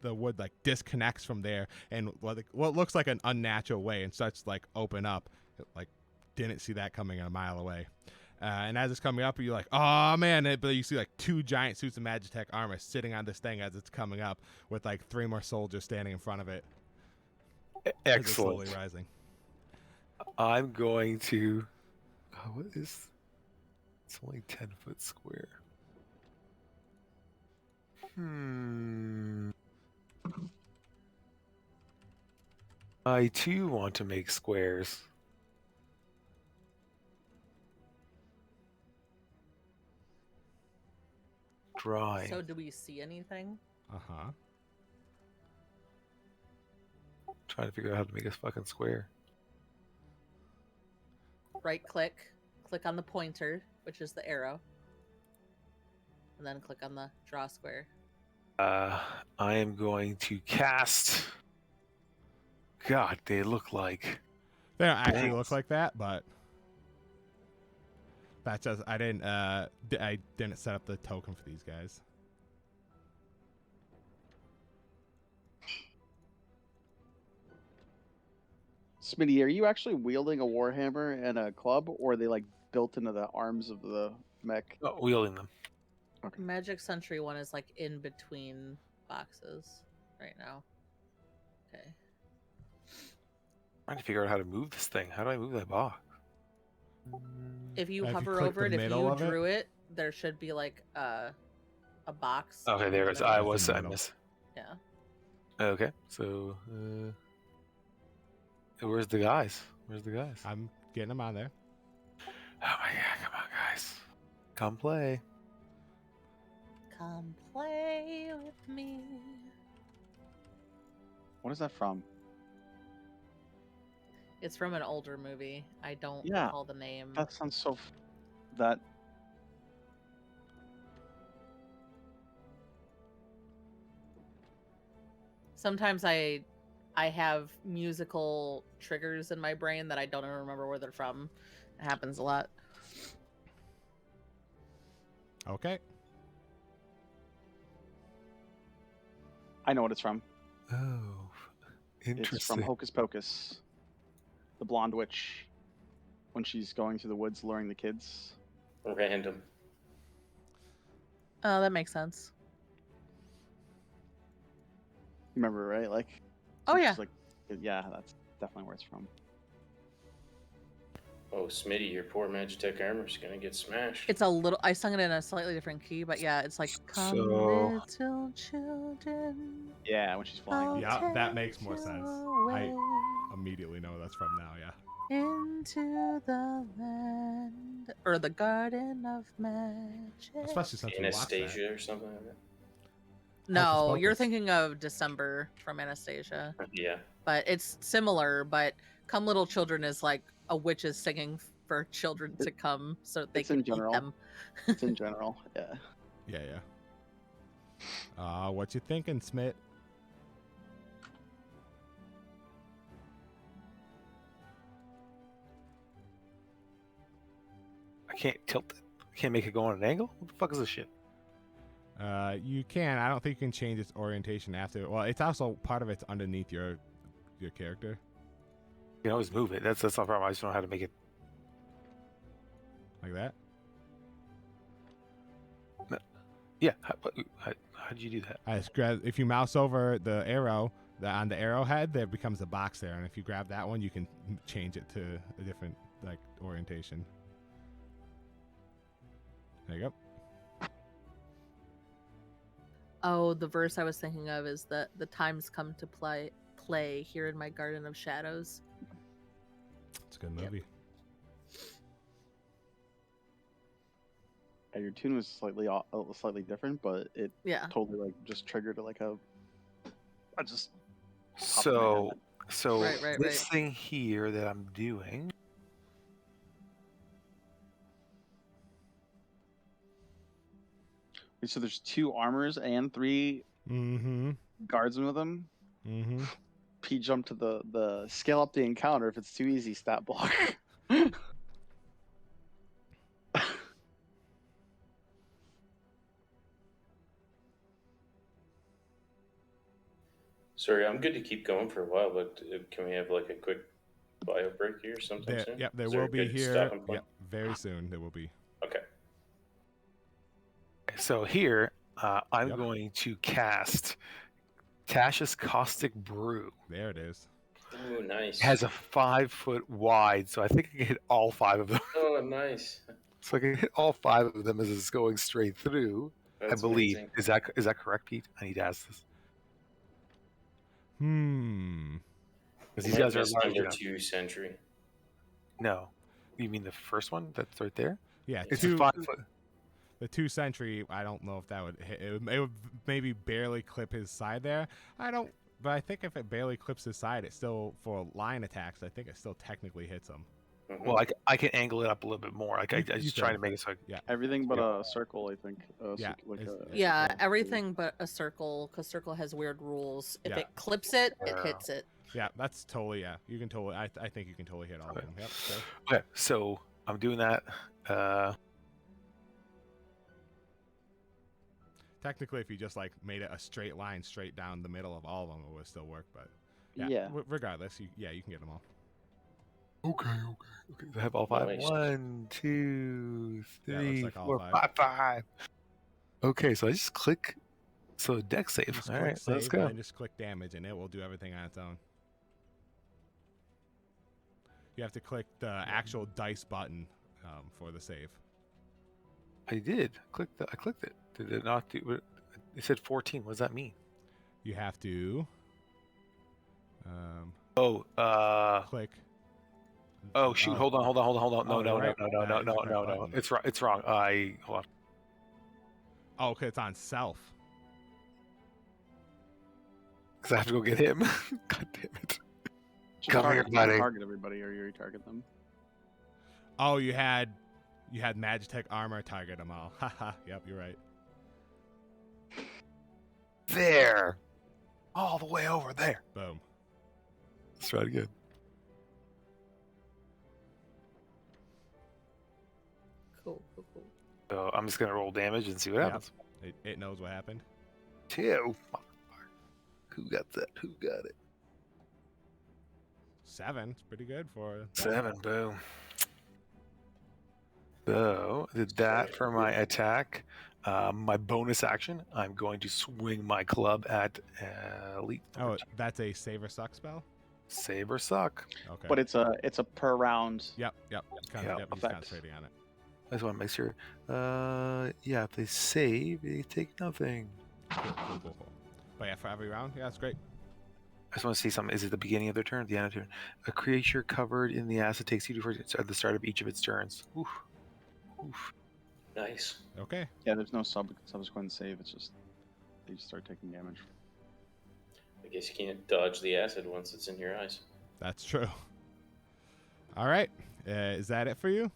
wood like disconnects from there, and what looks like an unnatural way and starts to like open up. It, like didn't see that coming a mile away. And as it's coming up, you're like, oh man! But you see like 2 giant suits of Magitech armor sitting on this thing as it's coming up, with like 3 more soldiers standing in front of it. As it's slowly Excellent. rising. I'm going to. What is? It's only 10-foot square. I too want to make squares. Drawing. So, do we see anything? Uh-huh. Trying to figure out how to make a fucking square. Right click on the pointer, which is the arrow, and then click on the draw square. I am going to cast. God, they look like. They don't actually Thanks. look like that, but that's just I didn't set up the token for these guys. Smitty, are you actually wielding a warhammer and a club, or are they like built into the arms of the mech? Oh, wielding them. Magic Sentry one is like in between boxes right now. Okay. Trying to figure out how to move this thing. How do I move that box? If you If you hover click over the it, if middle you of it- drew it, there should be like a box. Okay, in there the it is. middle. I That's was. in the I middle. missed. Yeah. Okay, so where's the guys? Where's the guys? I'm getting them on there. Oh my god! Come on, guys. Come play. Come play with me. What is that from? It's from an older movie. I don't Yeah, recall the name. That sounds so. That Sometimes I have musical triggers in my brain that I don't even remember where they're from. It happens a lot. Okay. I know what it's from. Oh, It's from interesting. Hocus Pocus. The blonde witch, when she's going through the woods luring the kids. Random. Oh, that makes sense. Remember, right? Like. Oh yeah. she's like, yeah, that's definitely where it's from. Oh, Smitty, your poor Magitech armor's gonna get smashed. It's a little. I sung it in a slightly different key, but yeah, it's like "Come So- little children." Yeah, when she's flying. I'll on Yeah, the- that take makes more you sense. away Immediately know that's from now, yeah. into the land or the garden of magic. Especially since we watched that. Anastasia or something like that. No, Hocus you're Pocus. thinking of December from Anastasia, Yeah. but it's similar. But "Come Little Children" is like a witch is singing for children to come so they It's can in eat general. them. It's in general, yeah. Yeah. What you thinking, Smith? I can't tilt it. I can't make it go on an angle. What the fuck is this shit? You can. I don't think you can change its orientation after. Well, it's also part of it's underneath your character. You can always move it. That's not a problem. I just don't know how to make it. Like that? Yeah. How did you do that? I just grab, if you mouse over the arrow, on the arrowhead, there becomes a box there, and if you grab that one, you can change it to a different orientation. There you go. Oh, the verse I was thinking of is that the times come to play here in my garden of shadows. It's a good movie. Your tune was slightly different, but it totally just triggered I just So Right. this thing here that I'm doing. So there's 2 armors and 3 guardsmen with them. P jump to the scale up the encounter if it's too easy stat block. Sorry, I'm good to keep going for a while, but can we have a quick bio break here sometime soon? Yep, there Is will a be good here. stopping point? Yep, very soon there will be. Okay. So here, I'm going to cast Tasha's Caustic Brew. There it is. Oh, nice. It has a 5-foot wide, so I think I can hit all 5 of them. Oh, nice. So I can hit all 5 of them as it's going straight through. That's I believe. amazing. Is that correct, Pete? I need to ask this. Because these guys are large number enough. 2 century. No. You mean the first one that's right there? Yeah, it's a 5-foot. The 2 century, I don't know if that would hit. It would maybe barely clip his side there. But I think if it barely clips his side, it still, for line attacks, I think it still technically hits him. Mm-hmm. Well, I can angle it up a little bit more. I just try to make it so. Everything but a circle, I think. Everything but a circle, because circle has weird rules. If it clips it, it hits it. Yeah, that's totally, you can totally, I think you can totally hit all of them. Yep. Okay, so I'm doing that. Technically, if you just made it a straight line straight down the middle of all of them, it would still work. But regardless, you can get them all. Okay. I have all 5. Nice. 1, 2, 3, looks like all 4, 5. 5. Okay, so I just click. So deck save. Just All click right, save let's go. And just click damage, and it will do everything on its own. You have to click the actual dice button for the save. I did. I clicked it. Did it not do? It said 14. What does that mean? You have to. Click. Oh shoot! Hold on. No. Right. No. It's wrong. Hold on. Oh, okay, it's on self. Because I have to go get him. God damn it! Come here, You buddy. target everybody, or you retarget them. Oh, you had Magitech armor target them all. Haha. Yep, you're right. There. All the way over there. Boom. Let's try it again. Cool. So I'm just gonna roll damage and see what happens. It knows what happened. 2. Who got that? Who got it? 7. It's pretty good for 7. Boom. So did that for my attack. My bonus action, I'm going to swing my club at elite. Oh, that's a save or suck spell. Save or suck. Okay. But it's a per round. Yep. He's effect. concentrating on it. I just want to make sure. If they save, they take nothing. Cool. But yeah, for every round, that's great. I just want to see something. Is it the beginning of their turn? The end of turn. A creature covered in the acid takes 2d4 at the start of each of its turns. Oof. Nice. Okay. Yeah, there's no subsequent save. It's just they just start taking damage. I guess you can't dodge the acid once it's in your eyes. That's true. All right. Is that it for you?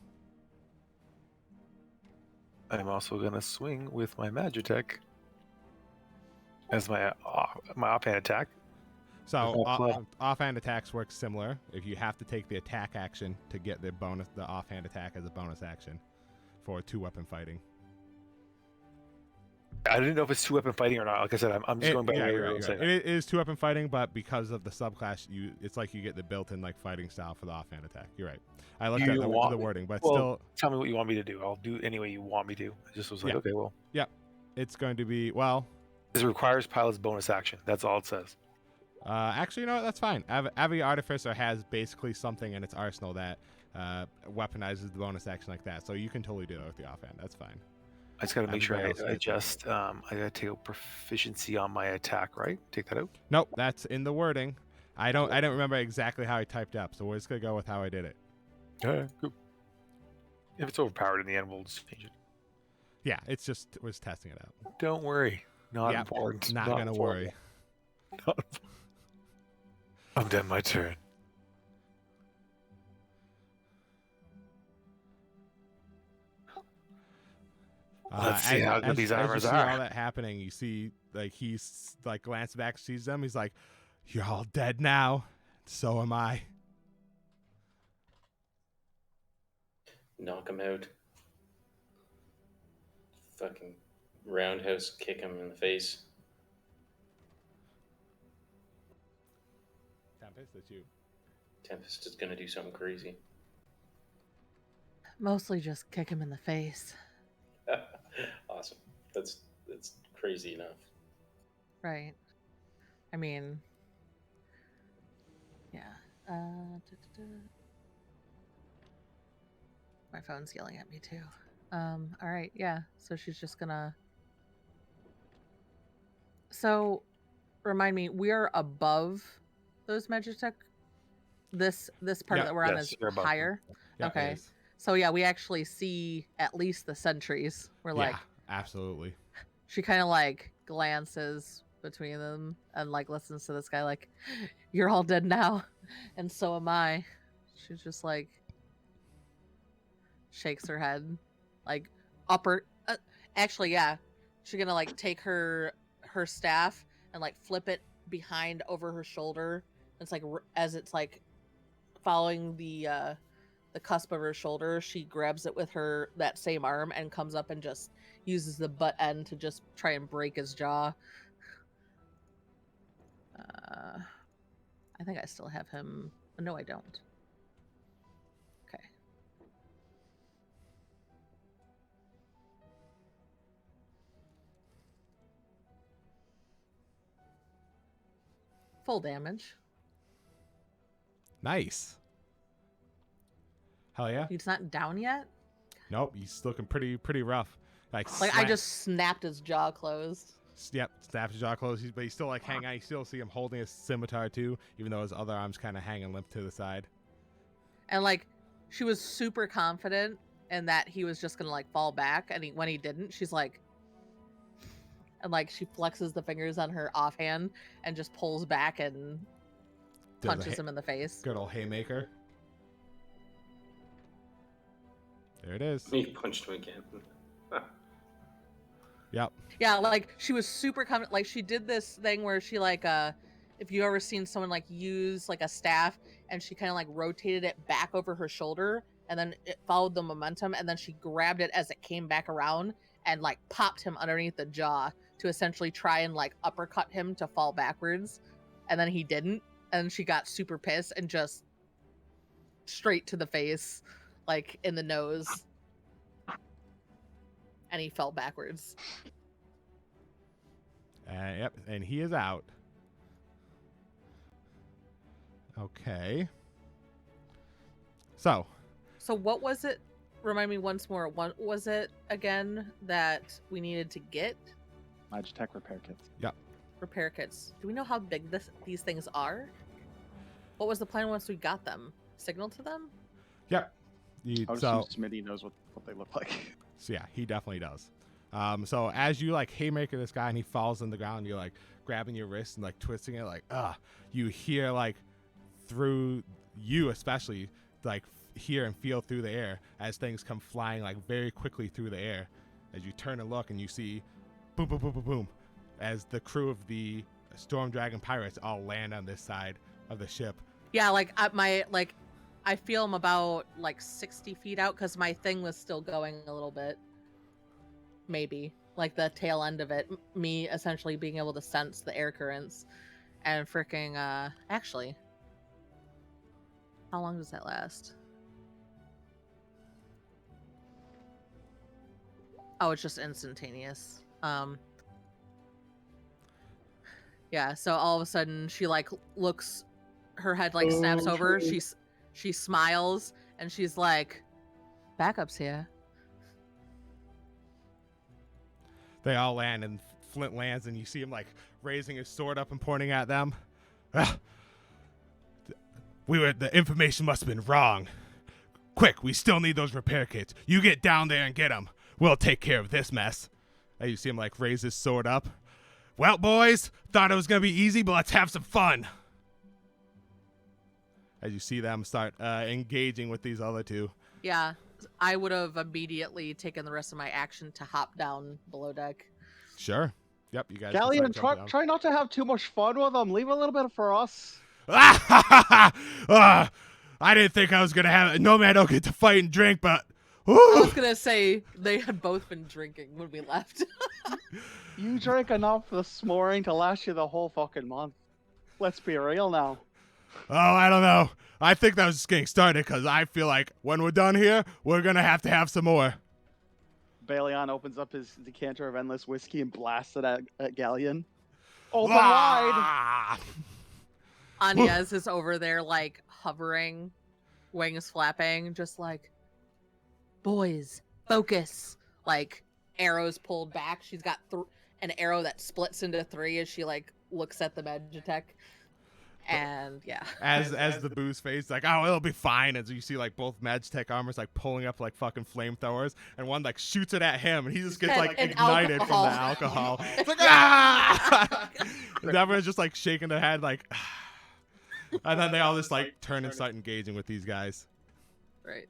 I'm also gonna swing with my Magitech as my offhand attack. So With my club. offhand attacks work similar. If you have to take the attack action to get the offhand attack as a bonus action for 2-weapon fighting. I didn't know if it's 2-weapon fighting or not. Like I said, I'm just going by Yeah, what you're right, everyone you're right. said. It is 2-weapon fighting, but because of the subclass, it's like you get the built-in like fighting style for the offhand attack. You're right. I looked at the wording, but still. Tell me what you want me to do. I'll do any way you want me to. I just was like, Yeah. okay, well. Yeah, it's going to be It requires pilot's bonus action. That's all it says. Actually, you know what? That's fine. Every artificer has basically something in its arsenal that weaponizes the bonus action like that. So you can totally do it with the offhand. That's fine. I just got to make sure Everybody else I gets it. adjust. I got to take out proficiency on my attack, right? Take that out. Nope, that's in the wording. I don't remember exactly how I typed up, so we're just gonna go with how I did it. All right, cool. If it's overpowered in the end, we'll just change it. Yeah, it's just was testing it out. Don't worry. Not Yeah, important. Not gonna worry. I'm done my turn. Let's see how good these armors as you see are. all that happening, you see like he's like glances back, sees them. He's like, "You're all dead now. So am I." Knock him out. Fucking roundhouse kick him in the face. Tempest, that's you. Tempest is gonna do something crazy. Mostly just kick him in the face. Awesome. That's crazy enough. Right. I mean, yeah. My phone's yelling at me too. All right, yeah. So she's just gonna. So, remind me, we are above those Magitech. This part Yeah, that we're on yes, is you're above them. higher. Yeah, it Okay. is. So yeah, we actually see at least the sentries. We're like, Yeah, absolutely. she kind of like glances between them and like listens to this guy like, "You're all dead now, and so am I." She's just like shakes her head, like actually, yeah, she's gonna like take her staff and like flip it behind over her shoulder. It's like as it's like following the cusp of her shoulder, she grabs it with that same arm and comes up and just uses the butt end to just try and break his jaw. I think I still have him. No, I don't. Okay. Full damage. Nice. Hell yeah. He's not down yet. Nope, he's looking pretty rough. Like I just snapped his jaw closed. Yep, snaps his jaw closed, but he's still like hanging on. You still see him holding his scimitar too, even though his other arm's kind of hanging limp to the side. And like, she was super confident in that he was just gonna like fall back, and when he didn't, she's like, and like she flexes the fingers on her offhand and just pulls back and punches him in the face. Good old haymaker. There it is. He punched him again. Yep. Yeah, like she was super confident. Like she did this thing where she like if you ever seen someone like use like a staff and she kind of like rotated it back over her shoulder and then it followed the momentum and then she grabbed it as it came back around and like popped him underneath the jaw to essentially try and like uppercut him to fall backwards, and then he didn't, and she got super pissed and just straight to the face, like in the nose, and he fell backwards. Yep, and he is out. Okay. So what was it? Remind me once more. What was it again that we needed to get? Magitech repair kits. Repair kits. Do we know how big these things are? What was the plan once we got them? Signal to them? yep. I would assume Smitty knows what they look like. So yeah, he definitely does. So as you like haymaker this guy and he falls on the ground, you're like grabbing your wrist and like twisting it, like you hear like through you especially like hear and feel through the air as things come flying like very quickly through the air. As you turn and look, and you see, boom, boom, boom, boom, boom, as the crew of the Storm Dragon pirates all land on this side of the ship. Yeah, like I feel I'm about like 60 feet out because my thing was still going a little bit. Maybe like the tail end of it, me essentially being able to sense the air currents, and freaking actually, how long does that last? Oh, it's just instantaneous. Yeah, so all of a sudden she like looks, her head like snaps over, she smiles, and she's like, backup's here. They all land, and Flint lands, and you see him like raising his sword up and pointing at them. The information must have been wrong. Quick, we still need those repair kits. You get down there and get them. We'll take care of this mess. And you see him like raise his sword up. Well, boys, thought it was gonna be easy, but let's have some fun. As you see them start engaging with these other two. Yeah, I would have immediately taken the rest of my action to hop down below deck. Sure. Yep, you guys. Galleon, try not to have too much fun with them. Leave a little bit for us. I didn't think I was gonna have it. No man don't get to fight and drink, but I was gonna say they had both been drinking when we left. You drank enough this morning to last you the whole fucking month. Let's be real now. Oh, I don't know. I think that was just getting started because I feel like when we're done here, we're gonna have some more. Balion opens up his decanter of endless whiskey and blasts it at Galleon. Open wide! Anya's is over there, like, hovering, wings flapping, just like, boys, focus. Like, arrows pulled back. She's got an arrow that splits into 3 as she, like, looks at the Magitech. And, yeah. As the booze fades, like, oh, it'll be fine. As you see, like, both Magitech armors, like, pulling up, like, fucking flamethrowers. And one, like, shoots it at him. And he just gets, like, ignited from the alcohol. It's like, ah! And everyone's just, like, shaking their head, like... And then they all just like turn and start engaging with these guys. Right.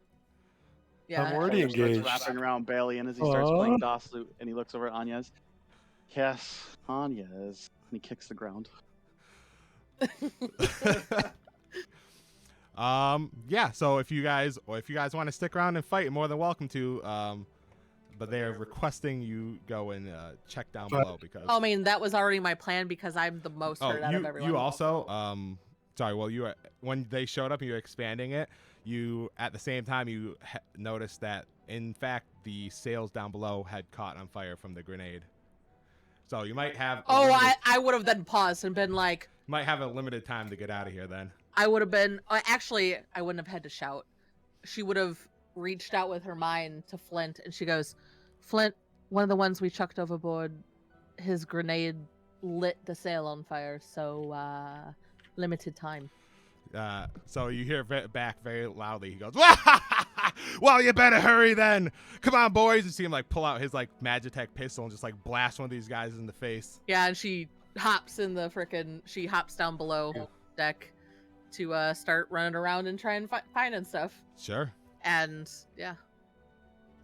Yeah. I'm already engaged. Wrapping around Balion as he starts playing DOS loot, and he looks over at Anya's. Yes, Anya's. And he kicks the ground. Yeah, so if you guys want to stick around and fight, you're more than welcome to. But they're requesting you go and check down below because. I mean, that was already my plan because I'm the most hurt out of everyone. You also sorry. Well, when they showed up and you were expanding it, you at the same time you noticed that in fact the sails down below had caught on fire from the grenade. So you might have. I would have then paused and been like. Might have a limited time to get out of here then. I would have been. Actually, I wouldn't have had to shout. She would have reached out with her mind to Flint, and she goes, "Flint, one of the ones we chucked overboard, his grenade lit the sail on fire. So limited time." So you hear back very loudly. He goes, "Well, you better hurry then. Come on, boys!" You see him like pull out his like Magitech pistol and just like blast one of these guys in the face. Yeah, and she hops down below deck to start running around and try and finding stuff. Sure. And yeah.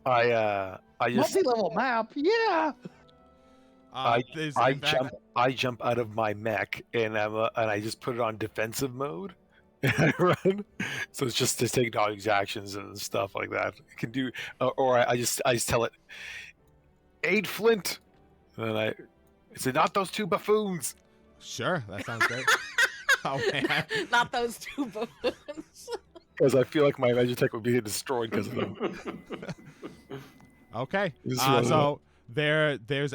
I just multi-level map, yeah. I jump out of my mech and I just put it on defensive mode and I run. So it's just to take dodge actions and stuff like that. It can do, or I just tell it, aid Flint, and I said, not those two buffoons. Sure, that sounds great. Oh man, not those two buffoons. Because I feel like my Magitech would be destroyed because of them. Okay, so there's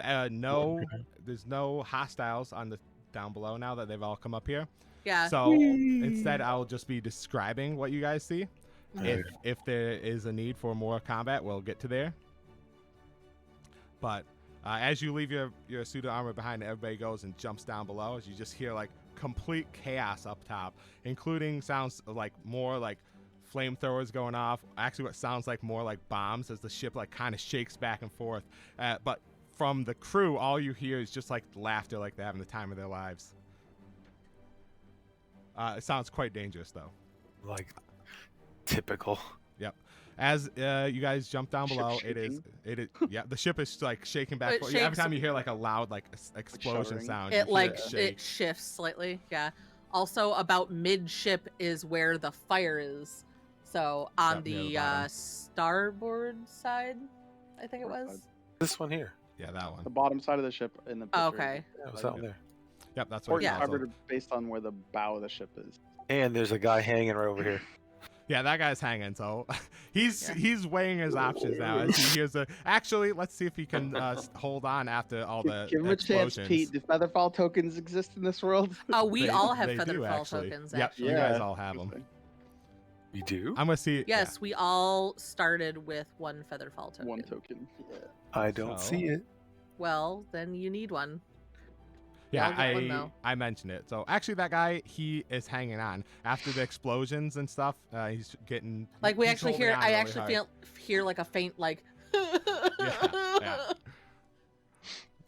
no hostiles on the down below now that they've all come up here. Yeah. So instead, I'll just be describing what you guys see. Okay. If there is a need for more combat, we'll get to there. But as you leave your suit of armor behind, everybody goes and jumps down below. As you just hear like complete chaos up top, including sounds like more like flamethrowers going off. Actually, what sounds like more like bombs as the ship like kind of shakes back and forth. But from the crew, all you hear is just like laughter, like they're having the time of their lives. It sounds quite dangerous, though. Like, Typical. Yep. As you guys jump down Ship below, it is yeah, the ship is like shaking back. It forth. Yeah, every shakes. time you hear like a loud like explosion shuddering. sound, you It hear like it shake. it shifts slightly. Yeah. Also, about midship is where the fire is. So on Yep, near the the bottom. starboard side, I think it Starboard was. side. This one here. Yeah, that one. The bottom side of the ship in the picture. Oh, okay. Yeah, it was that one there. Yep, that's Or what. Yeah. starboard based on where the bow of the ship is. And there's a guy hanging right over here. Yeah, that guy's hanging. So Yeah. he's weighing his options now as he hears the. Actually, let's see if he can hold on after all the Give him a chance, explosions. Pete. Do featherfall tokens exist in this world? Oh, we They- all have they do, featherfall actually. tokens. Yep, Actually. you guys all have them. Interesting. We do? I'm gonna see. Yes, we all started with one featherfall token. One token. Yeah. I don't So- see it. Well, then you need one. Yeah, I'll get one, though. I mentioned it. So actually, that guy he is hanging on after the explosions and stuff. He's getting Like we he's actually holding hear. on I really actually hard. hear like a faint like. Yeah.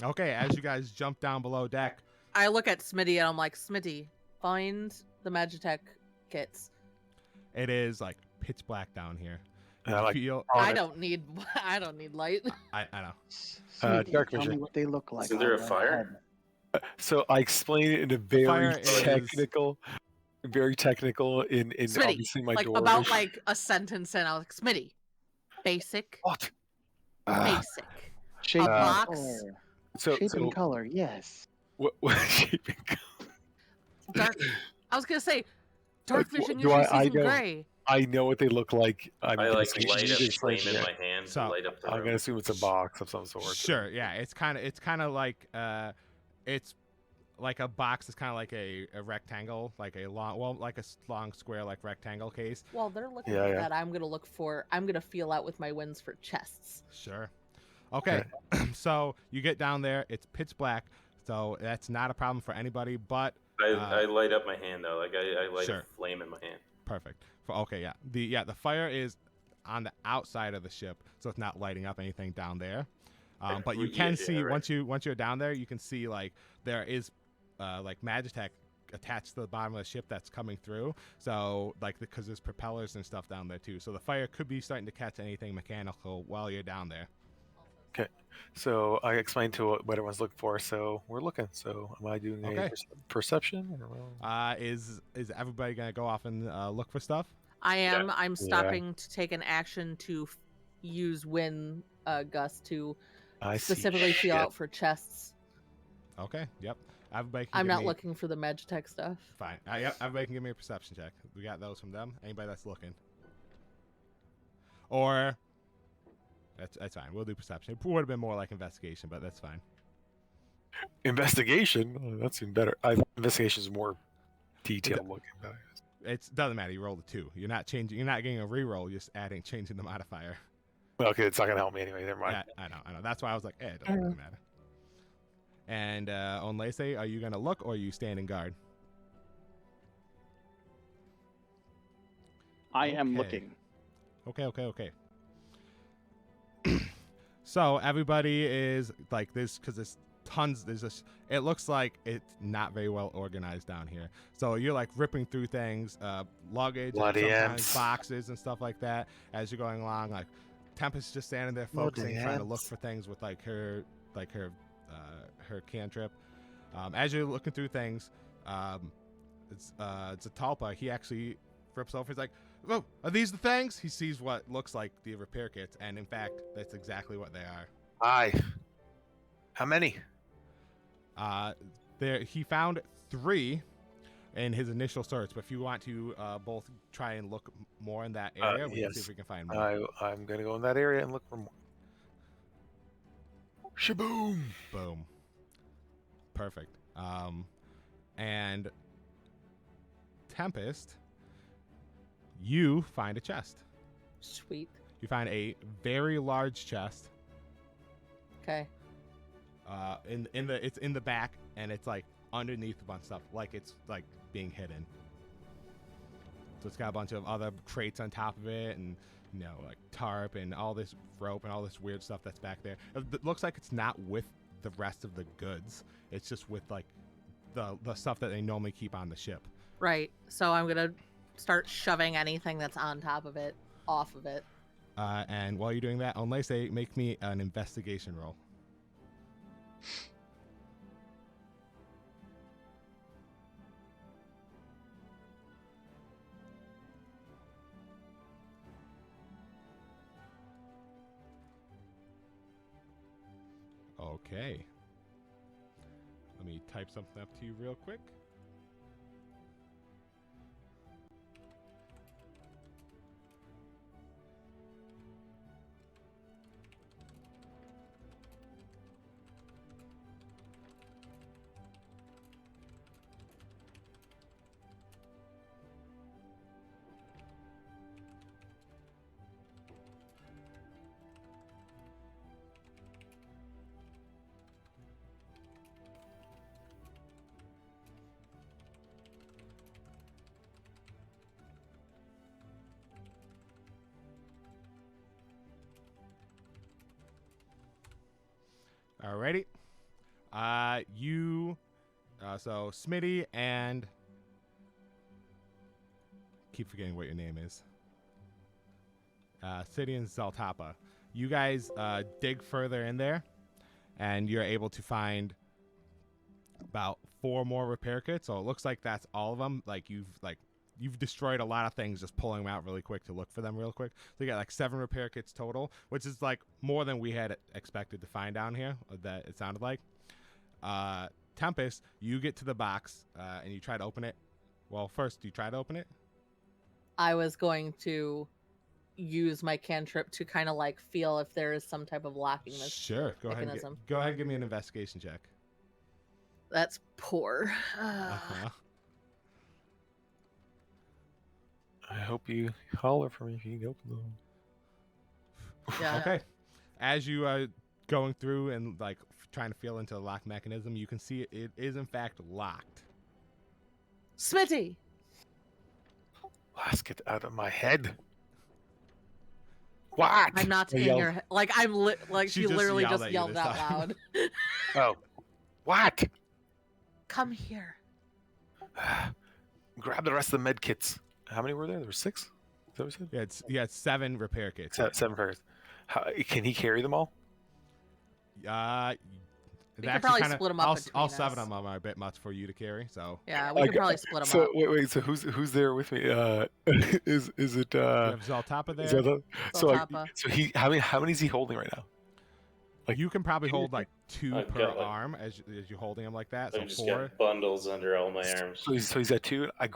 Okay, as you guys jump down below deck, I look at Smitty and I'm like, Smitty, find the Magitech kits. it is like pitch black down here. And I like Feel, on I it. don't need light. I know. Smitty, dark tell me vision. what they look like. Isn't there a I'll fire? So I explain it in a very fire is- technical, very technical in Smitty, obviously my like door. about like a sentence in. I was like, Smitty, basic, what? basic. Shape a and box. color. So Shape so and color, yes. what shape and color? Dark. I was gonna say, dark do vision I- usually sees I them know- gray. I know what they look like. I gonna like say- light you up just flame explained in it. my hand So, to light up the I'm room. gonna assume it's a box of some sort. Sure, yeah, it's kind of like it's like a box is kind of like a rectangle, like a like a long square like rectangle case. While they're looking Yeah, at yeah. that, I'm gonna feel out with my winds for chests. Sure. Okay. So you get down there, it's pitch black, so that's not a problem for anybody, but I light up my hand though, like I light Sure. a flame in my hand. perfect. Okay, yeah. The fire is on the outside of the ship, so it's not lighting up anything down there. But you can Yeah, see right. once you're down there, you can see like there is like Magitech attached to the bottom of the ship that's coming through. So like because there's propellers and stuff down there too. So the fire could be starting to catch anything mechanical while you're down there. So I explained to what everyone's looking for. So we're looking. So am I doing Okay. a perception? Or, Is everybody gonna go off and look for stuff? I am. Yeah. I'm stopping to take an action to use wind gust to I see specifically feel shit. out for chests. Okay. Yep. Everybody. Can I'm give not me- looking for the Magitech stuff. Fine. Yep. Everybody can give me a perception check. We got those from them. Anybody that's looking. Or. That's fine. We'll do perception. It would have been more like investigation, but that's fine. Investigation. Oh, that's even better. Investigation is more detailed looking. It doesn't matter. You rolled a 2. You're not changing. You're not getting a reroll. You're just changing the modifier. Okay, it's not gonna help me anyway. Never mind. Yeah, I know. That's why I was like, it doesn't really matter. And Onlese, are you gonna look or are you standing guard? I am Okay. looking. Okay. So everybody is like this because there's tons. There's this. It looks like it's not very well organized down here. So you're like ripping through things, luggage, and Bloody sometimes ants. boxes and stuff like that as you're going along. Like Tempest just standing there focusing, Bloody trying to look ants. for things with her cantrip. As you're looking through things, it's Zatalpa. He actually rips over. He's like, "Oh, are these the things?" He sees what looks like the repair kits, and in fact, that's exactly what they are. Aye. How many? There he found 3 in his initial search. But if you want to both try and look more in that area, we can see yes. if we can find more. I'm gonna go in that area and look for more. Shaboom! Boom. Perfect. And Tempest, you find a chest. Sweet. You find a very large chest. Okay. It's in the back, and it's like underneath a bunch of stuff, like it's like being hidden. So it's got a bunch of other crates on top of it, and like tarp and all this rope and all this weird stuff that's back there. It looks like it's not with the rest of the goods. It's just with like the stuff that they normally keep on the ship. Right. So I'm gonna start shoving anything that's on top of it off of it. And while you're doing that, Onlace, make me an investigation roll. Okay. Let me type something up to you real quick. Alrighty. So Smitty and keep forgetting what your name is. City and Zaltapa. You guys dig further in there, and you're able to find about 4 more repair kits. So it looks like that's all of them. You've destroyed a lot of things just pulling them out really quick to look for them real quick. So you got like 7 repair kits total, which is like more than we had expected to find down here, that it sounded like. Tempest, you get to the box and you try to open it. Well, first, do you try to open it? I was going to use my cantrip to kind of like feel if there is some type of locking this Sure. Go ahead and give me an investigation check. That's poor. I hope you holler for me if you can open them. Yeah. Okay. As you are going through and like trying to feel into the lock mechanism, you can see it is in fact locked. Smitty! Let's get out of my head. What? I'm not in your head. Like, she literally just yelled out loud. Oh. What? Come here. Grab the rest of the med kits. How many were there? There were 6? Is that what you said? Yeah, it's 7 repair kits. 7 repairs. Can he carry them all? We could probably split them up between all us. 7 of them are a bit much for you to carry, so. Yeah, we could probably split them up. Wait. So who's there with me? Is it? You have Zaltapa there. Zaltapa. How many is he holding right now? Like, you can probably hold like 2 per arm as you're holding him like that. So I just 4. got bundles under all my arms. So he's at 2. I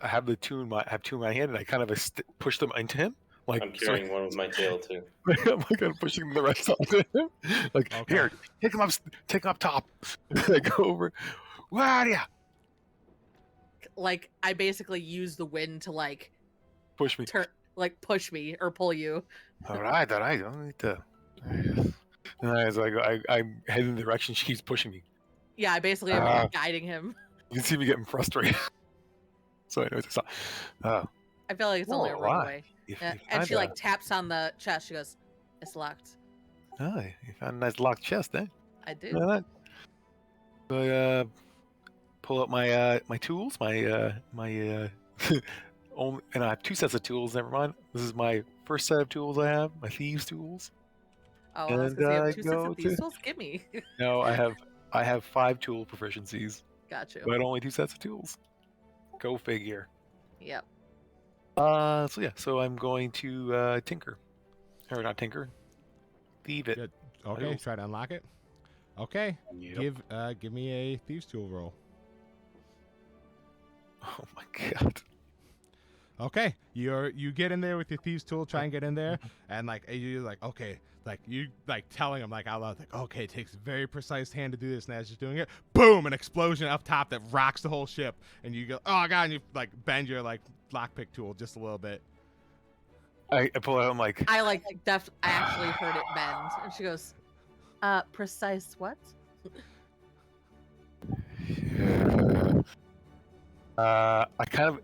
have the 2 in my hand, and I kind of push them into him. Like, I'm carrying one with my tail too. I'm kind of pushing the rest onto him. Like, okay. Here, take him up top. I go over. Where are you? Like, I basically use the wind to like push me, push me or pull you. All right. I don't need to. And as I head in the direction she keeps pushing me. Yeah, I basically am guiding him. You can see me getting frustrated. So I know it's not. I feel like it's only a ring away. And she like taps on the chest. She goes, "It's locked." Oh, you found a nice locked chest, eh? I do. So I pull out my tools, and I have 2 sets of tools. Never mind. This is my first set of tools I have, my thieves' tools. Oh, I was gonna say, you have 2 sets of thieves' tools. Give me. No, I have 5 tool proficiencies. Got you. But only 2 sets of tools. Go figure. Yep. So I'm going to tinker, or not tinker, thieve it. Good. Okay, try to unlock it. Okay, yep. Give me a thieves' tool roll. Oh my god. Okay, you get in there with your thieves' tool, try and get in there, and like you're like, okay, like you like telling him like out loud, like, okay, it takes a very precise hand to do this, and as you're doing it, boom, an explosion up top that rocks the whole ship, and you go, oh god, and you like bend your like lockpick tool just a little bit. I pull out, I'm like, I actually heard it bend, and she goes, precise what? I kind of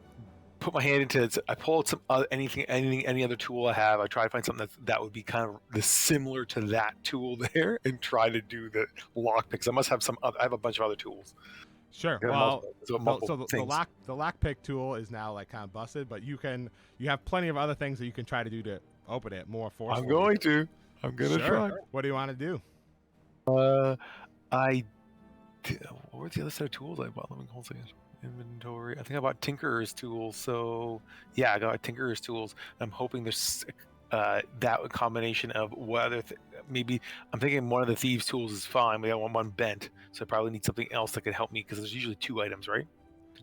put my hand into it. I pull out some any other tool I have. I try to find something that would be kind of similar to that tool there, and try to do the lockpick. I must have I have a bunch of other tools. Sure. Yeah, Well, multiple so the things. lockpick tool is now like kind of busted, but you have plenty of other things that you can try to do to open it more forcefully. I'm gonna Sure. try. What do you want to do? What were the other set of tools I bought? Let me hold a second. Inventory. I think I bought Tinkerer's tools. So yeah, I got Tinkerer's tools. I'm hoping there's that combination of what other maybe I'm thinking one of the thieves' tools is fine. We got one bent, so I probably need something else that can help me because there's usually 2 items, right?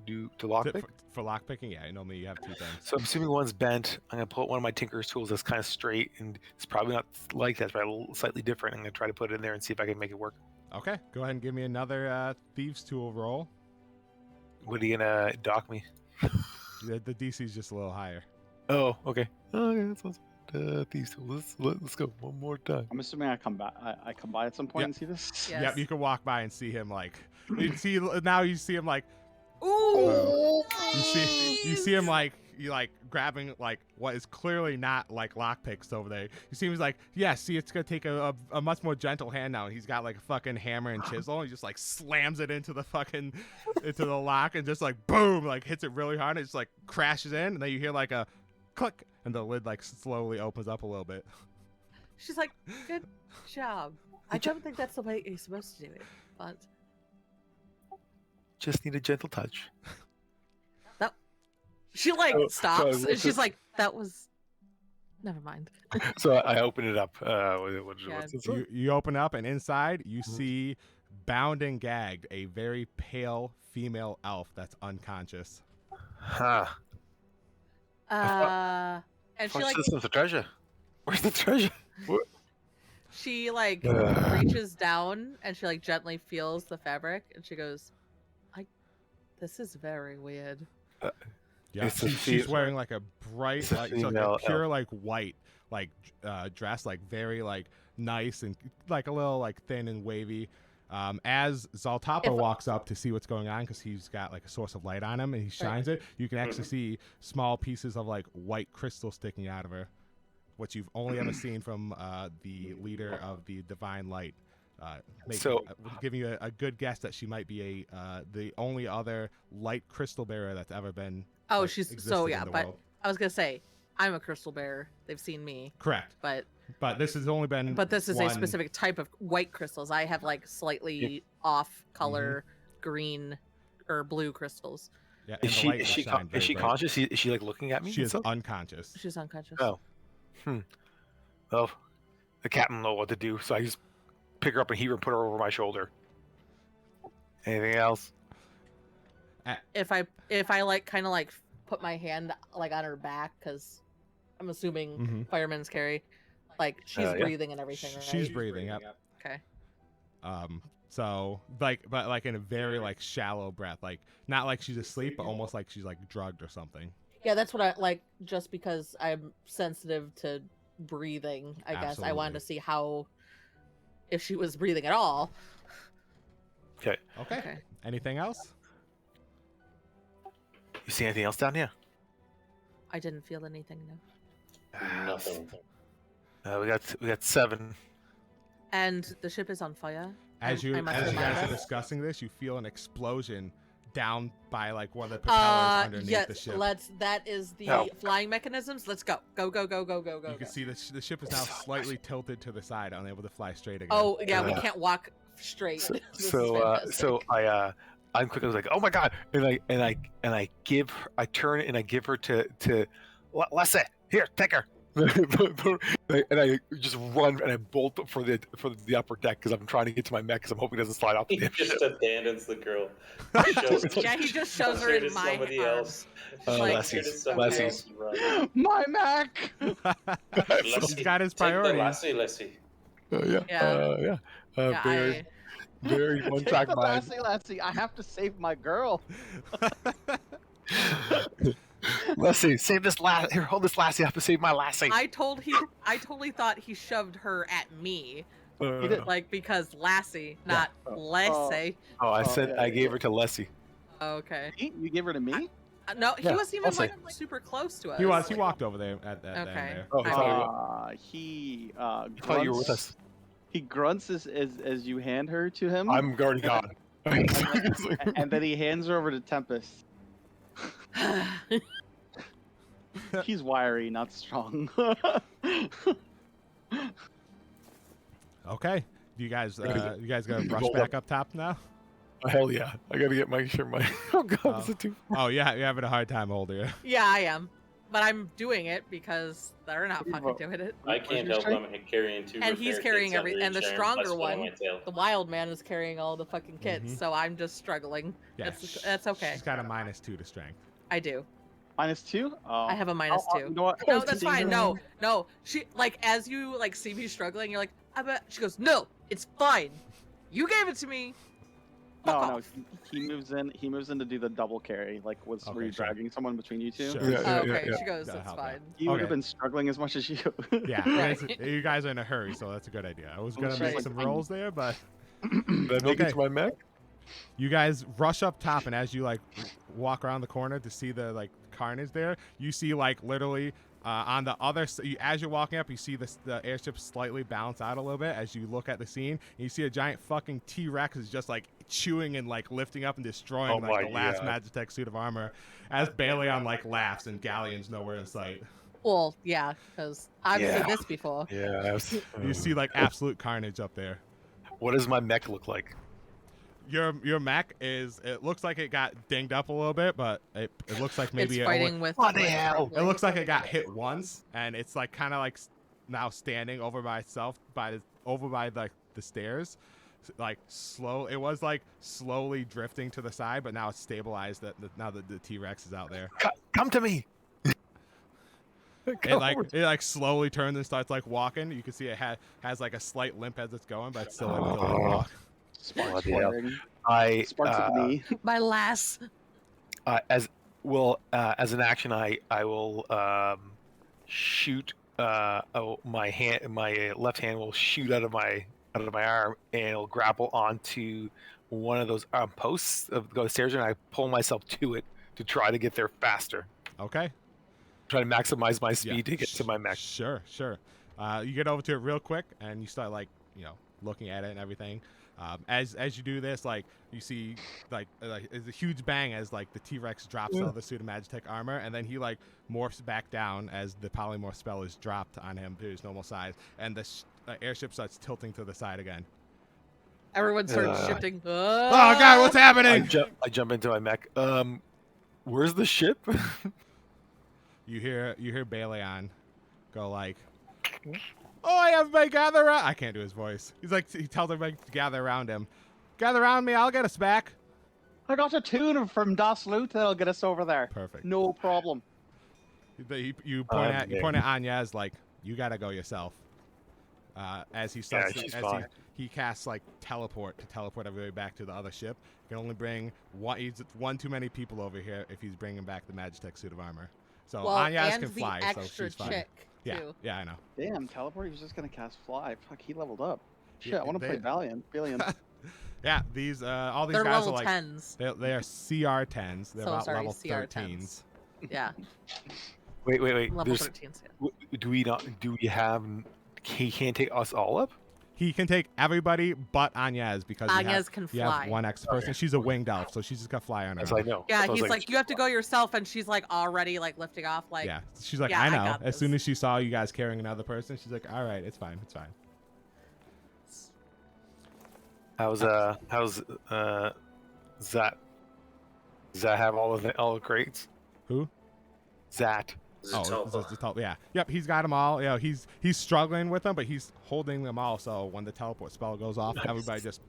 To lockpick. For lockpicking, yeah. Normally you have 2 things. So I'm assuming one's bent. I'm gonna pull out one of my Tinkerer's tools that's kind of straight, and it's probably not like that. It's probably a little slightly different. I'm gonna try to put it in there and see if I can make it work. Okay, go ahead and give me another thieves' tool roll. What are you gonna dock me? The DC is just a little higher. Oh, okay. Oh, yeah, that sounds thieves' tools. Let's go one more time. I'm assuming I come by at some point and see this. Yes. Yep, you can walk by and see him like. You see him like. Ooh. You see him like grabbing like what is clearly not like lockpicks over there. You see him, he's like, yeah, see, it's gonna take a much more gentle hand now. And he's got like a fucking hammer and chisel. And he just like slams it into the lock and just like boom, like hits it really hard. And it just like crashes in, and then you hear like a click, and the lid like slowly opens up a little bit. She's like, good job. I don't think that's the way you're supposed to do it, but Just need a gentle touch. she like stops so and she's like, that was. Never mind. So I open it up. What's this? You open up, and inside you see, bound and gagged, a very pale female elf that's unconscious. Huh. And she like This is the treasure. Where's the treasure? What? she like Ugh. reaches down and she like gently feels the fabric and she goes, this is very weird. Yeah, It's a she's fe- wearing like a bright, it's a like, so female like pure elf. like white, like dress, like very like nice and like a little like thin and wavy. As Zaltapa walks up to see what's going on because he's got like a source of light on him and he shines it, you can actually see small pieces of like white crystal sticking out of her, which you've only ever seen from the leader of the Divine Light. Giving you a good guess that she might be the only other light crystal bearer that's ever been. Oh, like, she's existed so in yeah, the but world. I was gonna say I'm a crystal bearer. They've seen me, Correct. but this has only been. this is one... a specific type of white crystals. I have like slightly off color green or blue crystals. Yeah, Is she conscious? Is she like looking at me? She is unconscious. She's unconscious. Oh. Well, the captain will know what to do, so I just pick her up and heave her and put her over my shoulder. Anything else? If I like kind of like put my hand like on her back because I'm assuming firemen's carry, like she's breathing and everything. Right? She's breathing. Yep. Okay. So like, but like in a very like shallow breath, like not like she's asleep, but almost like she's like drugged or something. Yeah, that's what I like. Just because I'm sensitive to breathing, I guess I wanted to see if she was breathing at all. Okay. Okay. Anything else? You see anything else down here? I didn't feel anything. No. Nothing. We got 7. And the ship is on fire. As you guys are this. discussing this, you feel an explosion down by like one of the propellers underneath the ship. That is the flying mechanisms. Let's go. Go. You can see the ship is now slightly tilted to the side, unable to fly straight again. Oh yeah, we can't walk straight. So I'm quick. I was like, oh my god, and I turn and I give her to Leslie. Here, take her. And I just run and I bolt for the upper deck because I'm trying to get to my mech because I'm hoping it doesn't slide off. He just abandons the girl. He just shows her in my arms. Leslie's. My Mac. He's got his priorities. Leslie. Very one track mind. Lassie, I have to save my girl. Leslie, save this Lassie. Here, hold this Lassie. I have to save my Lassie. I totally thought he shoved her at me. Like because Lassie, not Leslie. I gave her to Leslie. Okay. You gave her to me? No, he wasn't even like super close to us. He was. He walked over there at that. Okay. There. He I thought you were with us. He grunts as you hand her to him. I'm already gone. And then he hands her over to Tempest. He's wiry, not strong. Okay. Do you guys gonna rush Hold back up. up top now? Oh, hell yeah! I gotta get my Oh god, Oh. is it too? Oh yeah, you're having a hard time holding it. Yeah, I am. But I'm doing it because they're not fucking doing it. I can't help. I'm carrying 2 And he's repair carrying kits on and the each arm, stronger plus one on one, my tail. the wild man, is carrying all the fucking kits. Mhm. So I'm just struggling. Yeah, That's okay. She's got a -2 to strength. I do. -2? Oh. I have a -2. You know what? No, that's fine. No. She like as you like see me struggling, you're like, I bet. She goes, no, it's fine. You gave it to me. Fuck No, off. he moves in. He moves in to do the double carry, like were Okay, you sure. dragging someone between you two? Sure. Oh, Yeah, okay. yeah. She goes, That'll that's help out. fine. He would have Okay. been struggling as much as you. Yeah, Right. you guys are in a hurry, so that's a good idea. I was gonna Right. make some rolls there, but Did I make it Okay. to my mech? you guys rush up top, and as you like walk around the corner to see the like carnage there, you see like literally on the other as you're walking up, you see the airship slightly bounce out a little bit as you look at the scene, and you see a giant fucking T-Rex is just like chewing and like lifting up and destroying Oh like the my last God. Magitech suit of armor as Baleon like laughs and Galleon's nowhere in sight. Well, yeah, because I've Yeah. seen this before. Yeah. You see like absolute carnage up there. What does my mech look like? Your mech it looks like it got dinged up a little bit, but it looks like maybe it's it fighting with. What the with hell? It struggling. looks like it got hit once, and it's like kind of like now standing over by itself, over by like the stairs, like slow. It was like slowly drifting to the side, but now it's stabilized. Now that the T-Rex is out there, Come to me. it like slowly turns and starts like walking. You can see it has like a slight limp as it's going, but it's still able to like, walk. Sparks Bloody hell. flaring. I Sparks at the knee. My lass. as an action, I will shoot. My left hand will shoot out of my arm, and it'll grapple onto one of those posts of go stairs, and I pull myself to it to try to get there faster. Okay. Try to maximize my speed Yeah. to get to my mech. Sure. You get over to it real quick, and you start like looking at it and everything. As you do this, like you see, like it's a huge bang as like the T-Rex drops out of the suit of Magitech armor, and then he like morphs back down as the polymorph spell is dropped on him to his normal size, and the airship starts tilting to the side again. Everyone starts shifting. Oh God, what's happening? I jump into my mech. Where's the ship? You hear Baleon go like, "Oh, everybody gather around!" I can't do his voice. He tells everybody to gather around him. Gather around me, I'll get us back. I got a tune from Das Loot that'll get us over there. Perfect. No problem. You point at Anyaz like, you gotta go yourself. As he starts, she's as fine. he casts like teleport everybody back to the other ship. He can only bring one too many people over here if he's bringing back the Magitech suit of armor. So Well, Anyaz and can the fly, so extra she's fine. chick Yeah, too. yeah, I know. Damn, teleport. He was just gonna cast fly. Fuck, he leveled up. Shit, Yeah, I want to play Valiant. Billion. Yeah, these all these They're guys level are like 10s. they are CR10s. They're So about sorry, level CR10s. 13s. Yeah, Wait. level There's 13s. Yeah. do we have? He can't take us all up. He can take everybody but Anyaz because Anyaz can you have fly. one extra person. She's a winged elf, so she's just got fly on her. As I know. Yeah, So I was he's like, you have to go yourself, and she's like already like lifting off, like, Yeah, she's like, yeah, I I know. got As soon this. as she saw you guys carrying another person, she's like, all right, it's fine. How's Zat? Does that have all the crates? Who? Zat. Yeah. Yep, he's got them all. He's struggling with them, but he's holding them all. So when the teleport spell goes off, everybody just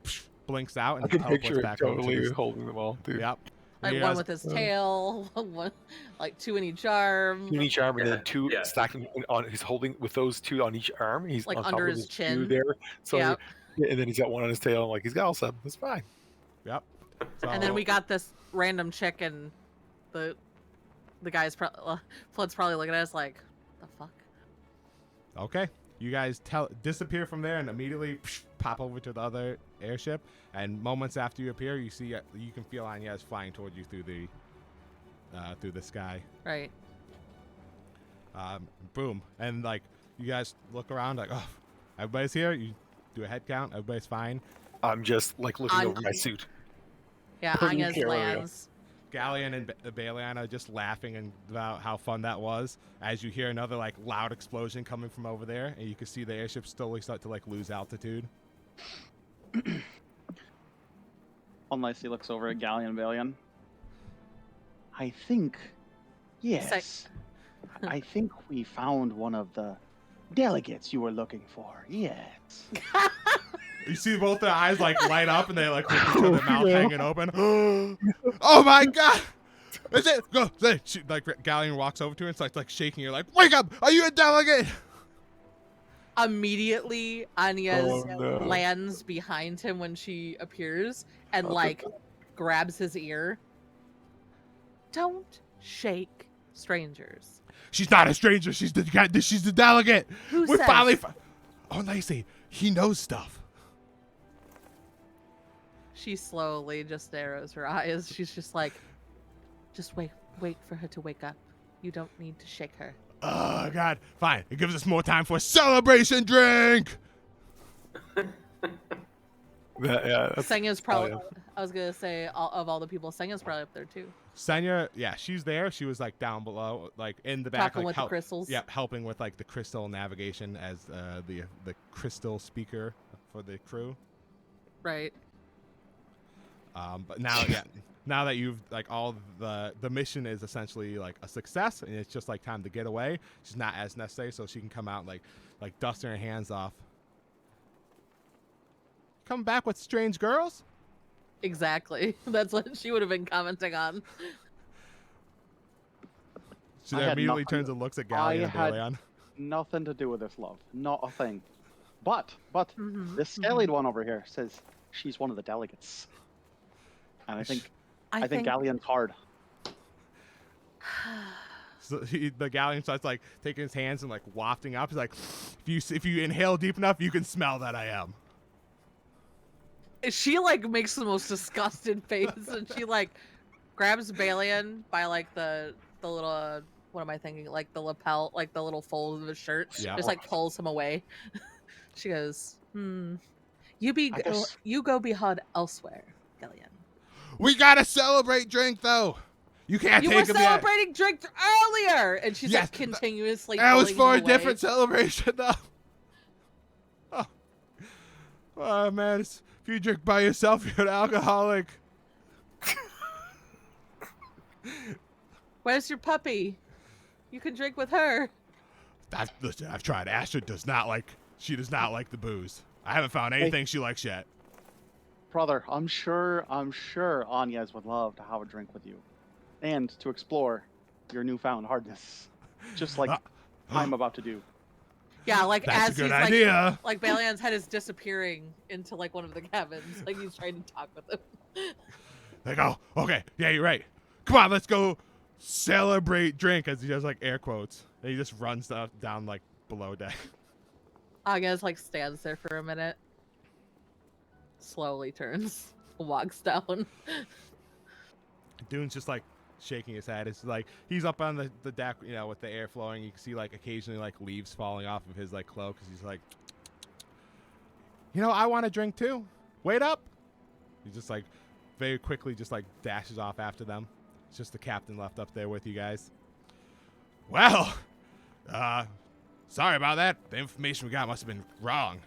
blinks out and I can teleports picture it back over to totally his- holding them all, dude. Yep. like You one guys- with his tail, one like 2 in each arm. Two in each arm, and then two Yeah. stacked on. He's holding with those two on each arm. He's Like on top under of his two chin. there. So Yep. and then he's got one on his tail. I'm like, he's got all seven. That's fine. Yep. So, And then we got this random chick, and the guy's Flood's probably looking at us like, the fuck. Okay. You guys disappear from there and immediately pop over to the other airship. And moments after you appear, you see you can feel Anyaz flying towards you through the sky. Right. Boom. And like you guys look around like, oh, everybody's here. You do a head count. Everybody's fine. I'm just like looking On- over my suit. Yeah, Pretty Anya's hilarious. lands. Galleon and Balian are just laughing and about how fun that was as you hear another like loud explosion coming from over there, and you can see the airship slowly start to like lose altitude. Unless he looks over at Galleon Valian. I think, yes. I think we found one of the delegates you were looking for. Yes. You see both their eyes like light up, and they like look at each other, mouth hanging open. Oh my god! Is it? Go. Like Galleon walks over to her and starts like shaking her, like, "Wake up! Are you a delegate?" Immediately, Anya's Oh, no. lands behind him when she appears and like grabs his ear. Don't shake strangers. She's not a stranger. She's the delegate. Who We're says? finally. Oh, Lacey, he knows stuff. She slowly just narrows her eyes. She's just like, just wait for her to wake up. You don't need to shake her. Oh God, fine. It gives us more time for a celebration drink. That's Senya's probably. yeah. I was gonna say of all the people, Senya's probably up there too. Senya, yeah, she's there. She was like down below, like in the back, Talking like with the crystals. Yeah, helping with like the crystal navigation as the crystal speaker for the crew. Right. But now, yeah, now that you've like all the mission is essentially like a success, and it's just like time to get away. She's not as necessary, so she can come out and, like dusting her hands off. Come back with strange girls. Exactly. That's what she would have been commenting on. She I had immediately nothing- turns and looks at Galleon and had- Balian. Nothing to do with this, love. Not a thing. But Mhm, this scallied one over here says she's one of the delegates. And I think I think Galleon's hard. So the Galleon starts like taking his hands and like wafting up. He's like, if you inhale deep enough, you can smell that I am. She like makes the most disgusted face, and she like grabs Balian by like the little what am I thinking? Like the lapel, like the little fold of his shirt. Yeah. Just like pulls him away. She goes, You I guess- you go be hard elsewhere, Galleon. We gotta celebrate drink though. You can't You take were him yet. celebrating drink earlier, and she's Yes, like continuously. That was pulling for a him away. different celebration though. Oh man, if you drink by yourself, you're an alcoholic. Where's your puppy? You can drink with her. Listen, I've tried. Asher does not like the booze. I haven't found anything she likes yet. Brother, I'm sure Anya's would love to have a drink with you. And to explore your newfound hardness. Just like I'm about to do. Yeah, like That's as a good he's idea. like Balian's head is disappearing into like one of the cabins, like he's trying to talk with him. Like, oh, okay, yeah, you're right. Come on, let's go celebrate drink, as he does like air quotes. And he just runs down like below deck. Agnes like stands there for a minute, slowly turns, walks down. Dune's just like shaking his head. It's like he's up on the deck, you know, with the air flowing. You can see like occasionally like leaves falling off of his like cloak, because he's like, you know, I want a drink too. Wait up. He just like very quickly just like dashes off after them. It's just the captain left up there with you guys. Well, sorry about that. The information we got must have been wrong.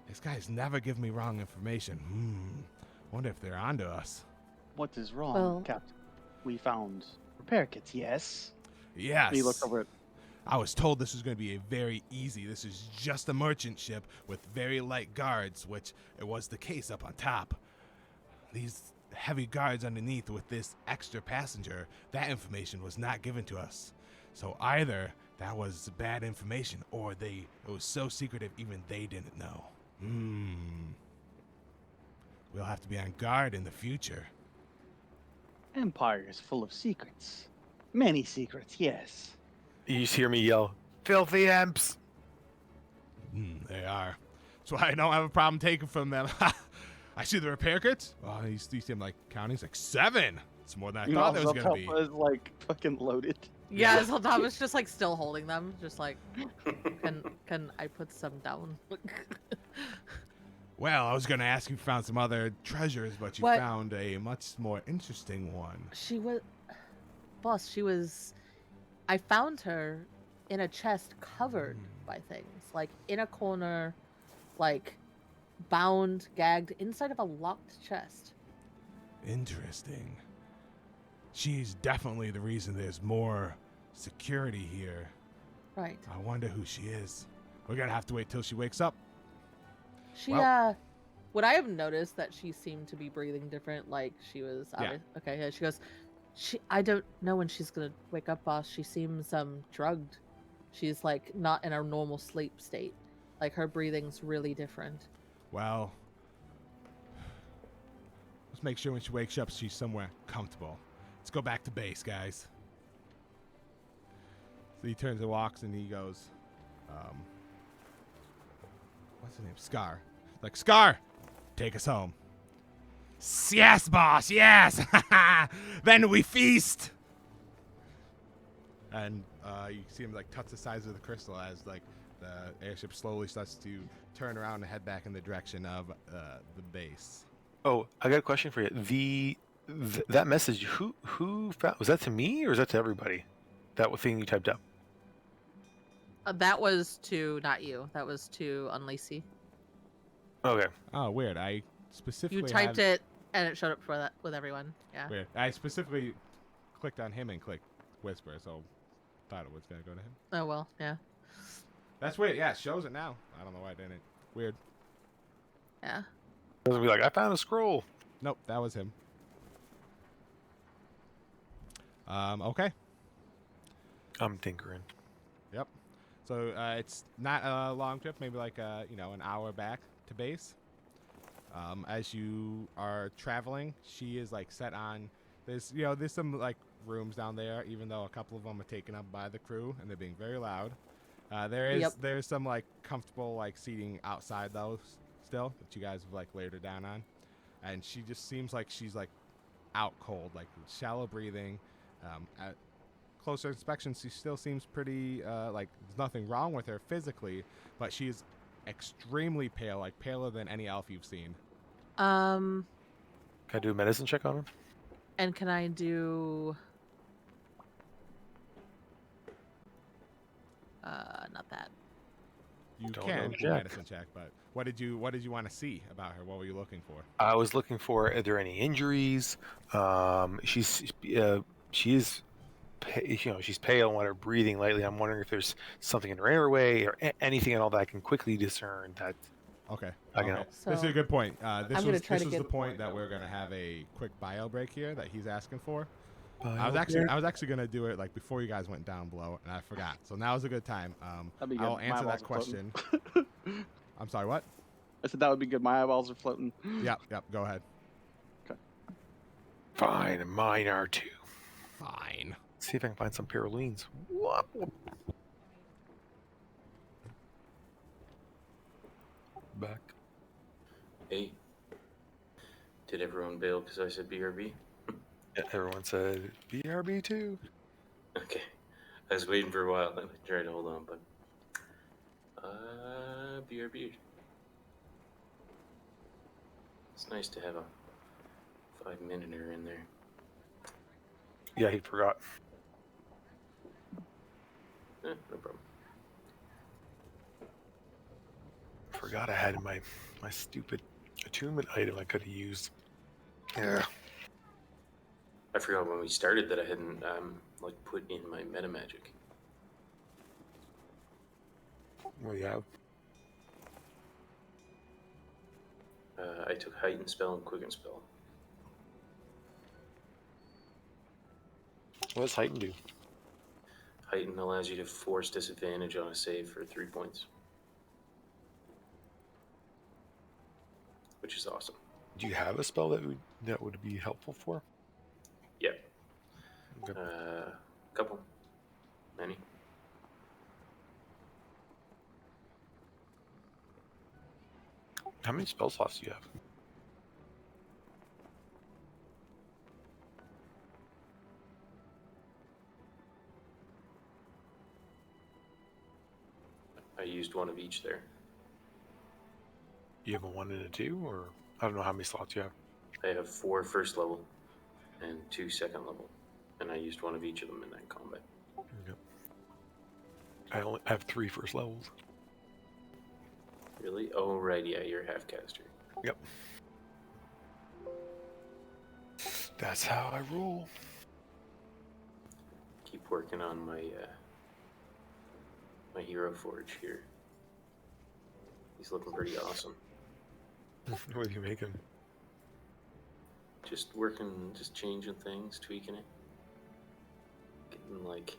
These guys never give me wrong information. Wonder if they're onto us. What is wrong, Well- Captain? We found repair kits, yes? Yes. He looked over at I was told this was going to be this is just a merchant ship with very light guards, which it was the case up on top. These heavy guards underneath with this extra passenger, that information was not given to us. So either that was bad information, or it was so secretive even they didn't know. We'll have to be on guard in the future. Empire is full of secrets. Many secrets, yes. You just hear me yell, "Filthy imps!" They are. That's why I don't have a problem taking from them. I see the repair kits. Oh, you see him like counting. He's like 7. It's more than I thought there was gonna be. Was like fucking loaded. Yeah, so Thomas just like still holding them, just like, can I put some down? Well, I was going to ask you if you found some other treasures, but you What? found a much more interesting one. She was, boss. She was. I found her in a chest covered by things, like in a corner, like bound, gagged inside of a locked chest. Interesting. She's definitely the reason there's more security here. Right. I wonder who she is. We're going to have to wait till she wakes up. She Well- would I have noticed that she seemed to be breathing different? Like she was. Yeah. Okay. Yeah. She goes. I don't know when she's gonna wake up, boss. She seems drugged. She's like not in a normal sleep state. Like her breathing's really different. Well, let's make sure when she wakes up, she's somewhere comfortable. Let's go back to base, guys. So he turns and walks, and he goes, what's his name? Scar. Like, Scar, take us home. Yes, boss, yes! Then we feast! And you see him, like, touch the sides of the crystal as, like, the airship slowly starts to turn around and head back in the direction of the base. Oh, I got a question for you. That message, who found? Was that to me or was that to everybody? That thing you typed up. That was to not you. That was to Unlacy. Okay. Oh, weird. I specifically You typed it, and it showed up for that with everyone. Yeah. Weird. I specifically clicked on him and clicked whisper, so thought it was gonna go to him. Oh well. Yeah. That's weird. Yeah, it shows it now. I don't know why it didn't. Weird. Yeah. Doesn't be like I found a scroll. Nope, that was him. Okay. I'm tinkering. Yep. So it's not a long trip, maybe like an hour back to base. As you are traveling, she is like set on there's some like rooms down there, even though a couple of them are taken up by the crew and they're being very loud. There's some like comfortable like seating outside those still that you guys have like laid her down on, and she just seems like she's like out cold, like shallow breathing. At closer inspection, she still seems pretty like there's nothing wrong with her physically, but she's extremely pale, like paler than any elf you've seen. Can I do a medicine check on her? And can I do? Not that. You Don't can know do a Jack. medicine check, but what did you want to see about her? What were you looking for? I was looking for are there any injuries? She's she's pale and let her breathing lightly. I'm wondering if there's something in her airway or anything at all that I can quickly discern that. Okay. I can okay. help. This is a good point. This I'm gonna was try this to was the get- point that we're gonna have a quick bio break here that he's asking for. Bio I was actually gonna do it like before you guys went down below, and I forgot. So now's a good time. That'd be I'll good. answer My that eyeballs are question. I'm sorry. What? I said that would be good. My eyeballs are floating. Yep. Go ahead. Fine, mine are too. Fine. See if I can find some Pyrolines. What? Back. Hey, did everyone bail because I said BRB? Yeah, everyone said BRB too. Okay, I was waiting for a while. I tried to hold on, but BRB. It's nice to have a 5-minute in there. Yeah, he forgot. No problem. Forgot I had my stupid attunement item I could have used. Yeah. I forgot when we started that I hadn't like put in my meta magic. What do you have? I took heighten spell and quicken spell. What does Heighten do? Heighten allows you to force disadvantage on a save for 3 points, which is awesome. Do you have a spell that would be helpful for? Yeah. Okay. Couple. Many. How many spell slots do you have? I used one of each there. You have a 1 and a 2, or I don't know how many slots you have. I have 4 first level and 2 second level, and I used 1 of each of them in that combat. Yep. I have 3 first levels. Really? Oh, right. Yeah, you're half caster. Yep. That's how I roll. Keep working on my my hero forge here. He's looking pretty awesome. What are you making? Just working, just changing things, tweaking it, getting like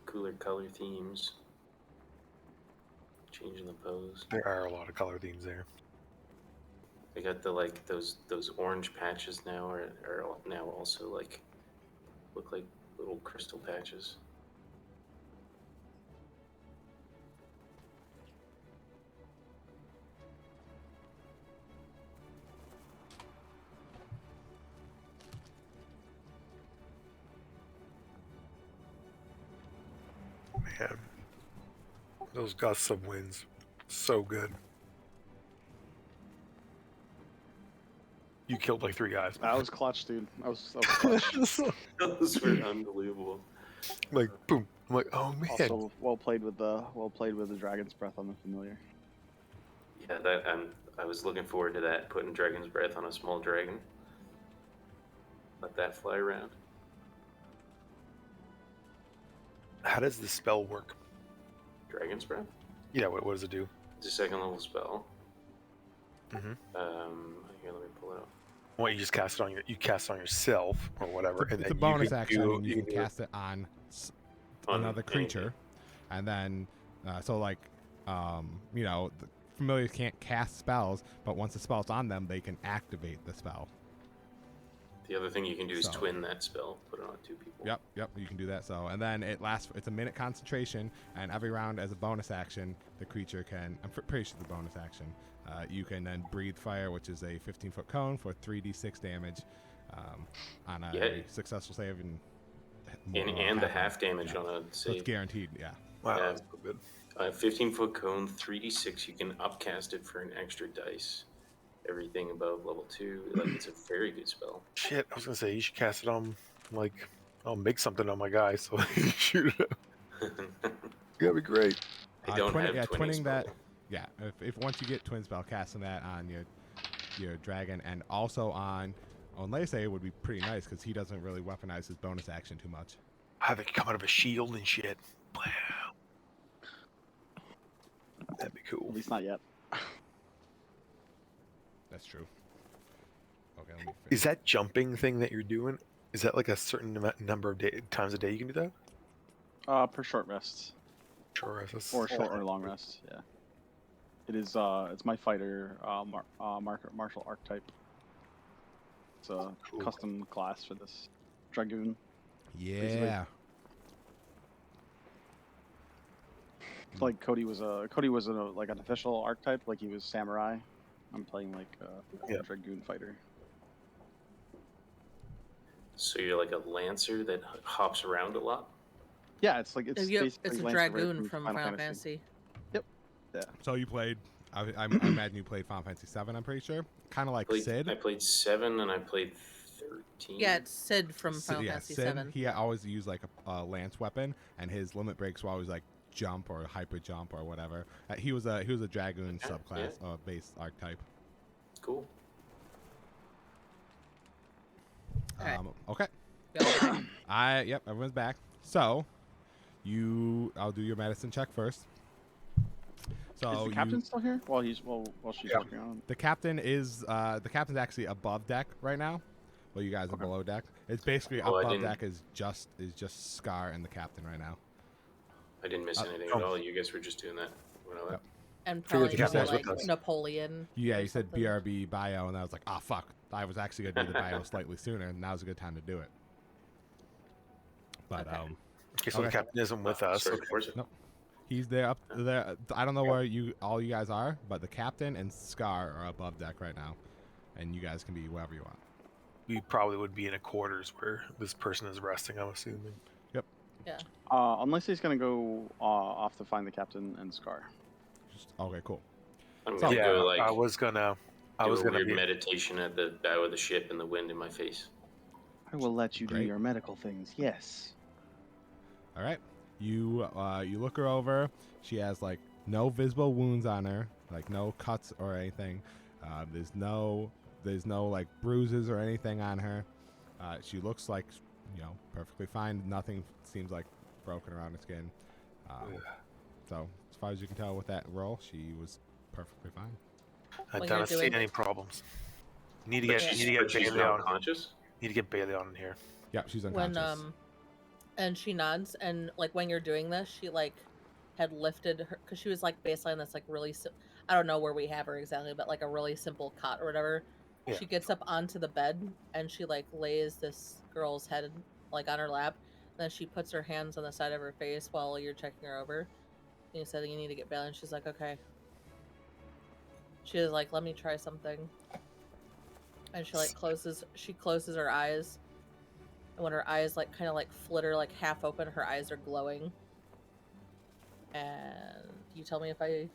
cooler color themes, changing the pose. There are a lot of color themes there. I got the like those orange patches now are now also like look like little crystal patches. Man, those gusts of winds, so good. You killed like 3 guys. That was clutch, dude. That was clutch. Those were unbelievable. Like boom. I'm like, oh man. Also, well played with the dragon's breath on the familiar. Yeah, that I was looking forward to that, putting Dragon's Breath on a small dragon. Let that fly around. How does the spell work? Dragon's Breath? Yeah, what does it do? It's a second level spell. Mm-hmm. Here, let me pull it up. Well, you just cast it on you cast it on yourself or whatever, and It's then a bonus you can action, do, and you can cast it on On another creature, and then so like you know, the familiars can't cast spells, but once the spell's on them, they can activate the spell. The other thing you can do is So- twin that spell, put it on 2 people. Yep, you can do that. So, and then it lasts. It's a minute concentration, and every round as a bonus action, the creature can. I'm pretty sure the bonus action. You can then breathe fire, which is a 15-foot cone for 3d6 damage on a Yeah. successful save, And the half damage yeah. on a So it's save. guaranteed. Yeah. Wow, Yeah. that's so good. 15-foot cone, 3d6. You can upcast it for an extra dice. Everything above level 2, like it's a very good spell. Shit, I was gonna say you should cast it on like I'll make something on my guy so he can shoot it. That'd be great. I don't have twinning twinning that. spell. Yeah, if once you get twin spell, casting that on your dragon and also on Onlese would be pretty nice because he doesn't really weaponize his bonus action too much. Have it come out of a shield and shit. Wow. That'd be cool. At least not yet. That's true. Okay, let me Is that jumping thing that you're doing? Is that like a certain number of times a day you can do that? Per short rests. Sure. Or short or long rest, yeah. It is. It's my fighter martial archetype. It's a Cool. custom class for this dragoon. Yeah. It's like Cody was like an official archetype, like he was samurai. I'm playing like Yeah. a dragoon fighter. So you're like a lancer that hops around a lot? Yeah, it's like it's Yep, basically it's a Lance of dragoon Raven from Final Fantasy. So you played. I imagine you played Final Fantasy 7. I'm pretty sure. Kind of like Sid. I played 7 and I played 13. Yeah, it's Sid from Sid- Final yeah, Fantasy Sid, 7. he always used like a lance weapon, and his limit breaks were always like jump or hyper jump or whatever. He was a dragoon Yeah, subclass based archetype. Cool. Alright. Okay. Go. Yep, everyone's back. So I'll do your medicine check first. So Is the captain still here? While she's working on. the captain's actually above deck right now. Well, you guys are Okay. below deck. It's basically Oh, I above didn't- deck is just Scar and the captain right now. I didn't miss anything oh. at all. You guys were just doing that. When I left. Yep. And Figured probably the captain more was like with us. Napoleon. Yeah, or you said something. BRB bio, and I was like, oh fuck, I was actually gonna do the bio slightly sooner, and now's a good time to do it. But Okay. Okay, so the Okay. captain isn't with us. Sorry, Okay. Forza. No. He's there up there. I don't know where all you guys are, but the captain and Scar are above deck right now, and you guys can be wherever you want. We probably would be in a quarters where this person is resting, I'm assuming. Yeah. Unless he's gonna go off to find the captain and Scar. Okay, cool. I'm So- gonna Yeah, go I was gonna do a be weird meditation at the bow of the ship and the wind in my face. I will let you do Great. your medical things. Yes. All right. You look her over. She has like no visible wounds on her, like no cuts or anything. There's no like bruises or anything on her. She looks like perfectly fine. Nothing seems like broken around her skin. So as far as you can tell with that roll, she was perfectly fine. I When don't you're see doing- any problems. Need to But get she's Bailey not on. conscious. Need to get Bailey on in here. Yeah, she's When unconscious. and she nods, and like when you're doing this, she like had lifted her because she was like basically on this like really I don't know where we have her exactly, but like a really simple cot or whatever. Yeah. She gets up onto the bed and she like lays this girl's head like on her lap. Then she puts her hands on the side of her face while you're checking her over. And you said you need to get Bailey, and she's like, okay. She was like, let me try something. And she like closes her eyes. And when her eyes like kind of like flitter like half open, her eyes are glowing. And you tell me if I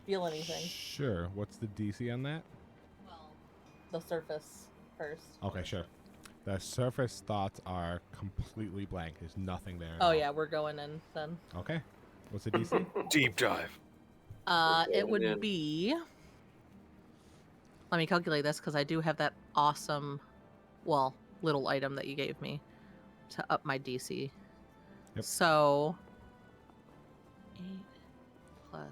feel anything. Sure. What's the DC on that? Well, the surface first. Okay, sure. The surface thoughts are completely blank. There's nothing there. at Oh all. yeah, we're going in then. Okay. What's the DC? Deep dive. It going would in. be. Let me calculate this because I do have that awesome, well, little item that you gave me to up my DC. Yep. So 8 plus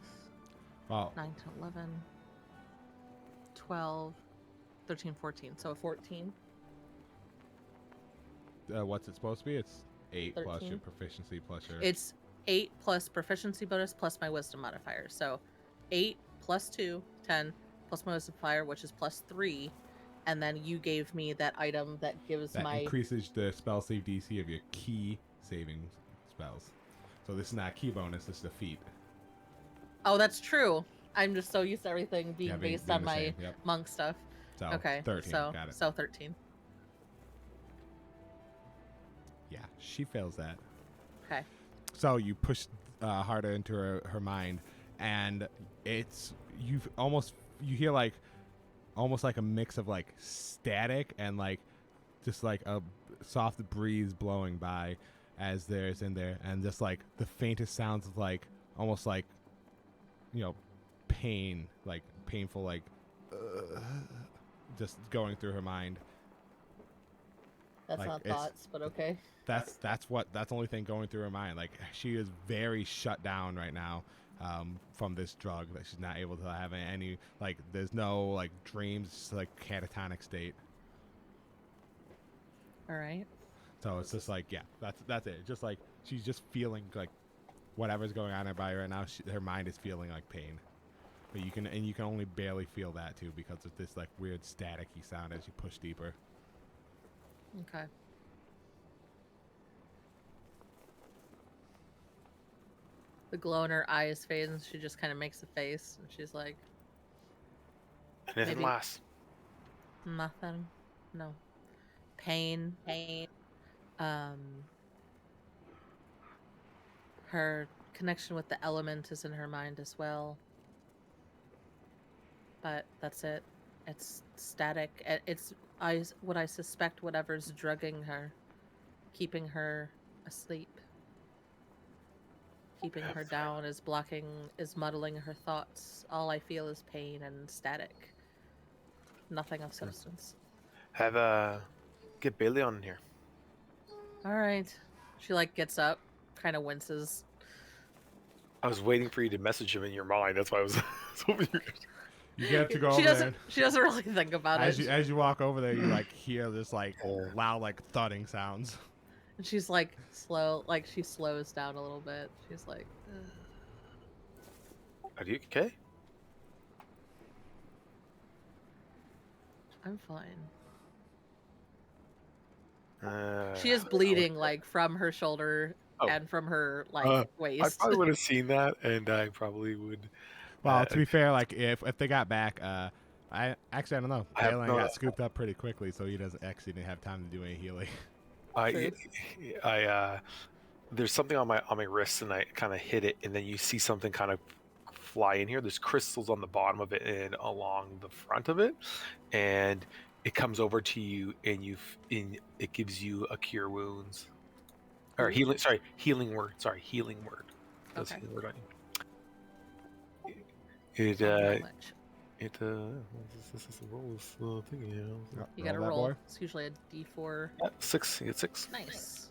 Well, 9 to 11, 12, 13, 14. So a 14. what's it supposed to be? It's 8 plus 13. your proficiency plus your. It's 8 plus proficiency bonus plus my wisdom modifier. So 8 plus 2, 10 plus my wisdom modifier, which is plus 3. And then you gave me that item that gives that my. increases the spell save DC of your key saving spells. So this is not a key bonus. This is a feat. Oh, that's true. I'm just so used to everything being Yeah, based being on the my same, yep. monk stuff. So Okay. 13. So Got it. so 13. Yeah, she fails that. Okay. So you push harder into her mind, and it's you hear like almost like a mix of like static and like just like a soft breeze blowing by as there's in there, and just like the faintest sounds of like almost like pain, like painful, like just going through her mind. That's Like, not it's- thoughts, but okay. That's the only thing going through her mind. Like she is very shut down right now from this drug, that she's not able to have any like. There's no like dreams, it's like catatonic state. All right. So it's just like that's it. Just like she's just feeling like whatever's going on in her body right now. Her mind is feeling like pain, but you can only barely feel that too because of this like weird staticky sound as you push deeper. Okay. The glow in her eyes fades, and she just kind of makes a face, and she's like, Anything Maybe. last? nothing. No. Pain. Um. Her connection with the element is in her mind as well. But that's it. It's static. It's what I suspect whatever's drugging her, keeping her asleep. Keeping her down is muddling her thoughts. All I feel is pain and static. Nothing of substance. Have get Bailey on in here. All right. She like gets up, kind of winces. I was waiting for you to message him in your mind. That's why I was hoping you. You get to go She over there. She doesn't really think about As it. you walk over there, you like hear this like loud like thudding sounds. And she's like slow, like she slows down a little bit. She's like, "Ugh." Are you okay? I'm fine. She Uh, is bleeding like from her shoulder Oh. and from her like I waist. probably would have seen that, and I probably would. Well, to be fair, like if they got back, I don't know. I have Balin no- got scooped up pretty quickly, so he doesn't actually didn't have time to do any healing. True. there's something on my wrist, and I kind of hit it, and then you see something kind of fly in here. There's crystals on the bottom of it and along the front of it, and it comes over to you, and it gives you a cure wounds or healing. Sorry, healing word. Healing word. Does Okay. healing word on you. It Not much. this is the roll thing. You gotta that, roll. boy. It's usually a D4. 6. You get 6. Nice.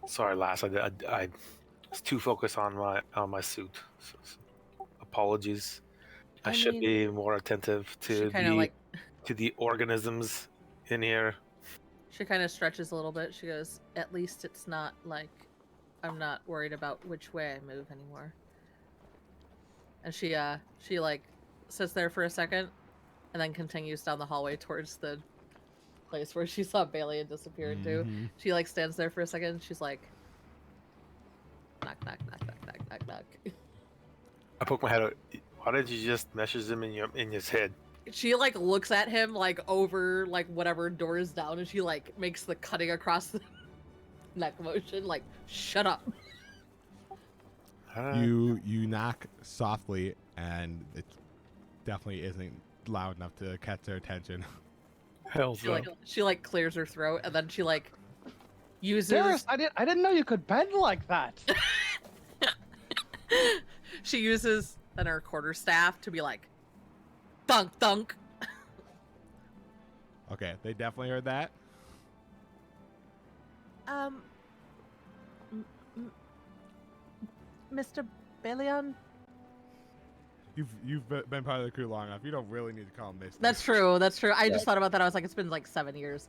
Sorry, lass. I was too focused on my suit. So apologies. I should mean, be more attentive she to kind of like the organisms in here. she kind of stretches a little bit. She goes, "At least it's not like I'm not worried about which way I move anymore." And she like sits there for a second, and then continues down the hallway towards the place where she saw Bailey and disappear into. Mhm. She like stands there for a second. And she's like, knock, knock, knock, knock, knock, knock, knock. I poke my head out. Why did you just message him in his head? She like looks at him like over like whatever door is down, and she like makes the cutting across the neck motion. Like, shut up. You knock softly, and it definitely isn't loud enough to catch their attention. Hell's no. She like clears her throat, and then she like uses. Darius, I didn't know you could bend like that. She uses then her quarterstaff to be like, thunk thunk. Okay, they definitely heard that. Mr. Balion. You've been part of the crew long enough. You don't really need to call him Mister. That's true. That's true. I just thought about that. I was like, it's been like 7 years.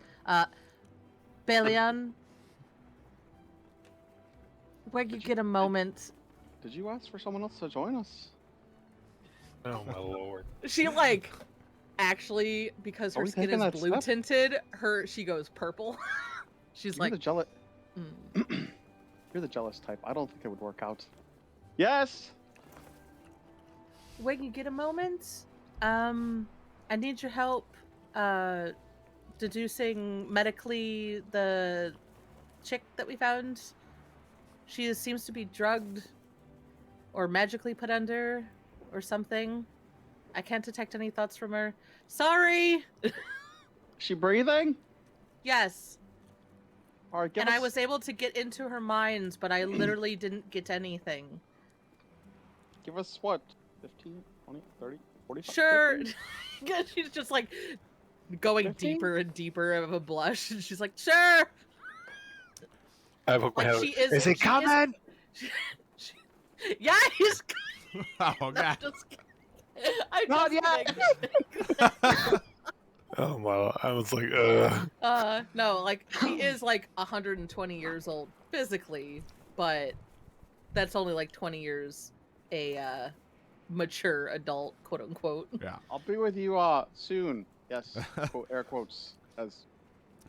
Balion. When you get a moment. Did you ask for someone else to join us? Oh my lord. She like actually, because Are her we skin taking is that blue step? tinted, she goes purple. She's You're like, the jealous. "Mm." You're the jealous type. I don't think it would work out. Yes. When you get a moment, I need your help deducing medically the chick that we found. She seems to be drugged or magically put under or something. I can't detect any thoughts from her. Sorry. Is she breathing? Yes. All right. And I was able to get into her mind, but I literally didn't get anything. Give us what? 15, 20, 30, 45? Sure. 50? She's just like going 15? deeper and deeper of a blush. And she's like, sure. I poke my Like head she out. is. Is it coming? Yeah, he's. Oh I'm god. just kidding. I'm Not just kidding. Oh my! I was like, No, like she is like 120 years old physically, but that's only like 20 years a mature adult, quote unquote. Yeah. I'll be with you soon. Yes. Air quotes. As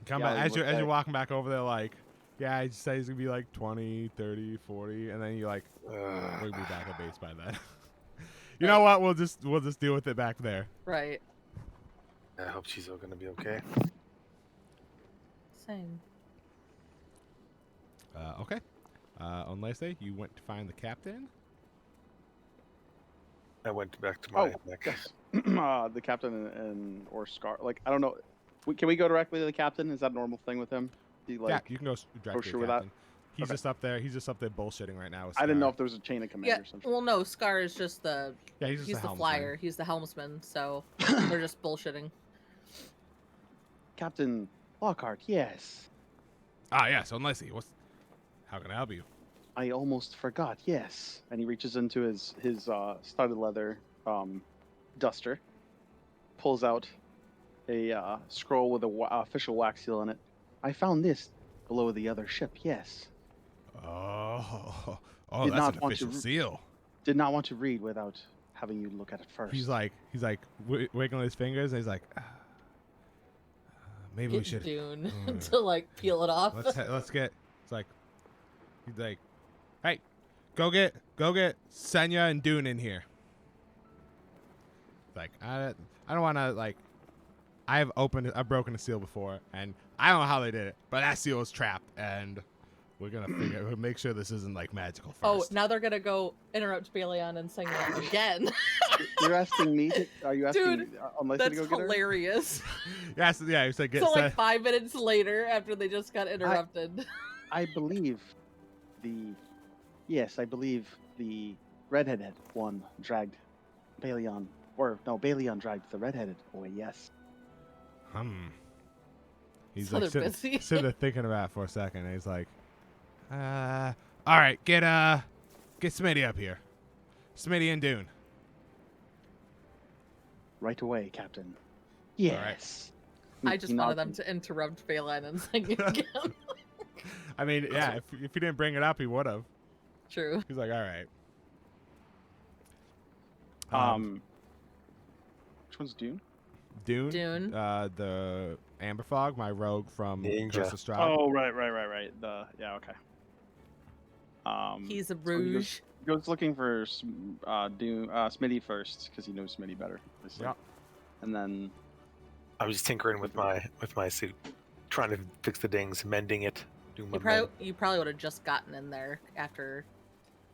Come Yeah, back we as would you're say. walking back over there, like, yeah, he said he's gonna be like 20, 30, 40, and then you like, we'll be back at base by then. You know what? We'll just deal with it back there. Right. I hope she's all gonna be okay. Same. Okay. Unless you went to find the captain. I went back to my Oh, neck. yes. The captain and or Scar. Like I don't know. Can we go directly to the captain? Is that a normal thing with him? He, Yeah, like, you can go directly to sure the with that? captain. He's Okay. just up there. He's just up there bullshitting right now. With I didn't know Scar. if there was a chain of command Yeah. or something. Well, no, Scar is just the. Yeah, he's just He's a the helmsman. flyer. He's the helmsman. So they're just bullshitting. Captain Lockhart, yes. Ah, yes. Unless how can I help you? I almost forgot. Yes. And he reaches into his studded leather duster, pulls out a scroll with a official wax seal in it. I found this below the other ship. Yes. Oh, Did that's not an want to official seal. Did not want to read without having you look at it first. He's like wiggling his fingers, and he's like, maybe we Get should. Dune to like peel it off. Let's get. It's like, he's like, hey, go get Senya and Dune in here. Like I don't want to like. I've broken a seal before, and I don't know how they did it, but that seal was trapped, and We're gonna we'll make sure this isn't like magical first. Oh, now they're gonna go interrupt Balion and sing that again. You're asking me to? Are you asking Dude, Unless to That's go get her? hilarious. Yes, yeah. You said get So like set. 5 minutes later, after they just got interrupted. I believe I believe the redheaded one dragged Balion, Balion dragged the redheaded boy. Yes. He's So like they're busy. sitting there thinking about it for a second. And he's like, all right, get Smitty up here. Smitty and Dune. Right away, Captain. Yes. I just wanted them to interrupt Balion and sing again. I mean, yeah, if he didn't bring it up, he would have. True. He's like, all right. Which one's Dune? Dune. Dune. The Amber Fog, my rogue from Ninja. Curse of Strahd. Oh, right. Okay. He's a so Rouge. he goes looking for Smitty first because he knows Smitty better. Obviously. Yep. And then I was tinkering with my suit, trying to fix the dings, mending it. Doing my You probably would have just gotten in there after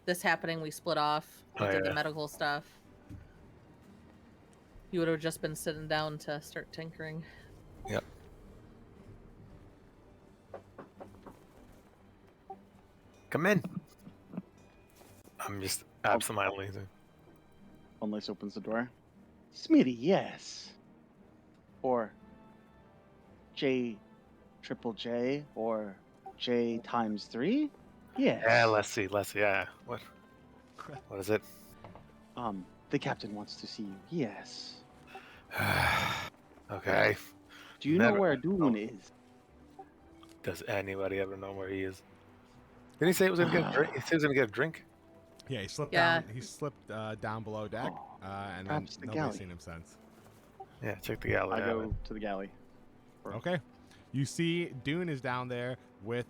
this happening. We split off. We Oh, did yeah. the medical stuff. You would have just been sitting down to start tinkering. Yep. Come in. I'm just absentmindedly. Unlace opens the door. Smitty, yes. Or J or J times 3? Yes. Yeah, let's see. Yeah. What is it? The captain wants to see you. Yes. Okay. Do you know Never- where Dune is? Does anybody ever know where he is? Didn't he say he was gonna get a drink? He said he was gonna get a drink. Yeah, he slipped Yeah. down. He slipped down below deck, and then perhaps the nobody's galley. seen him since. Yeah, check the galley. I go to the galley. Okay. You see, Dune is down there with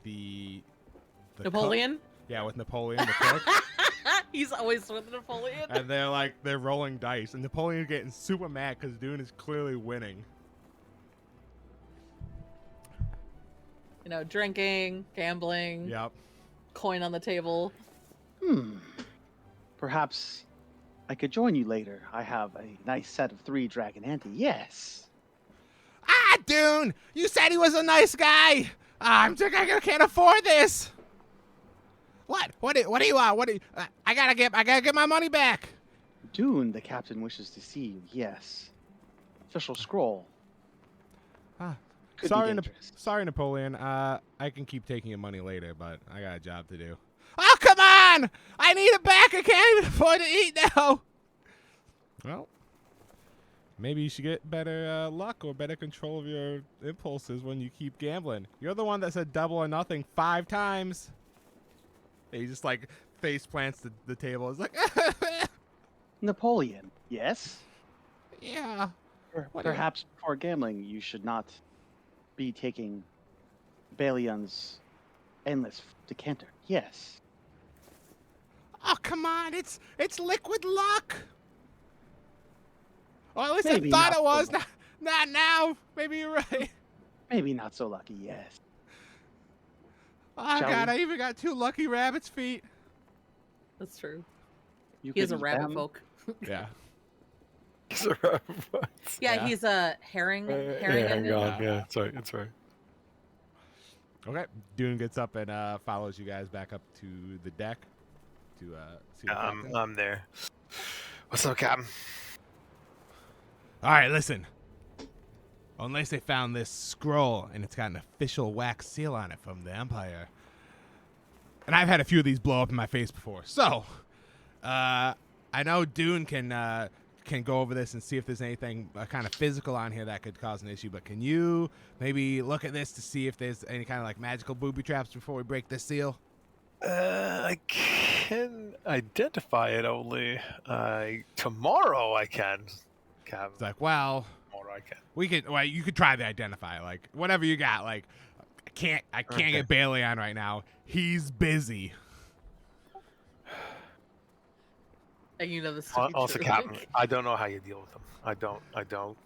the cook. Napoleon? Yeah, with Napoleon the cook. He's always with Napoleon. And they're rolling dice, and Napoleon's getting super mad because Dune is clearly winning. You know, drinking, gambling, Yep. coin on the table. Perhaps I could join you later. I have a nice set of 3 Dragon Ante. Yes. Ah, Dune! You said he was a nice guy. I can't afford this. What? What do you want? What do you? I gotta get my money back. Dune, the captain wishes to see you. Yes. Official scroll. Ah, Could be sorry, dangerous. sorry, Napoleon. I can keep taking your money later, but I got a job to do. Oh, come on! I need it back. I can't even afford to eat now. Well, maybe you should get better luck or better control of your impulses when you keep gambling. You're the one that said double or nothing 5 times. He just like face plants the table. It's like, Napoleon. Yes. yeah. What do you- Perhaps before gambling, you should not be taking Balion's endless decanter. Yes. Oh, come on. It's liquid luck. Or at least Maybe I thought not it was. so Not now. Maybe you're right. Maybe not so lucky. Yes. Oh, Shall God. we? I even got 2 lucky rabbit's feet. That's true. You He is could a eat rabbit them. folk. Yeah. Yeah, Yeah. he's a herring. Herring. hang Indian? on. Yeah, it's right. It's right. Okay. Dune gets up and follows you guys back up to the deck to see the captain. I'm there. What's up, Captain? All right, listen. Unless they found this scroll and it's got an official wax seal on it from the Empire. And I've had a few of these blow up in my face before. So, I know Dune can go over this and see if there's anything kind of physical on here that could cause an issue. But can you maybe look at this to see if there's any kind of like magical booby traps before we break this seal? I can identify it only. Tomorrow I can. Captain. It's like, well, Tomorrow I can. we could. Well, you could try to identify like whatever you got. Like, I can't Okay. get Bailey on right now. He's busy. And you know this. Also, Captain, I don't know how you deal with them. I don't.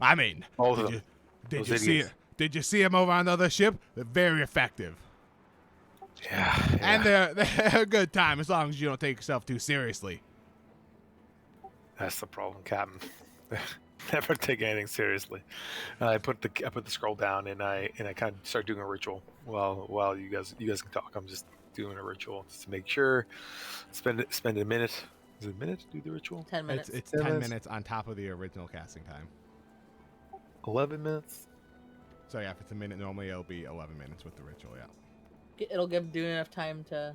I mean, Both of did them. did Those you see idiots. it? Did you see him over on the other ship? They're very effective. Yeah. And they're a good time as long as you don't take yourself too seriously. That's the problem, Captain. Never take anything seriously. I put the scroll down and I kind of start doing a ritual while you guys can talk. I'm just doing a ritual just to make sure. Spend a minute. Is it a minute to do the ritual? 10 minutes. It's 10 10 minutes. minutes on top of the original casting time. 11 minutes. So yeah, if it's a minute normally, it'll be 11 minutes with the ritual. Yeah. It'll give Dune enough time to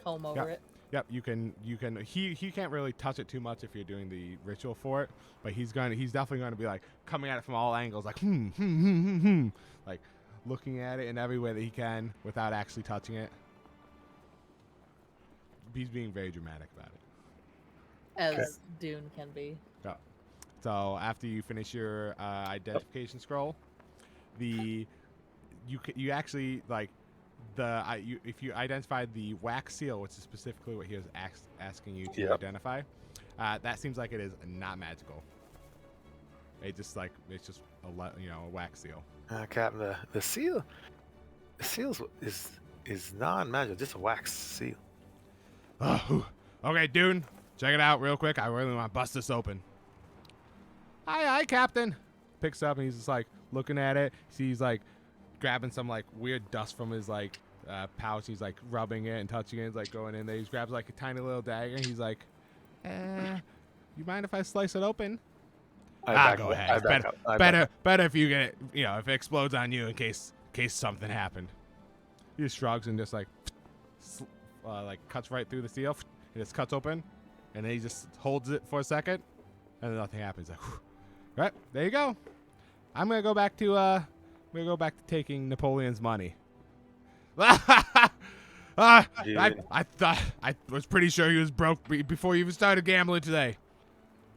comb over it. Yep, you can. He can't really touch it too much if you're doing the ritual for it, but he's definitely going to be like coming at it from all angles, like like looking at it in every way that he can without actually touching it. He's being very dramatic about it. As Dune can be. Yeah. So after you finish your identification scroll, you actually like. If you identified the wax seal, which is specifically what he was asking you to identify, that seems like it is not magical. It's just a wax seal. Captain, the seal is non-magical, just a wax seal. Oh, okay, Dune, check it out real quick. I really want to bust this open. Hi, Captain. Picks up and he's just like looking at it. He's like grabbing some like weird dust from his like pouch. He's like rubbing it and touching it. He's like going in there. He grabs like a tiny little dagger. He's like, you mind if I slice it open? Go ahead. Better if you get it, if it explodes on you in case something happened. He just shrugs and just like cuts right through the seal. It just cuts open, and then he just holds it for a second, and then nothing happens. Like, whew. Right there you go. I'm gonna go back to taking Napoleon's money. I thought I was pretty sure he was broke before he even started gambling today.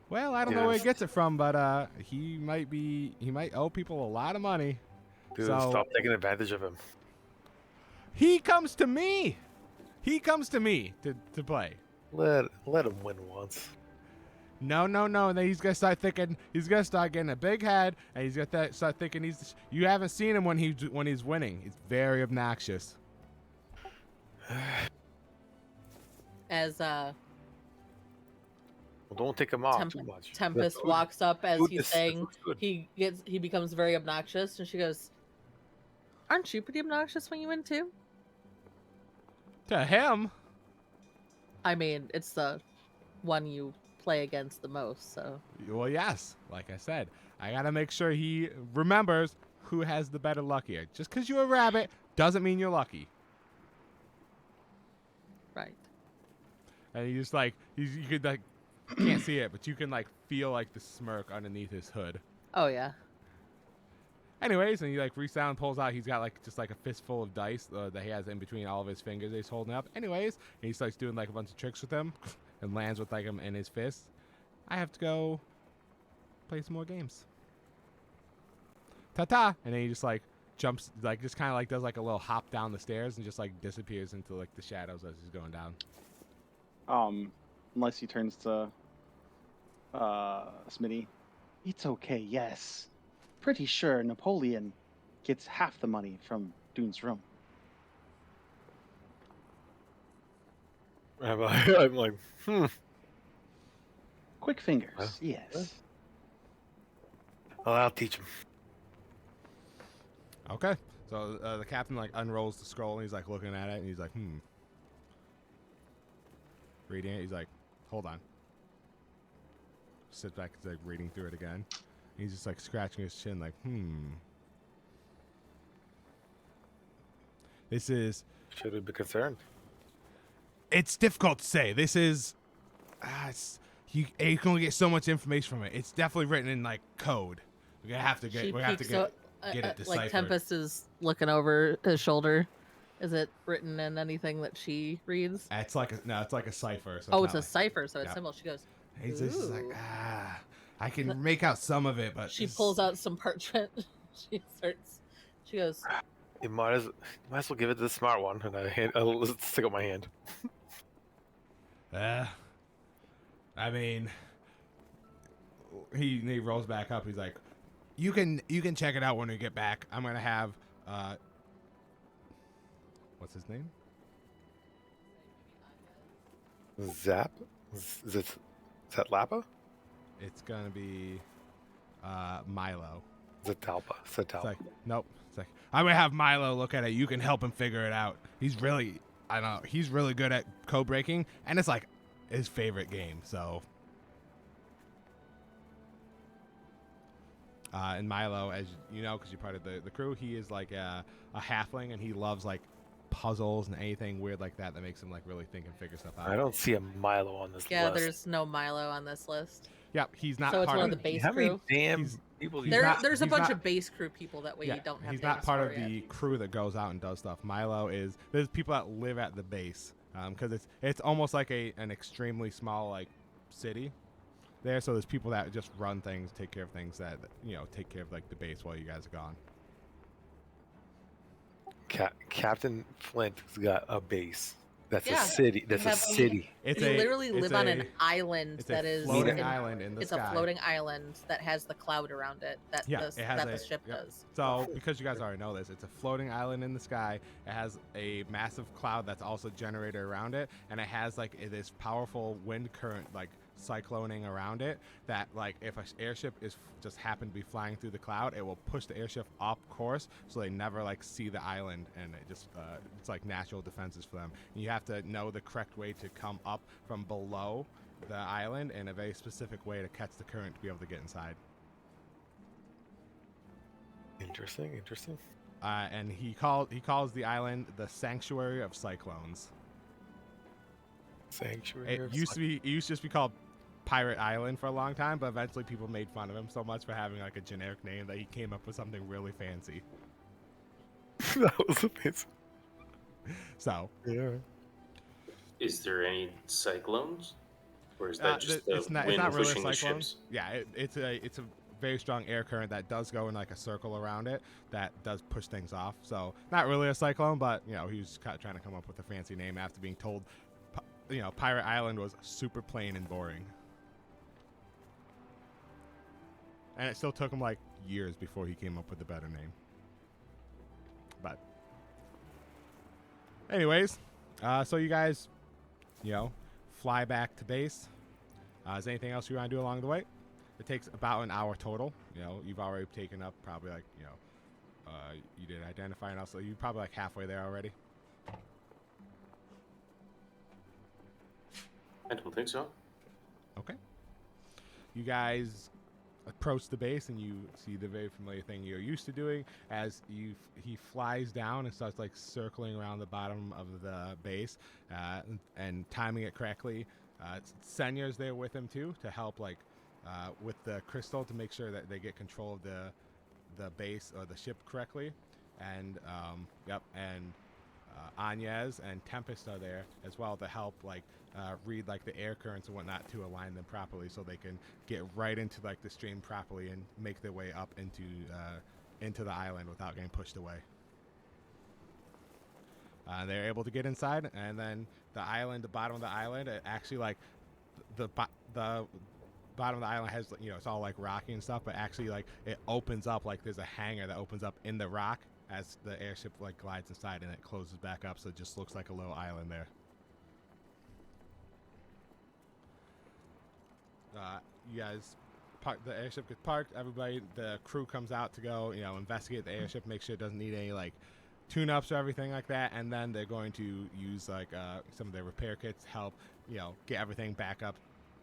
Well, I don't know where he gets it from, but he might owe people a lot of money. Dude, so stop taking advantage of him. He comes to me. He comes to me to play. Let him win once. No. And then he's gonna start thinking. He's gonna start getting a big head, and he's gonna start thinking You haven't seen him when he's winning. He's very obnoxious. As Well, don't take him off too much. Tempest walks up as he's saying he becomes very obnoxious, and she goes, "Aren't you pretty obnoxious when you win too?" To him. I mean, it's the one you play against the most, so. Well, yes. Like I said, I gotta make sure he remembers who has the better luck here. Just because you're a rabbit doesn't mean you're lucky. Right. And you just like you could like can't see it, but you can like feel like the smirk underneath his hood. Oh yeah. Anyways, and he like reaches down and pulls out. He's got like just like a fistful of dice that he has in between all of his fingers that he's holding up. Anyways, and he starts doing like a bunch of tricks with them, and lands with like them in his fist. I have to go play some more games. Ta-ta! And then he just like jumps, like just kind of like does like a little hop down the stairs and just like disappears into like the shadows as he's going down. Unless he turns to Smitty. It's okay, yes. Pretty sure Napoleon gets half the money from Dune's room. I'm like, Quick fingers, yes. Well, I'll teach him. Okay. So the captain like unrolls the scroll and he's like looking at it and he's like, reading it. He's like, hold on. Sits back, he's like reading through it again. He's just like scratching his chin like, This is... Should we be concerned? It's difficult to say. This is... you can only get so much information from it. It's definitely written in like code. We're gonna have to get it deciphered. Like Tempest is looking over his shoulder. Is it written in anything that she reads? It's like a cipher. So Oh, it's a cipher, so it's simple. She goes, he's just like, I can make out some of it, but she pulls out some parchment. She goes, You might as well give it to the smart one, and I'll stick up my hand. I mean, he rolls back up. He's like, you can check it out when we get back. I'm gonna have what's his name? Zap? Is that Lapa? It's gonna be Milo. Zatalpa. It's like, nope. It's like, I'm gonna have Milo look at it. You can help him figure it out. He's really, I don't know, he's really good at code breaking, and it's like his favorite game. So, and Milo, as you know, because you're part of the crew, he is like a halfling, and he loves like puzzles and anything weird like that makes him like really think and figure stuff out. I don't see a Milo on this Yeah, list. there's no Milo on this list. Yep, he's not So it's part one of of the base How many crew. damn He's- people do he's you not- There's a he's bunch not- of base crew people that we don't have. He's not part of names the for crew that goes out and does stuff. Milo is there's people that live at the base because it's almost like an extremely small like city there. So there's people that just run things, take care of things that take care of like the base while you guys are gone. Captain Flint has got a base. That's Yeah, a city. That's a have- city. It's You a literally it's live on a- an island It's that a is floating in- island in the It's sky. a floating island that has the cloud around it that Yeah, the, it has that the ship yep. does. So, because you guys already know this, it's a floating island in the sky. It has a massive cloud that's also generated around it, and it has like this powerful wind current, like cycloning around it. That like if an airship is just happen to be flying through the cloud, it will push the airship off course, so they never like see the island, and it just it's like natural defenses for them. And you have to know the correct way to come up from below the island in a very specific way to catch the current to be able to get inside. Interesting. And he calls the island the Sanctuary of Cyclones. Sanctuary. It used to just be called Pirate Island for a long time, but eventually people made fun of him so much for having like a generic name that he came up with something really fancy. That was amazing. So Yeah. Is there any cyclones, or is that just the it's not wind really a pushing the cyclone. ships? Yeah, it's a very strong air current that does go in like a circle around it that does push things off. So not really a cyclone, but he was kind of trying to come up with a fancy name after being told, Pirate Island was super plain and boring. And it still took him like years before he came up with a better name. But anyways, so you guys, fly back to base. Is there anything else you want to do along the way? It takes about an hour total. You've already taken up probably like, you did identify and also you're probably like halfway there already. I don't think so. Okay. You guys approach the base and you see the very familiar thing you're used to doing as he flies down and starts like circling around the bottom of the base and timing it correctly. Senya's there with him too to help like with the crystal to make sure that they get control of the base or the ship correctly. And Anyez and Tempest are there as well to help like read like the air currents and whatnot to align them properly so they can get right into like the stream properly and make their way up into the island without getting pushed away. They're able to get inside, and then the bottom of the island, it actually like the bottom of the island has it's all like rocky and stuff, but actually like it opens up like there's a hangar that opens up in the rock as the airship like glides inside, and it closes back up, so it just looks like a little island there. You guys the airship gets parked. Everybody, the crew comes out to go investigate the airship, make sure it doesn't need any like tune-ups or everything like that, and then they're going to use like some of their repair kits to help get everything back up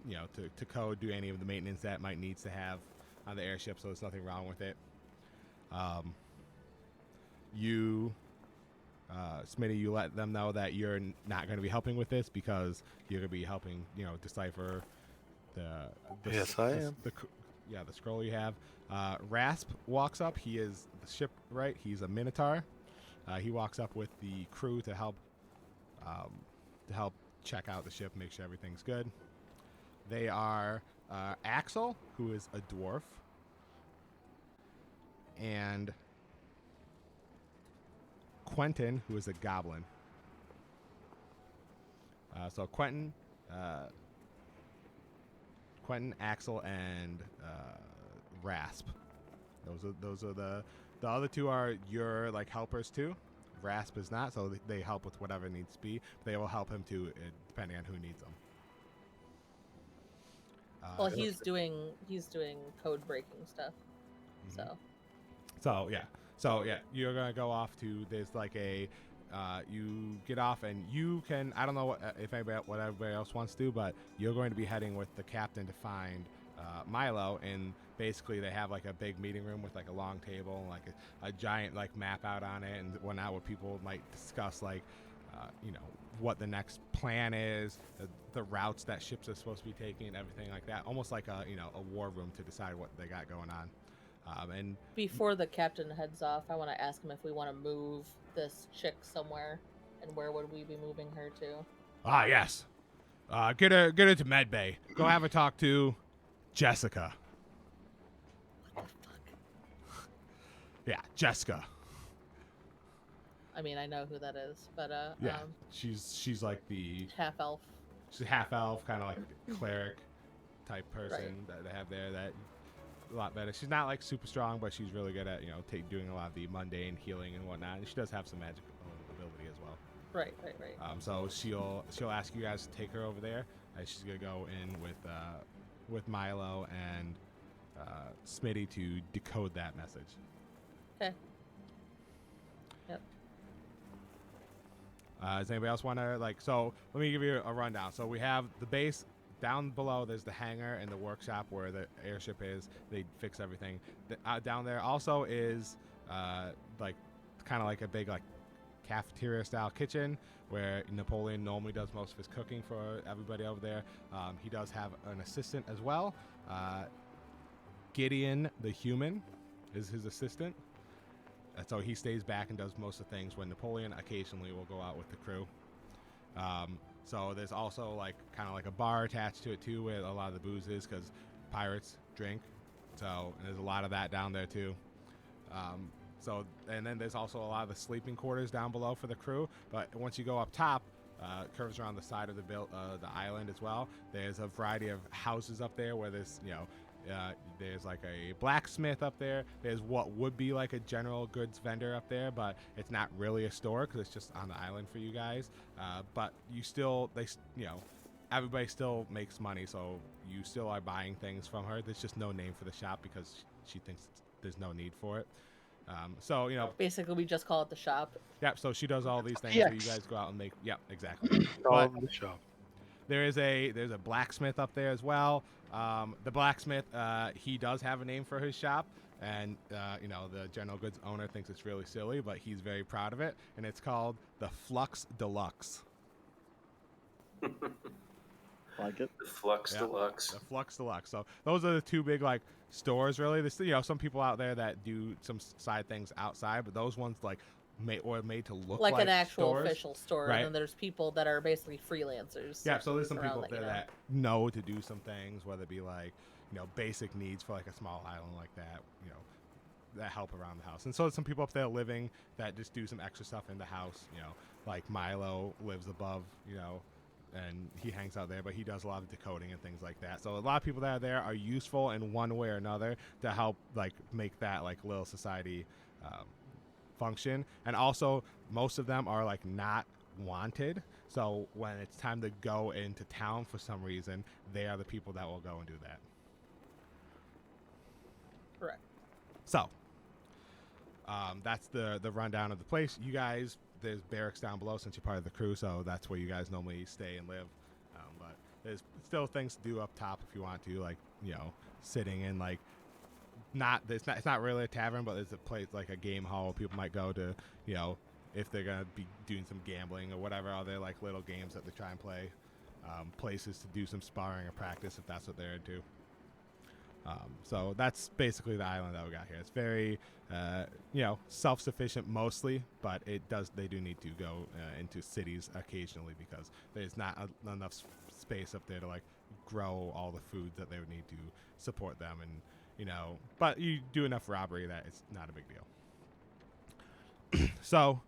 to code, do any of the maintenance that might needs to have on the airship, so there's nothing wrong with it. Smitty, you let them know that you're not going to be helping with this because you're going to be helping decipher the Yes, I am. the scroll you have. Rasp walks up. He is the shipwright. He's a Minotaur. He walks up with the crew to help check out the ship, make sure everything's good. They are Axel, who is a dwarf, and Quentin, who is a goblin. So Quentin, Axel, and Rasp. Those are the other two are your like helpers too. Rasp is not, so they help with whatever needs to be. They will help him too, depending on who needs them. Well, he's doing code breaking stuff. Mhm. So So yeah, you're gonna go off to. There's like a. You get off and you can. I don't know if what everybody else wants to do, but you're going to be heading with the captain to find Milo. And basically, they have like a big meeting room with like a long table and like a giant like map out on it and whatnot, where people might discuss like. What the next plan is, the routes that ships are supposed to be taking, and everything like that. Almost like a war room to decide what they got going on. And before the captain heads off, I want to ask him if we want to move this chick somewhere, and where would we be moving her to? Yes, get her to Medbay. Go have a talk to Jessica. What the fuck? Yeah, Jessica. I mean, I know who that is, but Yeah, she's like the half elf. she's half elf, kind of like cleric type person that they have there. That a lot better. She's not like super strong, but she's really good at doing a lot of the mundane healing and whatnot. And she does have some magic ability as well. Right. So she'll ask you guys to take her over there, and she's gonna go in with Milo and Smitty to decode that message. Okay. Yep. Does anybody else want to So let me give you a rundown. So we have the base. Down below, there's the hangar and the workshop where the airship is. They fix everything. Down there also is kind of like a big cafeteria style kitchen where Napoleon normally does most of his cooking for everybody over there. He does have an assistant as well. Gideon the human is his assistant. So he stays back and does most of the things when Napoleon occasionally will go out with the crew. So there's also kind of like a bar attached to it too, where a lot of the booze is, because pirates drink. So there's a lot of that down there too. And then there's also a lot of the sleeping quarters down below for the crew. But once you go up top, curves around the side of the island as well. There's a variety of houses up there where there's there's like a blacksmith up there. There's what would be like a general goods vendor up there, but it's not really a store because it's just on the island for you guys. But everybody still makes money, so you still are buying things from her. There's just no name for the shop because she thinks there's no need for it. Basically, we just call it the shop. Yep. So she does all these things. Yes. So you guys go out and make. Yep, exactly. Call the shop. There's a blacksmith up there as well. The blacksmith, he does have a name for his shop, and the general goods owner thinks it's really silly, but he's very proud of it, and it's called the Flux Deluxe. Like it. The Flux Deluxe. The Flux Deluxe. So those are the two big stores really. There's some people out there that do some side things outside, but those ones made to look like an actual stores. official store, right? And then there's people that are basically freelancers. Yeah, so there's some people up there that that know to do some things, whether it be basic needs for a small island like that, that help around the house. And so there's some people up there living that just do some extra stuff in the house, like Milo lives above, and he hangs out there, but he does a lot of decoding and things like that. So a lot of people that are there are useful in one way or another to help make that little society function. And also most of them are not wanted, so when it's time to go into town for some reason, they are the people that will go and do that. Correct. So that's the rundown of the place. You guys, there's barracks down below since you're part of the crew, so that's where you guys normally stay and live. But there's still things to do up top if you want to, sitting in it's not really a tavern, but there's a place like a game hall where people might go to, if they're gonna be doing some gambling or whatever other little games that they try and play. Places to do some sparring or practice if that's what they're into. So that's basically the island that we got here. It's very, self-sufficient mostly, but they do need to go into cities occasionally because there's not enough space up there to grow all the food that they would need to support them, and but you do enough robbery that it's not a big deal. So,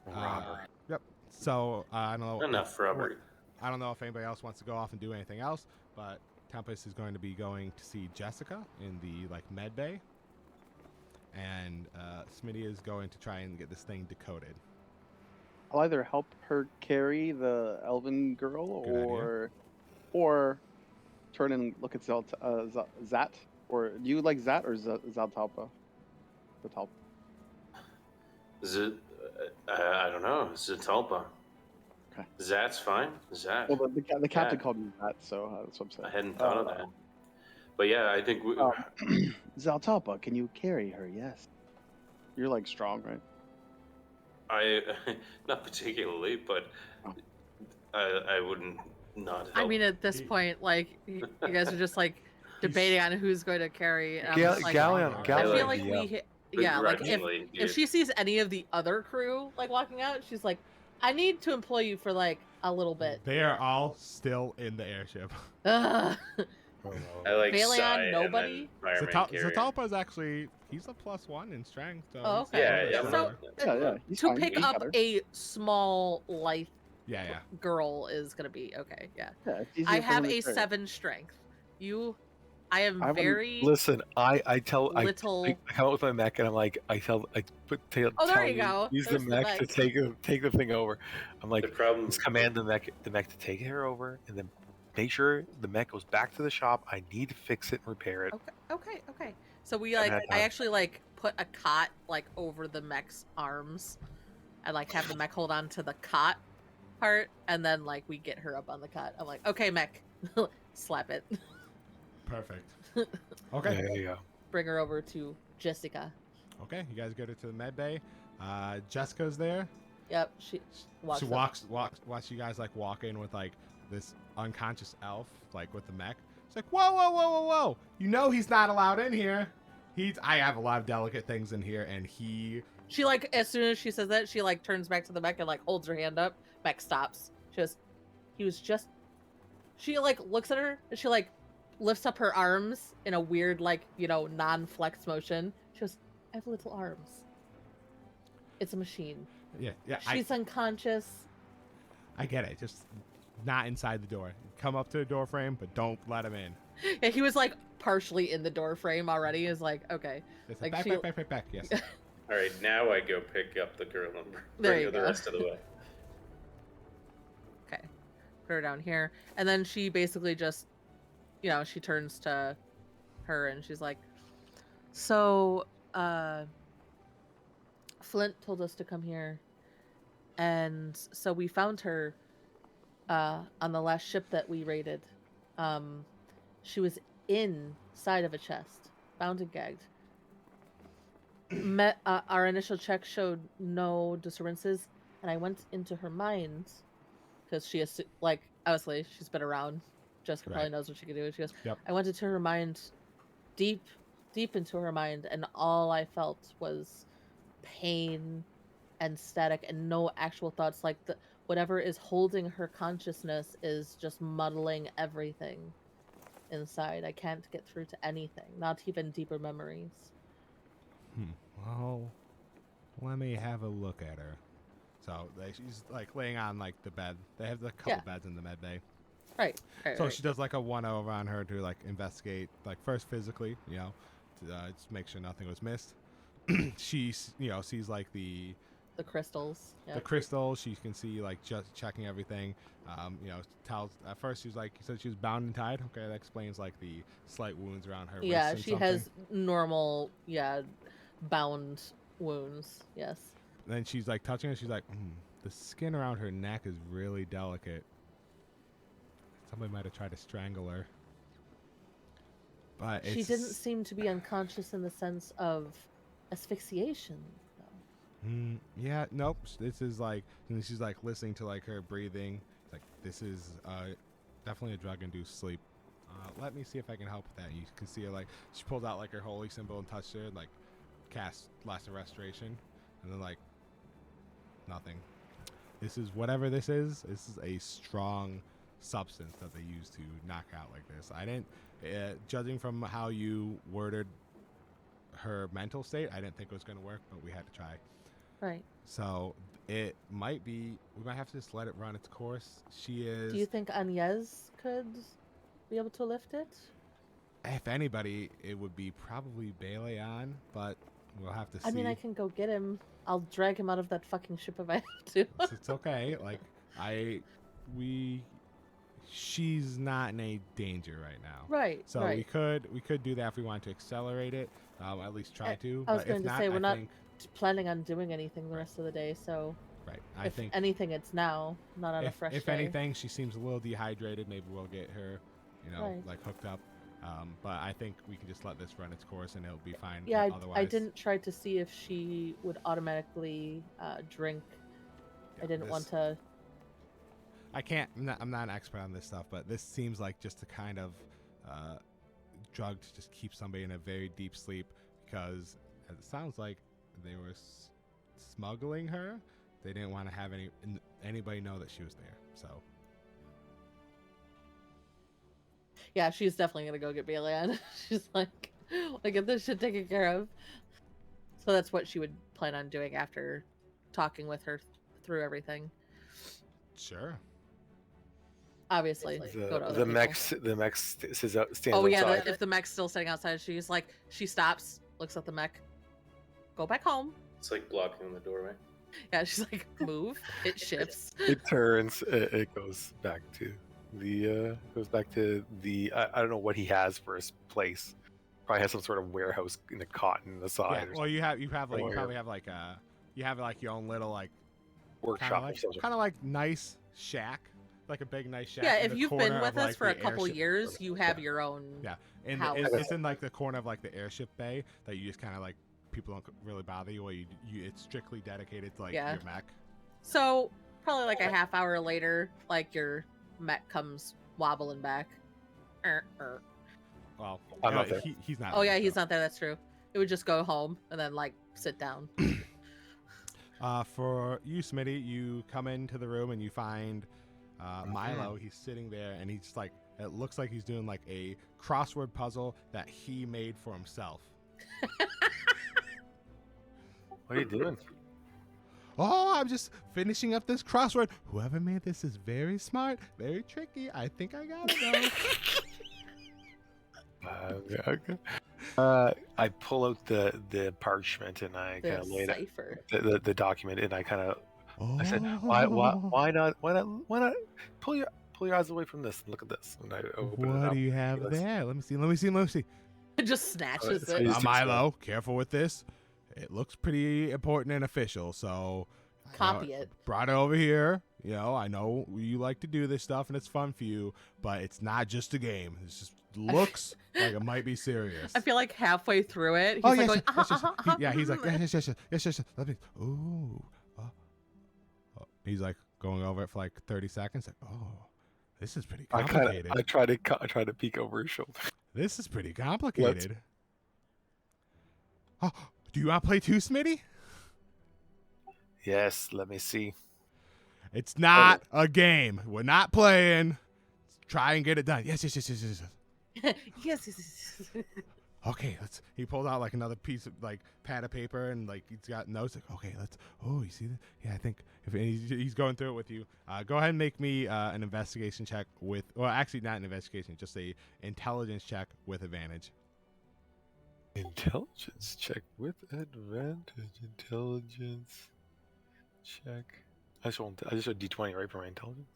Robbery. Yep. So I don't know. Enough robbery. I don't know if anybody else wants to go off and do anything else, but Tempest is going to be going to see Jessica in the med bay, and Smitty is going to try and get this thing decoded. I'll either help her carry the elven girl, Good idea. or turn and look at Zat. Or do you like Zat or Zaltalpa? Zatalpa. Z- I don't know. Zatalpa. Okay. Zat's fine. Zat. Well, the captain Yeah. called me Zat, so that's what I'm I saying. hadn't thought of that. But yeah, I think Zaltalpa, can you carry her? Yes. You're like strong, right? I not particularly, but Oh. I wouldn't not help. I mean, at this point, like you guys are just like debating on who's going to carry. And I'm just like, Galleon, I Galleon feel would like be, yeah, like begrudgingly, if she sees any of the other crew like walking out, she's like, I need to employ you for like a little bit. They are all still in the airship. Ugh. I like Valion, sigh nobody? and then fireman carrier. Zatalpa's actually, he's a +1 in strength. So Oh, he's okay. Yeah, still I'm So not- Yeah, he's to fine. pick He's up got her. a small lithe yeah. girl is gonna be okay. Yeah, Yeah, it's easier I for have him to a carry. 7 strength. I am I haven't- very listen. I tell little. I come out with my mech and I'm like I tell Oh, there tell you go. use There's the the mech to mech. take the thing over. I'm like The problem. just command the mech to take her over and then make sure the mech goes back to the shop. I need to fix it and repair it. Okay. So we I've like, had I time. actually like put a cot like over the mech's arms, and like have the mech hold on to the cot part, and then like we get her up on the cot. I'm like, okay, mech, slap it, Perfect. Okay. There you go. bring her over to Jessica. Okay. You guys get her to the med bay. Jessica's there. Yep, she walks. She up. watch you guys like walk in with like this unconscious elf like with the mech. It's like whoa! You know he's not allowed in here. I have a lot of delicate things in here, and She like as soon as she says that, she like turns back to the mech and like holds her hand up. Mech stops. She like looks at her and she like lifts up her arms in a weird like non-flex motion. She goes, I have little arms. It's a machine. yeah. She's unconscious. I get it. Just not inside the door. Come up to the door frame, but don't let him in. Yeah, he was like partially in the door frame already. Is like, okay. Just Like, back. Yes. All right, now I go pick up the girl and There bring you her the go. rest of the way. Okay. Put her down here. And then she basically just, she turns to her and she's like, so, Flint told us to come here. And so we found her on the last ship that we raided. She was inside of a chest, bound and gagged. Our initial check showed no disturbances, and I went into her mind because she is like obviously she's been around. Jessica probably Right. knows what she can do. She goes, Yep. I went into her mind, deep into her mind, and all I felt was pain and static, and no actual thoughts. Like whatever is holding her consciousness is just muddling everything inside. I can't get through to anything, not even deeper memories. Well, let me have a look at her. So she's like laying on like the bed. They have a couple beds in the med bay. Right. So right. she does like a 1-over on her to like investigate, like first physically, to just make sure nothing was missed. She sees like the crystals. Yeah. the crystal. She can see like just checking everything. Tells at first she said she was bound and tied. Okay, that explains like the slight wounds around her. Yeah, wrists she and has normal, bound wounds. Yes. And then she's like touching it. She's like, the skin around her neck is really delicate. Somebody might have tried to strangle her. But She didn't seem to be unconscious in the sense of asphyxiation. Though. Yeah, nope. This is like, and she's like listening to like her breathing. It's like, this is definitely a drug-induced sleep. Let me see if I can help with that. You can see her like, she pulled out like her holy symbol and touched her, like cast Blast of Restoration, and then like, nothing. This is whatever this is a strong substance that they use to knock out like this. I didn't, judging from how you worded her mental state, I didn't think it was going to work, but we had to try. Right. So it might be, we might have to just let it run its course. She is. Do you think Agnes could be able to lift it? If anybody, it would be probably Baleon, but we'll have to see. I mean, I can go get him I'll drag him out of that fucking ship if I have to. It's okay. Like she's not in any danger right now. Right. So right. we could do that if we want to accelerate it. At least try to. I was but going if to not, say we're I not think, planning on doing anything the rest of the day, so right. if anything, it's now, not on a fresh if day. anything, she seems a little dehydrated. Maybe we'll get her, Right. like hooked up. But I think we can just let this run its course and it'll be fine. Yeah, otherwise, I didn't try to see if she would automatically drink. I didn't want to. I can't. I'm not an expert on this stuff, but this seems like just a kind of drug to just keep somebody in a very deep sleep, because as it sounds like they were smuggling her. They didn't want to have anybody know that she was there. So Yeah, she's definitely gonna go get Balian. She's like, get this shit taken care of. So that's what she would plan on doing after talking with her through everything. sure. Obviously, go to other The mech stands Oh yeah, outside. if the mech's still sitting outside, she stops, looks at the mech, go back home. It's like blocking the doorway. Yeah, she's like, move. It shifts. It turns. It goes back to the. I don't know what he has for his place. Probably has some sort of warehouse in the cotton on the side. Yeah. Well, you have like Or- you probably have like you have like your own little like Workshop or something. kind of like nice shack, like a big nice shack. Yeah, in if the you've corner been of, with us like, for a the couple airship. years, you have your own. Yeah, and house. it's in like the corner of like the airship bay that you just kind of like people don't really bother you. Or you it's strictly dedicated to like Yeah. your mech. So probably like a half hour later, like your mech comes wobbling back. Well, I'm not there. he's not. Oh there, yeah, he's so. not there. That's true. It would just go home and then like sit down. For you, Smitty, you come into the room and you find Milo. He's sitting there and he's just like, it looks like he's doing like a crossword puzzle that he made for himself. What are you doing? Oh, I'm just finishing up this crossword. Whoever made this is very smart, very tricky. I think I got it though. Okay. I pull out the parchment and I kind The of lay it cipher. the document and I kind of Oh. I said why not pull your eyes away from this and look at this and I open it What up. do you have Let's- there? Let me see. It just snatches so it. he's- Milo, careful with this. It looks pretty important and official, so Copy it. Brought it over here. I know you like to do this stuff and it's fun for you, but it's not just a game. It just looks like it might be serious. I feel like halfway through it, he's Oh like yes, going, yes. He's like yes. Let me. Ooh. He's like going over it for like 30 seconds. Like, oh, this is pretty complicated. I try to peek over his shoulder. This is pretty complicated. Oh, do you want to play too, Smitty? Yes, let me see. It's not a game. We're not playing. Try and get it done. Yes. yes. Okay, he pulled out like another piece of like pad of paper and like he's got notes. Like, okay, oh, you see that? Yeah, I think if he's going through it with you. Go ahead and make me an investigation check with, well, actually not an investigation, just a intelligence check with advantage. Intelligence check with advantage. Intelligence check. I just want a D20, right, for my intelligence?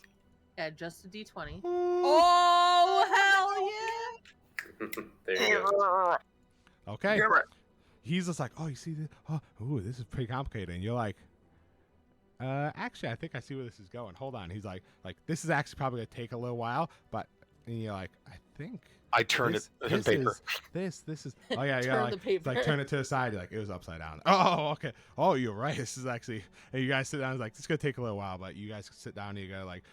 Yeah, just a D20. Oh, hell yeah! There you go. Okay. He's just like, oh, you see this? Oh, ooh, this is pretty complicated. And you're like, actually, I think I see where this is going. Hold on. He's like, this is actually probably gonna take a little while, but and you're like, I think. I turned it in paper. This is. Oh yeah, Turn like, the paper. Like turn it to the side. You're like it was upside down. Oh, okay. Oh, you're right. This is actually. And you guys sit down. It's like it's gonna take a little while, but you guys sit down and you gotta like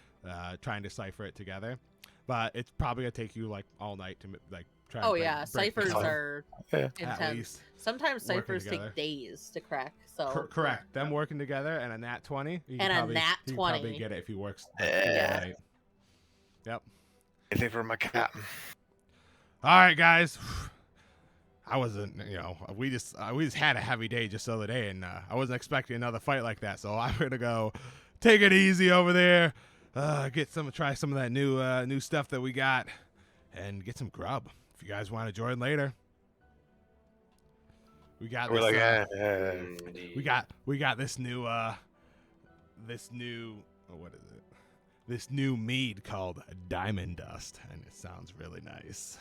try and decipher it together. But it's probably gonna take you like all night to like try. Oh and yeah, break the ciphers code. are At intense. least. Sometimes working ciphers together. take days to crack. So Correct. Them working together and a nat 20. You can And a probably, nat you can probably 20. get it if he works. Yeah. Right. Yep. Anything for my cat. All right, guys. I wasn't, we just had a heavy day just the other day, and I wasn't expecting another fight like that. So I'm gonna go take it easy over there, try some of that new stuff that we got, and get some grub. If you guys want to join later. We got We're this. like, Indeed. We got this new what is it? This new mead called Diamond Dust, and it sounds really nice.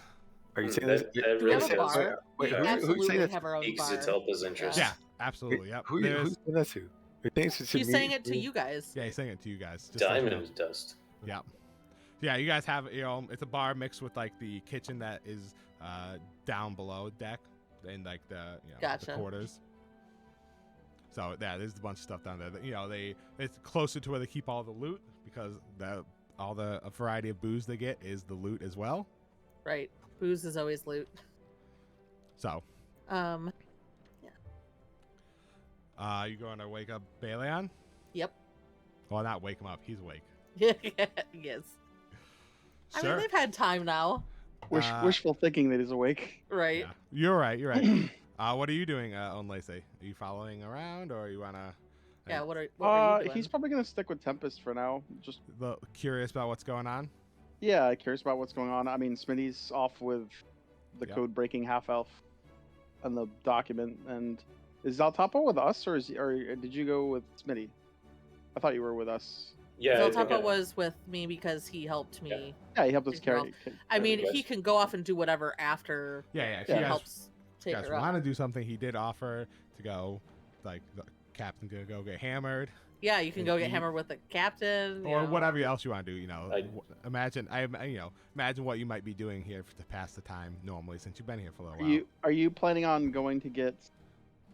Are you saying this? That Do we really have a does. bar? Wait, We who's absolutely saying that? have our own Piques bar. Zitelpa's interest. Yeah, absolutely. Yep. Who's There's- saying that to? You're saying this to She's me? saying it to you guys. yeah, he's saying it to you guys. Just let you know. Diamond dust. Yeah. Yeah, you guys have, it's a bar mixed with like the kitchen that is down below deck in like the the Gotcha. quarters. So yeah, there's a bunch of stuff down there. That, it's closer to where they keep all the loot because all the variety of booze they get is the loot as well. Right. Booze is always loot. So, you going to wake up Baleon? Yep. Well, not wake him up. He's awake. Yes. I Sure. mean, they've had time now. Wishful thinking that he's awake. Right. Yeah. You're right. You're right. What are you doing on Lacey? Are you following around, or you wanna? Yeah, what are you doing? He's probably gonna stick with Tempest for now. Just Curious about what's going on. yeah, curious about what's going on. I mean, Smitty's off with the Yep. code breaking half elf on the document, and is Zaltapa with us, or did you go with Smitty? I thought you were with us. Yeah. I think Zoltapa was with me because he helped me. Yeah, he helped us He's carry. I mean, Yes. he can go off and do whatever after Yeah. If he you guys, helps take guys her up. want to do something, he did offer to go, like the captain to go get hammered, Yeah, you can go get eat. hammered with the captain. or you know. whatever else you want to do. I- Imagine what you might be doing here to pass the time normally, since you've been here for a little while. Are you planning on going to get?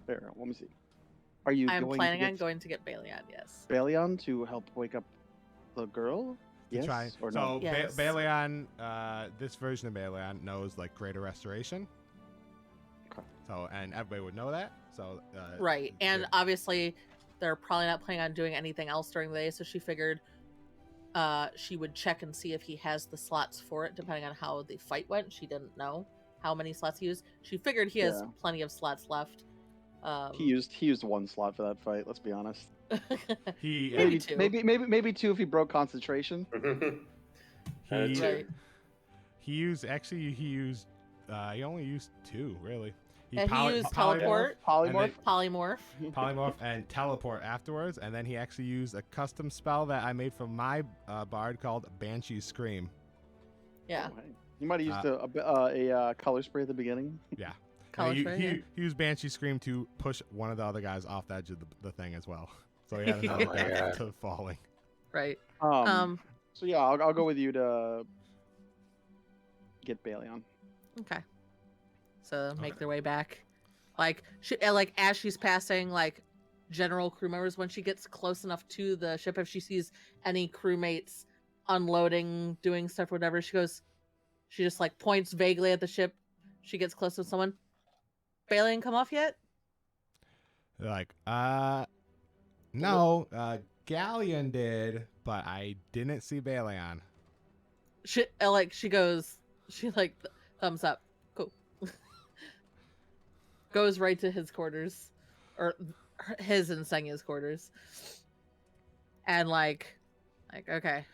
There, let me see. Are you I'm going planning to on get going to get Baleon, yes. Baleon to help wake up the girl? To Yes try. or So no? Yes. Baleon, this version of Baleon knows like greater restoration. Okay. So and everybody would know that. So Right. And yeah. obviously, they're probably not planning on doing anything else during the day, so she figured she would check and see if he has the slots for it, depending on how the fight went. She didn't know how many slots he used. She figured he has Yeah. plenty of slots left. He used one slot for that fight. Let's be honest. he Maybe two. Maybe two if he broke concentration. he Right. he only used two really. And he used teleport, Polymorph. polymorph. polymorph and teleport afterwards, and then he actually used a custom spell that I made for my bard called Banshee Scream. Yeah. Oh, hey. You might have used a color spray at the beginning. Yeah. Color And spray, yeah. he used Banshee Scream to push one of the other guys off the edge of the thing as well. So he had another Oh my guy God. to falling. Right. So yeah, I'll go with you to get Baleon. Okay. So make their way back. Like as she's passing like general crew members, when she gets close enough to the ship, if she sees any crewmates unloading, doing stuff, whatever, she just like points vaguely at the ship. She gets close to someone. Baleon come off yet? They're like, no, Galleon did, but I didn't see Baleon. She thumbs up. Cool. Goes right to his quarters, or his and Senya's quarters, and like okay,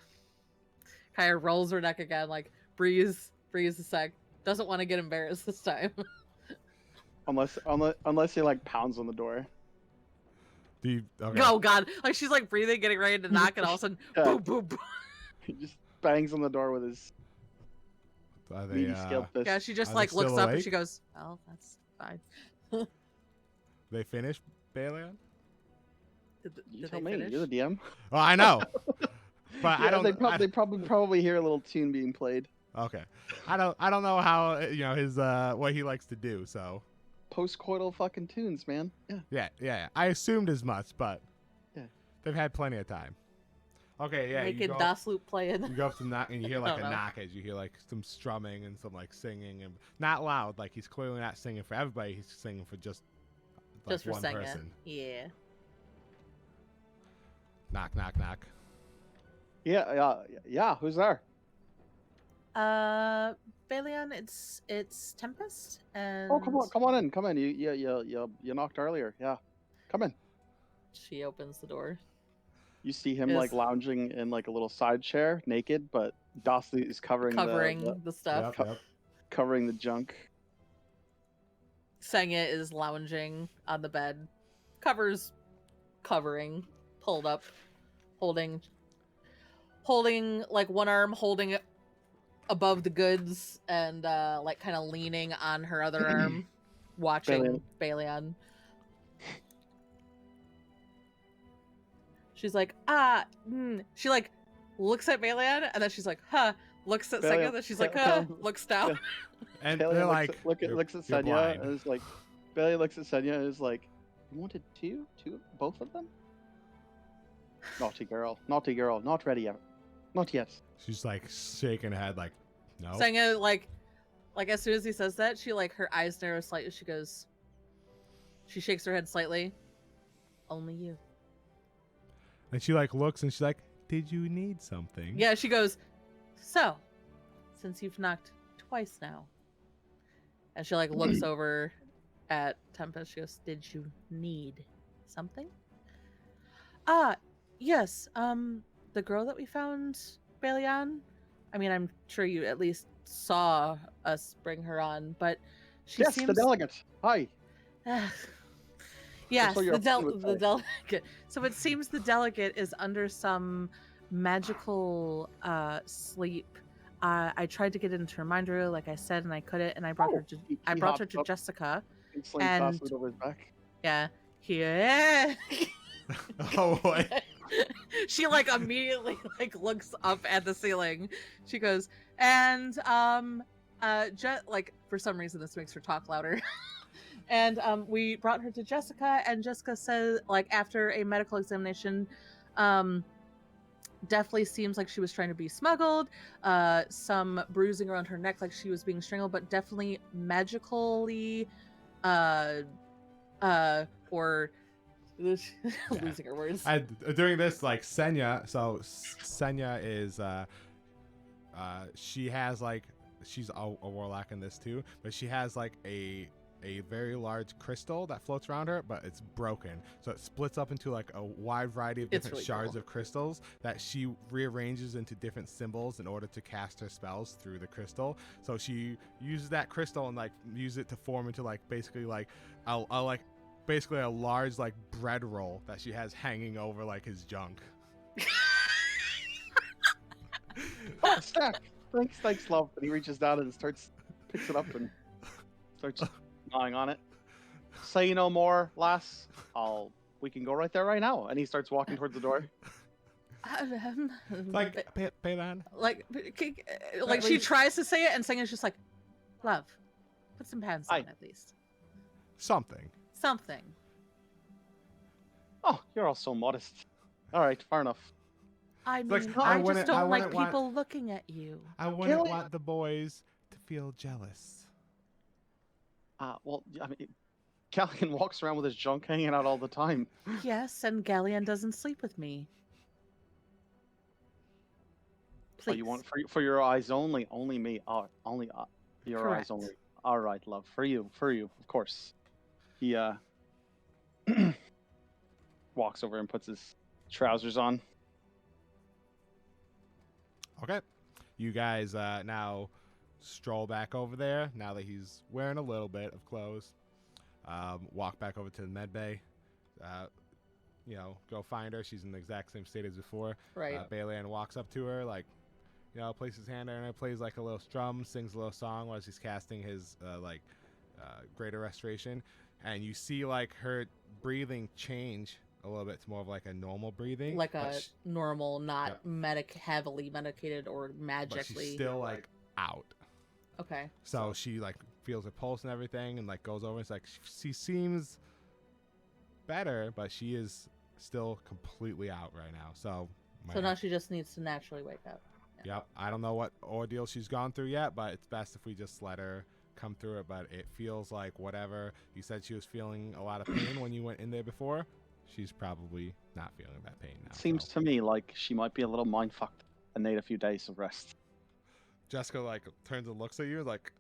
kind of rolls her neck again, like breathes a sec. Doesn't want to get embarrassed this time. Unless he like pounds on the door. Okay. Oh god, like she's like breathing, getting ready to knock, and all of a sudden, Yeah. boom, boom, boom. He just bangs on the door with his Are they, meaty scaled fist. Yeah, she just Are they like looks still up and awake? she goes, "Well, that's fine." they finished Baleon? You Did tell they me. finish? You're the DM. Well, I know, but Yeah, I don't. They probably hear a little tune being played. Okay, I don't know how his what he likes to do. So Post-coital fucking tunes, man. Yeah. yeah. I assumed as much, but Yeah. they've had plenty of time. Okay, yeah. Making you go, Das Loop playing. you go up to knock, and you hear like Oh, a no. knock as you hear like some strumming and some like singing, and not loud. Like he's clearly not singing for everybody. He's singing for just like Just for one Senya. person. Yeah. Knock, knock, knock. Yeah. Who's there? Baleon, it's Tempest, and Oh, come on in. You knocked earlier. Yeah, come in. she opens the door. You see him Yes. like lounging in like a little side chair, naked, but Dossley is covering Covering the stuff. Yep, yep. covering the junk. Senya is lounging on the bed, covering, pulled up, holding like one arm holding it above the goods and like kind of leaning on her other arm, watching Balian. She's like, she like looks at Balian and then she's like, huh, looks at Senya, then she's like, looks down. And Bailey they're looks like, looks at "You're Senya blind." and is like, Bailey looks at Senya and is like, you wanted two, both of them? Naughty girl, not ready yet, not yet. She's like shaking her head, like, no. Senya like as soon as he says that, she like her eyes narrow slightly. She shakes her head slightly. Only you. And she like looks and she's like, did you need something? Yeah, she goes, so, since you've knocked twice now. And she like looks over at Tempest. She goes, did you need something? Yes. The girl that we found, Balian. I mean, I'm sure you at least saw us bring her on, but she Yes, seems... the delegate. Hi. Yes, So the delegate. So it seems the delegate is under some magical sleep. I tried to get into her mind room, like I said, and I couldn't. And I brought her to Jessica. And slings fast over his back. Yeah, here. Oh boy. She like immediately like looks up at the ceiling. She goes, and like for some reason this makes her talk louder. And we brought her to Jessica, and Jessica says, like, after a medical examination, definitely seems like she was trying to be smuggled, some bruising around her neck, like she was being strangled, but definitely magically, or losing her words. During this, like, Senya is, she has, like, she's a warlock in this too, but she has, like, a very large crystal that floats around her, but it's broken. So it splits up into like a wide variety of different shards of crystals that she rearranges into different symbols in order to cast her spells through the crystal. So she uses that crystal and like use it to form into like basically like a large like bread roll that she has hanging over like his junk. Oh, stack. Thanks, love. And he reaches down and picks it up and starts gnawing on it. Say no more, lass. We can go right there right now. And he starts walking towards the door. Like, pay that. Like she tries to say it, and Senya's just like, love, put some pants on at least. Something. Oh, you're all so modest. All right, far enough. I mean, I just don't like people looking at you. I wouldn't want the boys to feel jealous. Well, I mean, Gallian walks around with his junk hanging out all the time. Yes, and Gallian doesn't sleep with me. Please. Oh, you want for your eyes only? Only me. Only your Correct. eyes only. All right, love. For you, of course. He walks over and puts his trousers on. Okay, you guys now stroll back over there now that he's wearing a little bit of clothes. Walk back over to the med bay. Go find her. She's in the exact same state as before. Right. Balian walks up to her, like, places his hand on her, plays like a little strum, sings a little song while she's casting his greater restoration, and you see like her breathing change a little bit to more of like a normal breathing, like a normal, not heavily medicated or magically. But she's still like out. Okay. So she like feels her pulse and everything, and like goes over. And it's like she seems better, but she is still completely out right now. So now she just needs to naturally wake up. Yeah. Yep. I don't know what ordeal she's gone through yet, but it's best if we just let her come through it. But it feels like whatever you said she was feeling a lot of pain when you went in there before. She's probably not feeling that pain now. Seems to me like she might be a little mind fucked and need a few days of rest. Jessica like turns and looks at you like,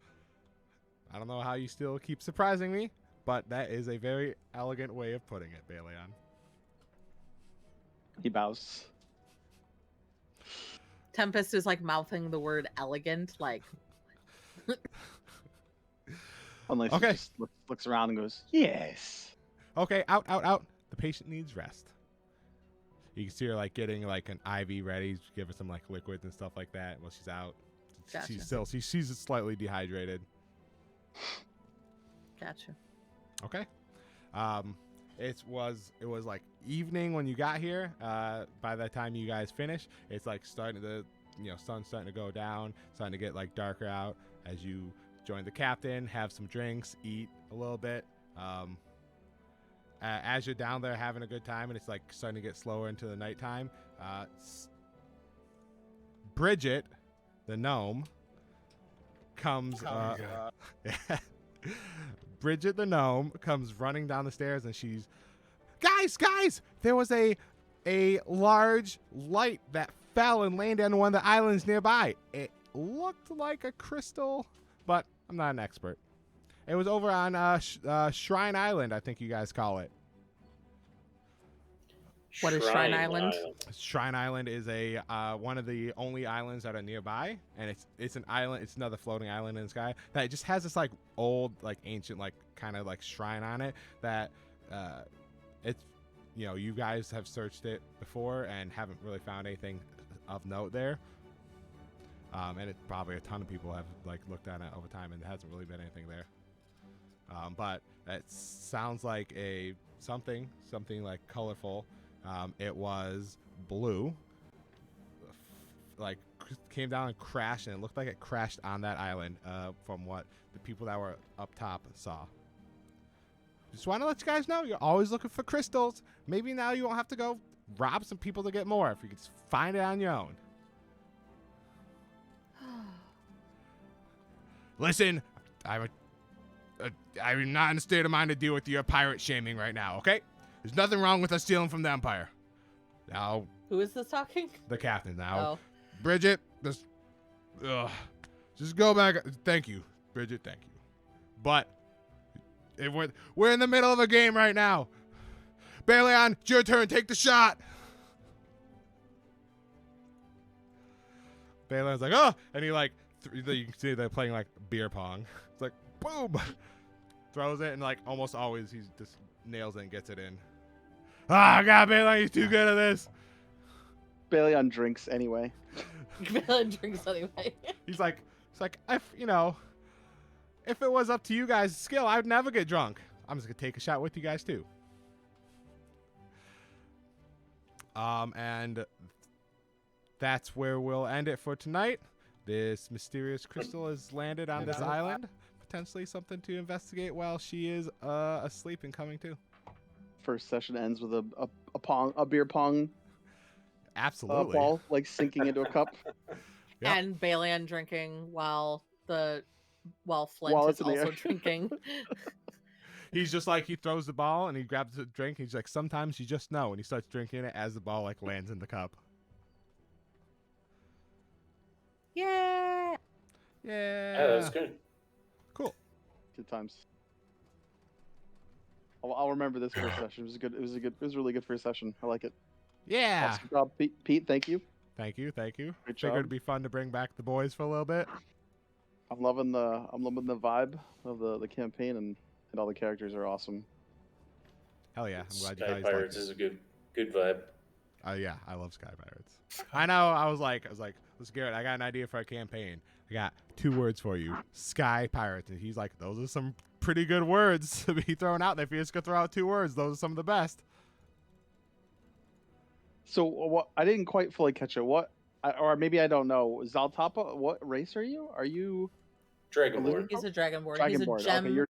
I don't know how you still keep surprising me, but that is a very elegant way of putting it, Balian. He bows. Tempest is like mouthing the word elegant, like. Unless Okay. he just looks around and goes, yes. Okay, out. The patient needs rest. You can see her like getting like an IV ready, give her some like liquids and stuff like that while she's out. Gotcha. She's slightly dehydrated. Gotcha. Okay. It was like evening when you got here. By the time you guys finish, it's like starting to, sun's starting to go down, starting to get like darker out as you join the captain, have some drinks, eat a little bit. As you're down there having a good time and it's like starting to get slower into the nighttime, Bridget, the gnome, comes. Bridget the gnome comes running down the stairs and she's, guys! There was a large light that fell and landed on one of the islands nearby. It looked like a crystal, but I'm not an expert. It was over on Shrine Island, I think you guys call it. What is Shrine Island? Shrine Island is a one of the only islands that are nearby, and it's an island. It's another floating island in the sky that just has this like old, like ancient, like kind of like shrine on it. That it's you guys have searched it before and haven't really found anything of note there. And it probably a ton of people have like looked at it over time, and there hasn't really been anything there. But it sounds like something like colorful. It was blue, like came down and crashed, and it looked like it crashed on that island from what the people that were up top saw. Just want to let you guys know, you're always looking for crystals. Maybe now you won't have to go rob some people to get more if you can just find it on your own. Listen, I'm not in a state of mind to deal with your pirate shaming right now, okay? There's nothing wrong with us stealing from the Empire. Now, Who is this talking? the captain now. Oh. Bridget, just go back. Thank you, Bridget, thank you. But we're in the middle of a game right now. Baleon, it's your turn. Take the shot. Baleon's like, oh, and he like, you can see they're playing like beer pong. It's like, boom, throws it, and like almost always he just nails it and gets it in. Ah, God, Baleon, he's too good at this. Baleon drinks anyway. Baleon drinks anyway. He's like, if it was up to you guys' skill, I would never get drunk. I'm just gonna take a shot with you guys too. And that's where we'll end it for tonight. This mysterious crystal has landed on this island. Potentially something to investigate while she is asleep and coming to. First session ends with a beer pong Absolutely. ball like sinking into a cup. Yep. And Baleon drinking while Flint it's is in the also air. drinking. He's just like, he throws the ball and he grabs a drink. He's like, sometimes you just know. And he starts drinking it as the ball like lands in the cup. Yeah. Yeah. Yeah, that was good. Cool. Good times. I'll remember this first session. It was a really good first session. I like it. Yeah. Awesome job, Pete. Thank you. Thank you. Great Figured job. it'd be fun to bring back the boys for a little bit. I'm loving the vibe of the campaign, and all the characters are awesome. Hell yeah. I'm glad you Sky guys Pirates liked is a good vibe. it. Yeah, I love Sky Pirates. I know. I was like, let's Garrett, I got an idea for a campaign. I got 2 words for you. Sky Pirates. And he's like, those are some pretty good words to be thrown out there. If you just could throw out 2 words, those are some of the best. So what? I didn't quite fully catch it. Or maybe I don't know. Zaltapa, what race are you? Are you Dragonborn. He's a Dragonborn. Dragonborn? He's a gem. Okay, you're